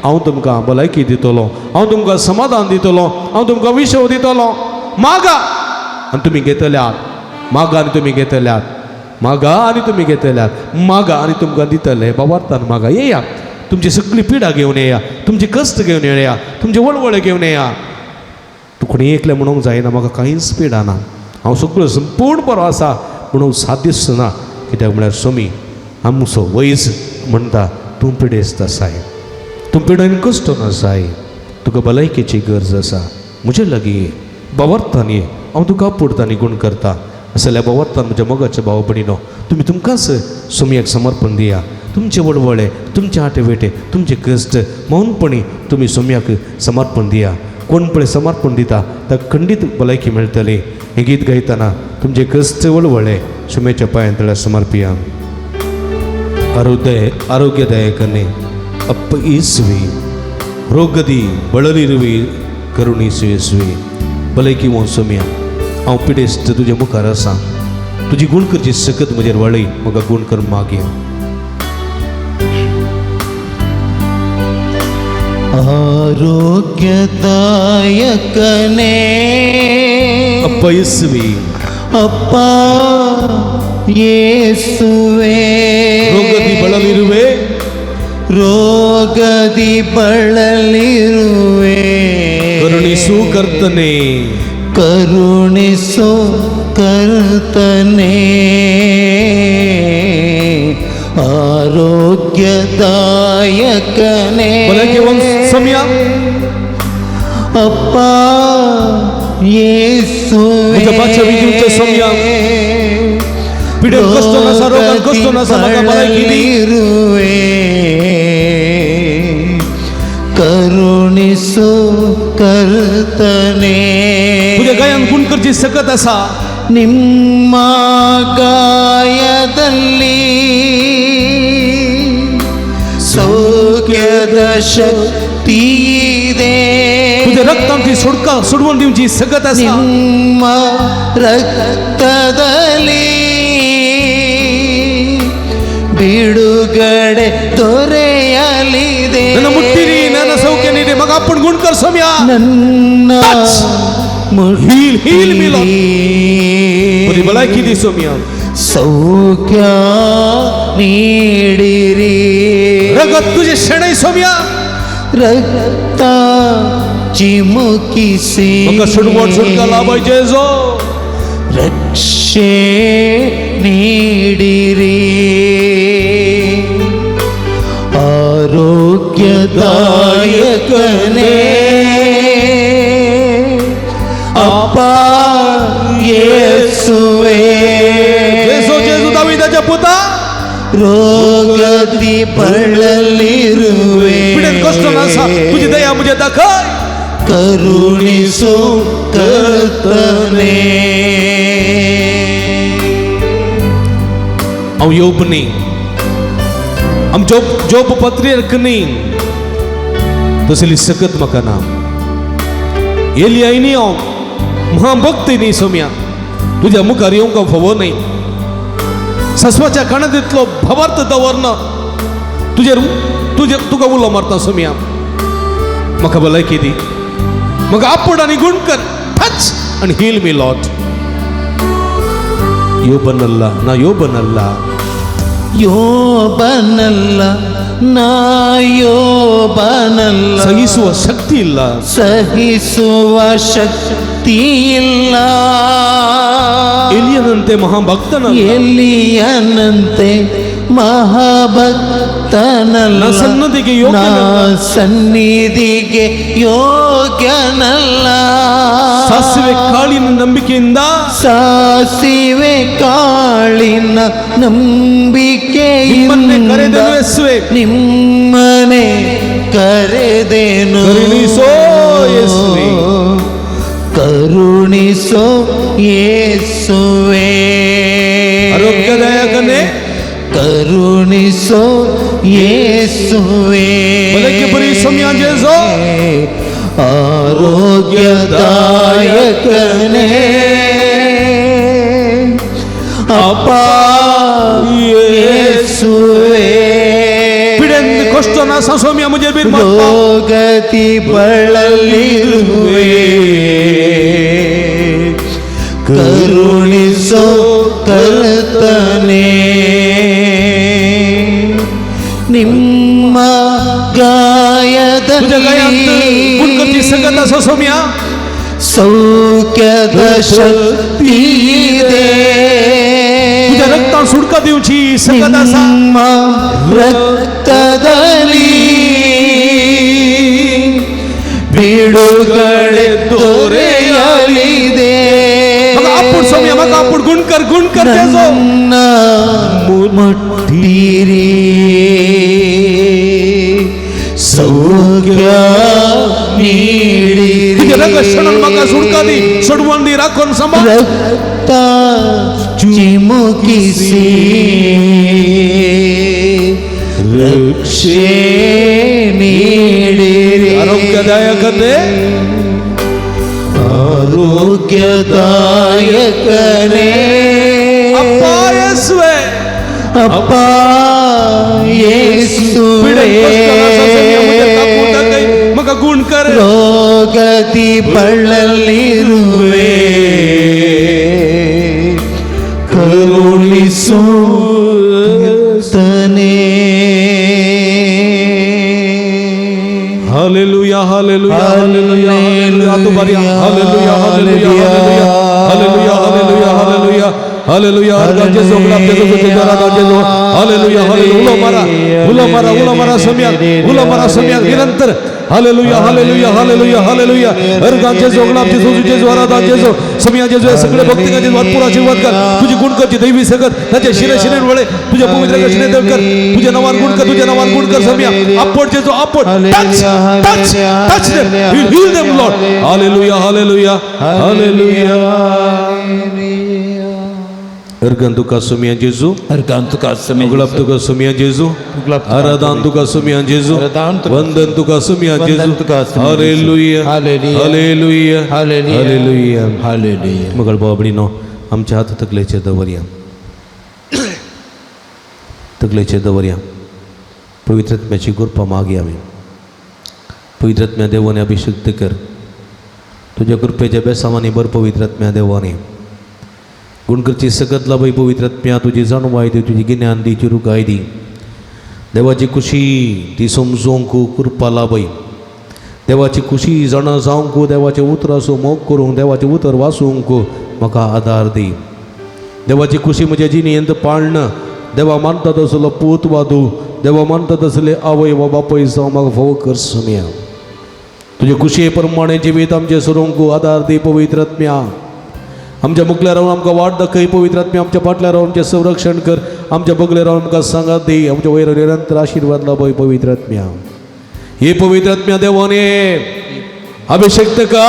हांव तुमकां भलायकी दितलो, हांव तुमकां समाधान दितलो, हांव तुमकां विश्व दितलो. मागा आनी तुमी घेतल्यात, मागा आनी तुमी घेतल्यात, मागा आनी तुमी घेतल्यात, मागा आनी तुमकां दितले. बाबार्थान मागा, येया तुमची सगळी पिडा घेवन येया, तुमचे कश्ट घेवन येया, तुमचे वळवळ घेवन येया. तूं कोणी एकलें म्हणूंक जायना, म्हाका कांयच पिडा ना, हांव सगळो संपूर्ण बरो आसा म्हणून सादीच ना. कित्याक म्हळ्यार स्वामी आमचो वैज म्हणटा तूं पिडेस्त आसाय, तूं पिडेन कश्टून आसाय, तुका भलायकेची गरज आसा, म्हजे लागीं बाबार्थान ये, हांव तुका पुरतांनी गुण करता. असल्या बाबार्थान म्हज्या मोगाच्या भाव भयणीनो तुमी तुमकांच स्वाम्याक समर्पण दिया. तुमचे वळवळे, तुमचे आटेवेटे, तुमचे कश्ट मौनपणी तुमी स्वाम्याक समर्पण दिया. कोण पळय समर्पण दिता ताका खंडीत भलायकी मेळटली. हें गीत गायतना तुमचे कश्ट वळवळे स्वाम्याच्या पांयां तळ्यार समर्पिया. आरोग्यदायकने अप्प ईस्वी रोगदी ಬಳಲಿರುವೆ करुणीस्वी भलायकी वो स्वाम्या हांव पिडेस्त तुजे मुखार आसा, तुजी गुण करची सकत म्हजेर वळय, म्हाका गुण कर मागया. आरोग्यदायकने ಅಪ್ಪ ಯೇಸುವೆ, ಅಪ್ಪ ಯೇಸುವೆ, ರೋಗದಿ ಬಳಲಿರುವೆ, ರೋಗದಿ ಬಳಲಿರುವೆ, ಕರುಣಿಸು ಕರ್ತನೆ, ಕರುಣಿಸು ಕರ್ತನೆ. ಆರೋಗ್ಯದಾಯಕನೇ ಭಲಕ್ಕೆ ಒಂದು ಸಮಯ ಅಪ್ಪ ಯೇಸುವೆ, मुझे बाचा विजूचे समया पिडे कष्ट नसा, रोगान कष्ट नसा, म्हाका भलायकी दी. करुणिसु ಕರ್ತನೆ. तुझ्या गायन गुण करची सकत असा. ನಿಮ್ಮ ಗಾಯದಲ್ಲಿ ಸೌಖ್ಯದ ಶಕ್ತಿ ಇದೆ. तुझ्या रक्तांची सोडवून देऊची सकत असा. ನಿಮ್ಮ ರಕ್ತದಲ್ಲಿ ಬಿಡುಗಡೆ ದೊರೆಯಲಿದೆ. ನನ್ನ ಮುಟ್ಟಿರಿ, ನನ್ನ ಸೌಖ್ಯ ನೀಡಿ, ಮಗ आपण गुण कर सोम्या. ನನ್ನ heal me Lord. तुझी भलायकी दी सोम्या. ಸೌಖ್ಯ ನೀಡಿರಿ. रगत तुझे शणै सोम्या. रक्त चिमुकिसी मग सोडवण सुटका लाभायचे जो ರಕ್ಷೆ ನೀಡಿರಿ ಆರೋಗ್ಯದಾಯಕನೇ ಅಪ್ಪ ಯೇಸುವೇ ಜೇಸು ಜೇಸು ದಾವೀದच्या पुता ರೋಗದಿ ಬಳಲಿರುವೆ पीडेत कष्ट नसा तुझी दया मुझे दाखव ಕರುಣಿಸು ಕರ್ತನೇ हम योबनी हम जोब पत्रिकनी तसली सकत मकाना एलियानी हांव महाभक्ती न्ही सोम्या तुझ्या मुखार येवंक फावो न्ही सस्वाच्या कानांतलो भावार्थ दवरना तुका उलो मारता सोम्या म्हाका भलायकी दी म्हाका आपड आनी गुण कर टच आनी हील मी लॉर्ड ಯೋಬನಲ್ಲ ನಾ ಯೋಬನಲ್ಲ ಯೋಬನಲ್ಲ ನಾ ಯೋಬನಲ್ಲ ಸಹಿಸುವ ಶಕ್ತಿ ಇಲ್ಲ ಸಹಿಸುವ ಶಕ್ತಿ ಇಲ್ಲ ಎಲಿಯನಂತೆ ಮಹಾಭಕ್ತನ ಎಲಿಯನಂತೆ ಮಹಾಭಕ್ತನಲ್ಲ ನಾ ಸನ್ನದಿಗೆ ಯೋಗ್ಯನಲ್ಲ. ನಾ ಸನ್ನಿಧಿಗೆ ಯೋಗ್ಯನಲ್ಲ ಸಾಸಿವೆ ಕಾಳಿನ ನಂಬಿಕೆಯಿಂದ ಸಾಸಿವೆ ಕಾಳಿನ ನಿಮ್ಮನ್ನೇ ನಂಬಿಕೆಯಿಂದ ಕರೆದೆನು ಯೇಸುವೆ. ನಿಮ್ಮನೆ ಕರೆದೆನು ಕರುಣಿಸೋ ಯೇಸುವೆ. ಕರುಣಿಸೋ ಯೇಸುವೆ ಆರೋಗ್ಯದಾಯಕನೇ ಕರುಣಿಸೋ ಯೇಸುವೆ ಬಲಕ್ಕೆ ಬರೀ ಸಮಯ ಜೇಸು. ಆರೋಗ್ಯದಾಯಕನೇ ಅಪ್ಪ ಯೇಸುವೆ ಪಿಡೆಂದ ಕಷ್ಟನ ಸಸೋಮ್ಯ ಮುಜೆ ಬಿರ್ ರೋಗತಿ ಬಳಲಿರುವೆ ಕರುಣಿಸೋ ಕರ್ತನೇ ನಿಮ್ಮ तुझ्या गायांत गुणकर्ती संगत ಗಾಯದಲ್ಲಿ असो सौम्या ಸೌಖ್ಯದ ಶಕ್ತಿ ಇದೆ तुझ्या रक्तान सुडका दिवची संगत असा ನಿಮ್ಮ ರಕ್ತದಲ್ಲಿ ಬಿಡುಗಡೆ ದೊರೆಯಲಿದೆ मग आपण सौम्या मग आपण गुणकर जैसो ನನ್ನ ಮುಟ್ಟಿರಿ ಸೌಖ್ಯ ನೀಡಿರಿ तुझ्या रक्षणान मका सुडका दी सडवंदी राखून सांभाळ ರಕ್ತ ಚಿಮುಕಿಸಿ ರಕ್ಷೆ ನೀಡಿರಿ ಆರೋಗ್ಯದಾಯಕತೆ ಆರೋಗ್ಯದಾಯಕನೇ ಅಪ್ಪ ಯೇಸುವೆ ಅಪ್ಪ ಯೇಸುವೇ मग गुण कर ರೋಗದಿ ಬಳಲಿರುವೆ ಕರುಣಿಸು ತನೇ हालेलुया हालेलुया हालेलुया हालेलुया तू बरिया हालेलुया हालेलुया हालेलुया हालेलुया हालेलुया हालेलुया अर्गाचे जोगलाप ते जो जरा गाजे जो हालेलुया हालेलुया उलो मारा सम्या निरंतर हालेलुया हालेलुया हालेलुया हालेलुया अर्गाचे जोगलाप ते सुजूचे ज्वारा दाजे जो सम्या जे सगळे भक्तिकाचे भरपूर आशीर्वाद कर तुझी गुण करची दैवी सगत त्याचे शिरे वळे तुझ्या पवित्र कृष्णे देव कर तुझ्या नवान गुण कर सम्या आपड जे जो आपड touch them heal them Lord hallelujah hallelujah hallelujah Ergan tuka sumian Jesu Ergan tuka sumian Uglap tuka sumian Jesu Aradan tuka sumian Jesu Vandan tuka sumian Jesu Hallelujah Hallelujah Hallelujah Hallelujah मगर बाबडीनो आमच्या हात तकलेचे दवरया पवित्रात्म्याची कृपा मागे आम्ही पवित्रात्म्या देवाने अभिषेक कर तुझ्या कृपेच्या बेसामाने बर पवित्रात्म्या देवाने गुणकरची सकतला बाई पवित्रात्म्या तुझी जाणवाय दी तुझी गिन्यान दी चिरुकाय दी देवाची खुशी ती समजूंक कृपा लाभय देवाची खुशी जाणा जावंक देवाचे उतर असो मोग करूंक देवाचे उतर वाचूंक म्हाका आदार दी. देवाची खुशी म्हज्या जिणेंत पाळणं. देवा मानता तसलो पूत वादू, देवा मानता तसले आवय वा बापय जावं म्हाका फोव कर सुम्या. तुजे खुशये प्रमाणे जिवीत आमचे सुरूंक आदार दी पवित्र आत्म्या. आमच्या मुखल्या रावन आमकां वाट दाखय पवित्र आत्म्या. आमच्या फाटल्या रावन आमचें संरक्षण कर. आमच्या बगले रावन आमकां सांगात दी. आमच्या वयर निरंतर आशीर्वाद लाभय पवित्र आत्म्या. हे पवित्र आत्म्या देवाने अभिषेक का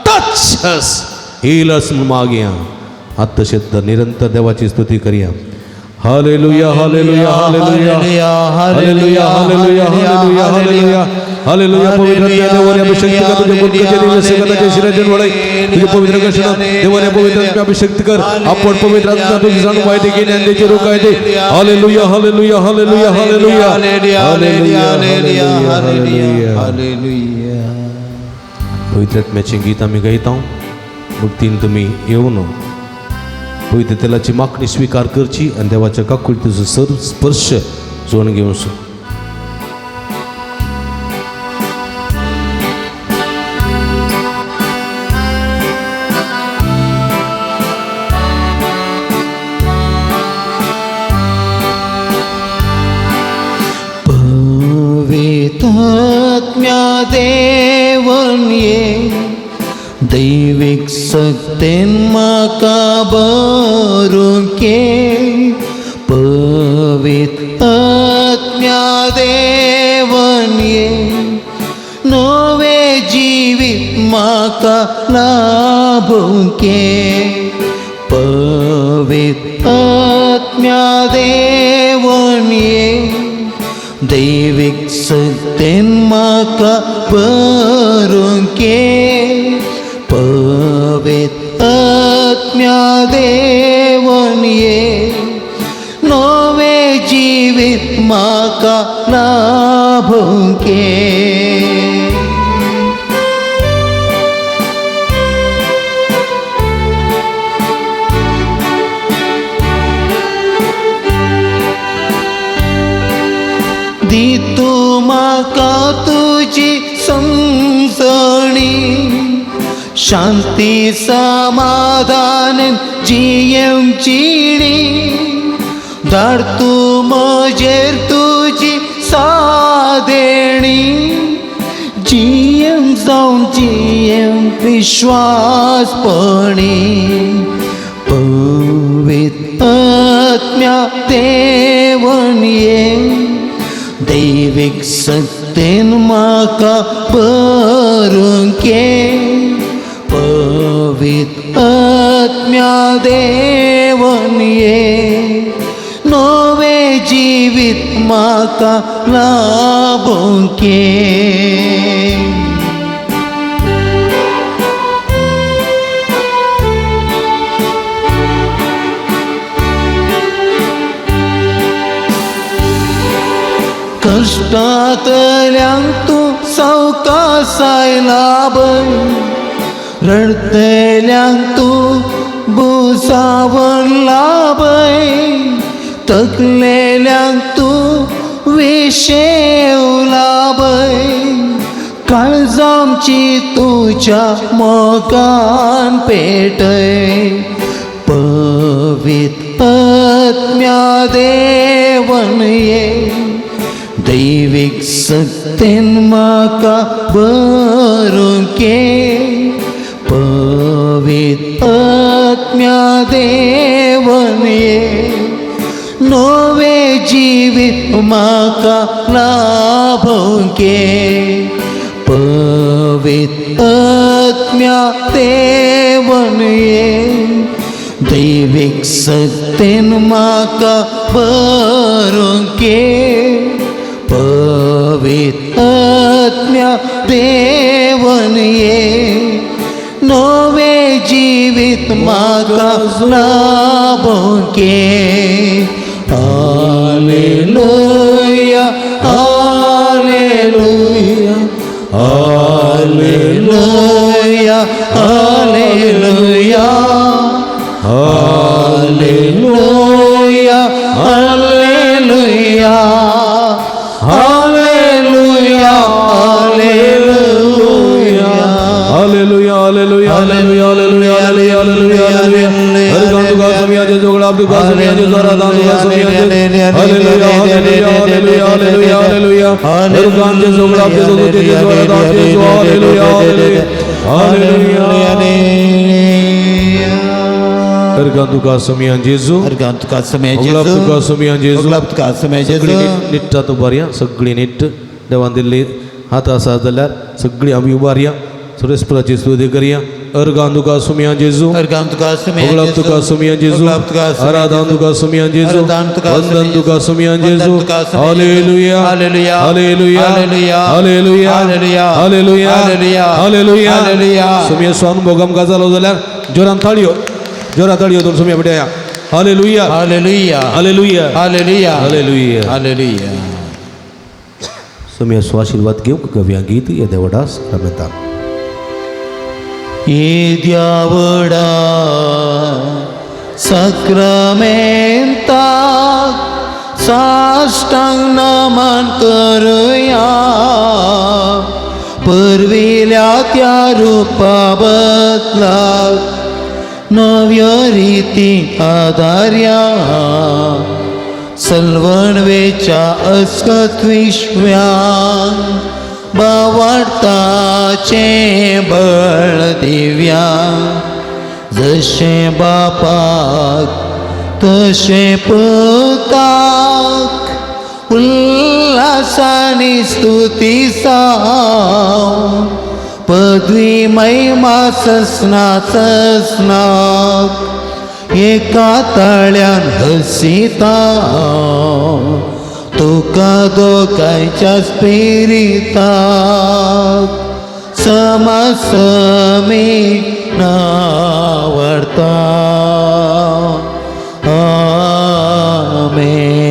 टच अस, heal us म्हणून मागया. आत्तशेत निरंतर देवाची स्तुती करूया. हालेलुया हालेलुया हालेलुया हालेलुया हालेलुया हालेलुया हालेलुया हालेलुया. पवित्र आत्म्या देवाने अभिषेक कर. तुझे मुलगाचे दिवस सेवकाचे शिराजन वळे तुझे पवित्र कशना देवाने पवित्र आत्म्या अभिषेक कर. आपण पवित्र आत्म्या तुझी जाणून माहिती घेणे आणि त्याची रोकाय दे. हालेलुया हालेलुया हालेलुया हालेलुया हालेलुया हालेलुया हालेलुया. पवित्र आत्म्याचे गीत आम्ही गायता. भक्तीन तुम्ही येऊन पवित्र तेलाची मागणी स्वीकार करची आणि देवाच्या काकुळी तुझं सर्व स्पर्श जोडून घेऊन सो. पवित्रात्म्या देवन ये, दैविक सक्तेन म्हाका भरून घे. पवित्र आत्म्या देवन ये, नवे जिवीत म्हाका लाभूं घे. पवित्र आत्म्या देवन ये, दैविक सक्तेन म्हाका भरून घे. पवित्र आत्म्या देवन ये, नवे जिवीत म्हाका लाभूं घे. दितू म्हाका तुजी समजणी, शांती समाधान जियेवची. धाड तूं म्हजेर तुजी सादेणी, जियेम जावन जियेम विश्वासपणी. पवित्र आत्म्या देवन ये, दैविक सक्तेन म्हाका भरून घे. पवित्र आत्म्या देवन ये, नवे जिवीत म्हाका लाभूं घे. कष्टांतल्यांक तूं सावकासाय लाभय, रडतल्यांक तूं बुसावण लाभय. तकलेल्यांक तूं विशेव लाभय, काळजामची तुज्या मोगान पेटय. पवित्र आत्म्या देवन ये, दैविक सक्तेन म्हाका भरून घे. पवित्र आत्म्या देवन ये, नवे जिवीत म्हाका लाभूं घे. पवित्र आत्म्या देवन ये, दैविक सक्तेन म्हाका भरून घे. पवित्र आत्म्या देवन ये, नवे जिवीत म्हाका लाभूं घे. हालेलुया हालेलुया हालेलुया हालेलुया हालेलुया हालेलुया हालेलुया हालेलुया हालेलुया हालेलुया हालेलुया हालेलुया हालेलुया आराधना तुका सोमिया हालेलुया हालेलुया हालेलुया हालेलुया हालेलुया अर्गांचे जोगळापचे जोगते जोगते हालेलुया हालेलुया हालेलुया अर्गां तुका सोमिया जेजू अर्गां तुका समय ओगलाप तुका सोमिया जेजू ओगलाप तुका समय सगळी नीट तो बऱ्या सगळी नीट देवान दिल्ली हात आसा जाल्यार सगळी आमी उबारया सुरेस्पराची स्तुती करया अर्गां तुका सोमिया जेजू अर्गां तुका समय ओगलाप तुका सोमिया जेजू आराधना तुका सोमिया जेजू वंदन तुका सोमिया जेजू हालेलुया हालेलुया हालेलुया हालेलुया हालेलुया हालेलुया हालेलुया हालेलुया हालेलुया हालेलुया सोमिया स्वान भोगम का जालो जाल्यार जोरान ताळयो दोन सोमिया बेटया हालेलुया हालेलुया हालेलुया हालेलुया हालेलुया हालेलुया सोमिया स्वाशीर्वाद घेऊ गव्या गीत या देवडास रमता ये द्यावडा सक्रामेंता साष्टांग नमन करूया परविल्या त्या रूपा बदला नव्या रीती आधार्या सलवणवेच्या अस्कत विश्व्या बावाडताचे बळ दिव्या जशे बापाक तशे पुताक उल्हासानी स्तुती साव पदवी महिमा ससनाक एका ताळ्यान हसिता तुका दोगांच्या स्पिरिताक समसमी नावडता आमेन.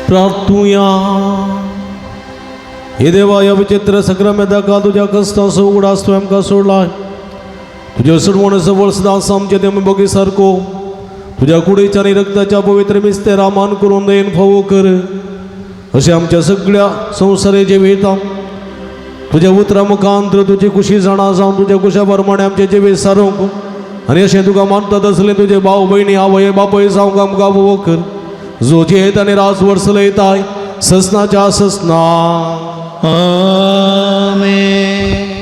प्रार्थूया हे देवा या विचित्र सक्रमेदा तुझ्या कष्टास उघडास तू आमकां सोडलाय तुझ्या सोडवण्याचं वळ सदां आमचे ते बगी सारको तुझ्या कुडीच्या आणि रक्ताच्या पवित्र मिस्ते रामान करून देन फावो कर अशें आमच्या सगळ्या संवसारी जिवितां तुझ्या उतरा मुखांतर तुजी खुशी जाणा जावन तुझ्या खुशा प्रमाणे आमचे जिवीत सारूंक आनी अशें तुका मानतात असले तुझे भाव भयणी आवय बापय जावंक आमकां फावो कर जो जेत आणि रास वर्सलयताय ससनाच्या ससना आमेन.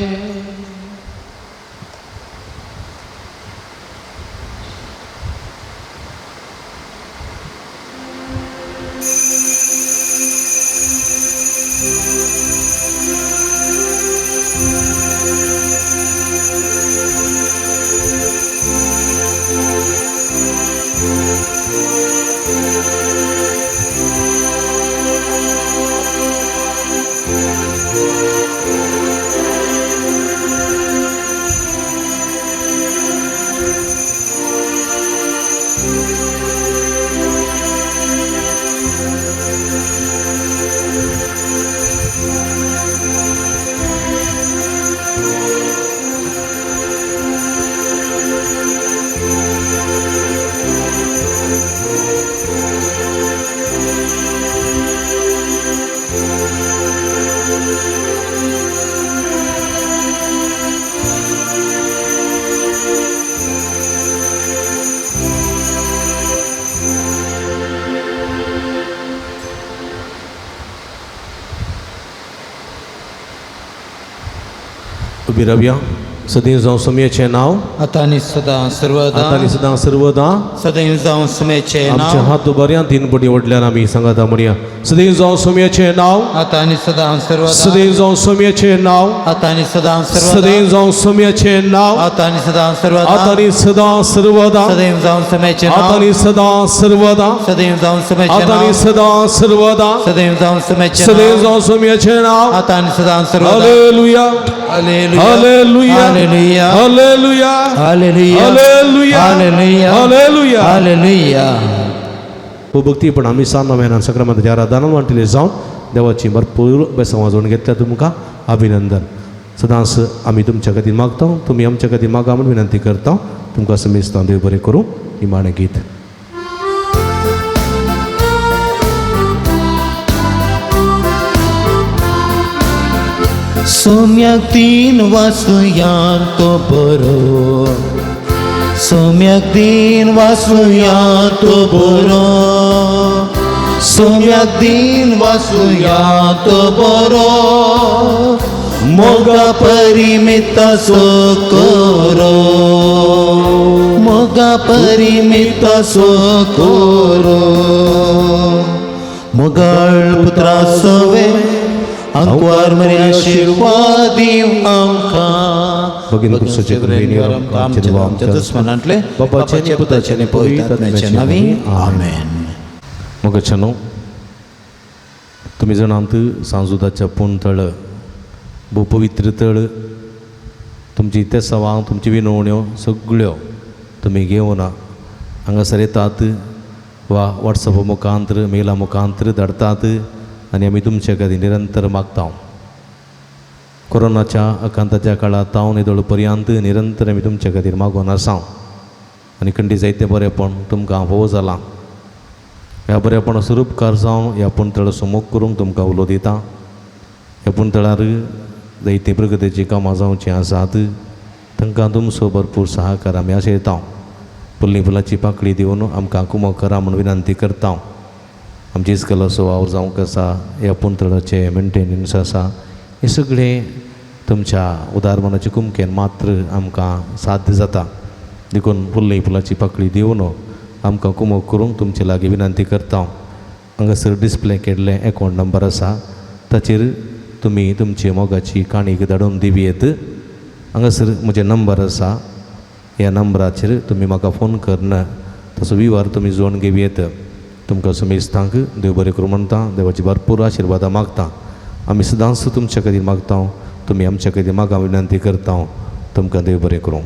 उभी रावया सदैव जावं समयाचें नाव आता आणि सदां सर्वदा आतां सदां सर्वदा सदैव जावं समयाचे आमचे नाव हात बऱ्यान तीन पटी वडल्यान आमी सांगाता म्हणया सदैव जावं समयाचें नाव आता आणि सदां सर्वदा सदैव जावं समयाचें नाव आता आणि सदां सर्वदा सदैव जावं समयाचें नाव आता आणि सदां सर्वदा आतां सदां सर्वदा सदैव जावं समयाचे नाव आतां सदां सर्वदा सदैव जावं समयाचे आतां नाव सदां सर्वदा सदैव जावं समयाचे सदैव नाव जावं समयाचें नाव आता आणि सदां सर्वदा हालेलुया हालेलुया हालेलुया हालेलुया हालेलुया हालेलुया हालेलुया हालेलुया हालेलुया हालेलुया. हो भक्ती पण आम्ही सान्ना महिन्यात सक्रामंताच्या आराधना वांटिले जावन देवाची भरपूर बेसां वाजोवन घेतल्या तुमकां अभिनंदन. सदांच आमी तुमच्या खातीर मागता तुमी आमच्या खातीर मागा म्हूण विनंती करता. तुमकां समेस्तां देव बरें करूं. निमाणें गीत सौम्याक तीन वासुयान तो बरो सौम्याक तीन वासुयान तो बरो सौम्याक तीन वासुयान तो बरो मोगा परिमित सोकोरो मोगा परिमित सोकोरो मोगाळ पुत्रा सवे अंकुर मरे आशीर्वाद दिव आमकां भगिनी कृष्णाचे कृपेने आमच्या देवा आमच्या दुस्मनांतले बापाचे आणि पुताचे आणि पवित्र आत्म्याचे नावी नावी. आमेन. मग छनो तुम्ही जाणांत सांजुदाच्या पुणतळ भू पवित्र तळ तुमची ते सवांग तुमची विनवण्यो सगळ्यो तुम्ही घेवन हांगासर येतात वा वॉट्सअप मुखांतर मेला मुखांतर धाडतात आनी आमी तुमचे खातीर निरंतर मागता कोरोनाच्या आकांताच्या काळात ताव निदळ पर्यंत निरंतर आमी तुमचे खातीर मागून आसा आनी खंडी जायते बरेपण तुमकां फोव जालां ह्या बरेपण स्वरूपकार जावन ह्या पुणतळ सुमोग करूंक तुमकां उलो दिता ह्या पुणतळार जायती प्रगतीची कामां जावची आसात तांकां तुमचो भरपूर सहकार आमी आशयता फुल्ली फुलाची पाकळी दिवन आमकां कुमो करा म्हूण विनंती करता आमची इस्कलाचो वावर जावंक आसा ह्या पुणतळाचे मेंटेनन्स आसा हे सगळें तुमच्या उदारमनाच्या कुमकेन मात्र आमकां साध्य जाता देखून फुल्ली फुलाची पाकळी दिवन आमकां कुमो करूंक तुमचे लागीं विनंती करता हांगासर डिस्प्ले केल्ले अकावंट नंबर आसा ताचेर तुमी तुमची मोगाची काणीक धाडून दिवयेत हांगासर म्हजे नंबर आसा ह्या नंबराचेर तुमी म्हाका फोन करन तसो विवार तुमी जोडून घेवयेत तुमकां सुमेस्तांक देव बरें करूं म्हणटा देवाची भरपूर आशिर्वाद मागता आमी सदांच तुमचे खातीर मागता तुमी आमचे खातीर म्हाका विनंती करता तुमकां देव बरें करूं.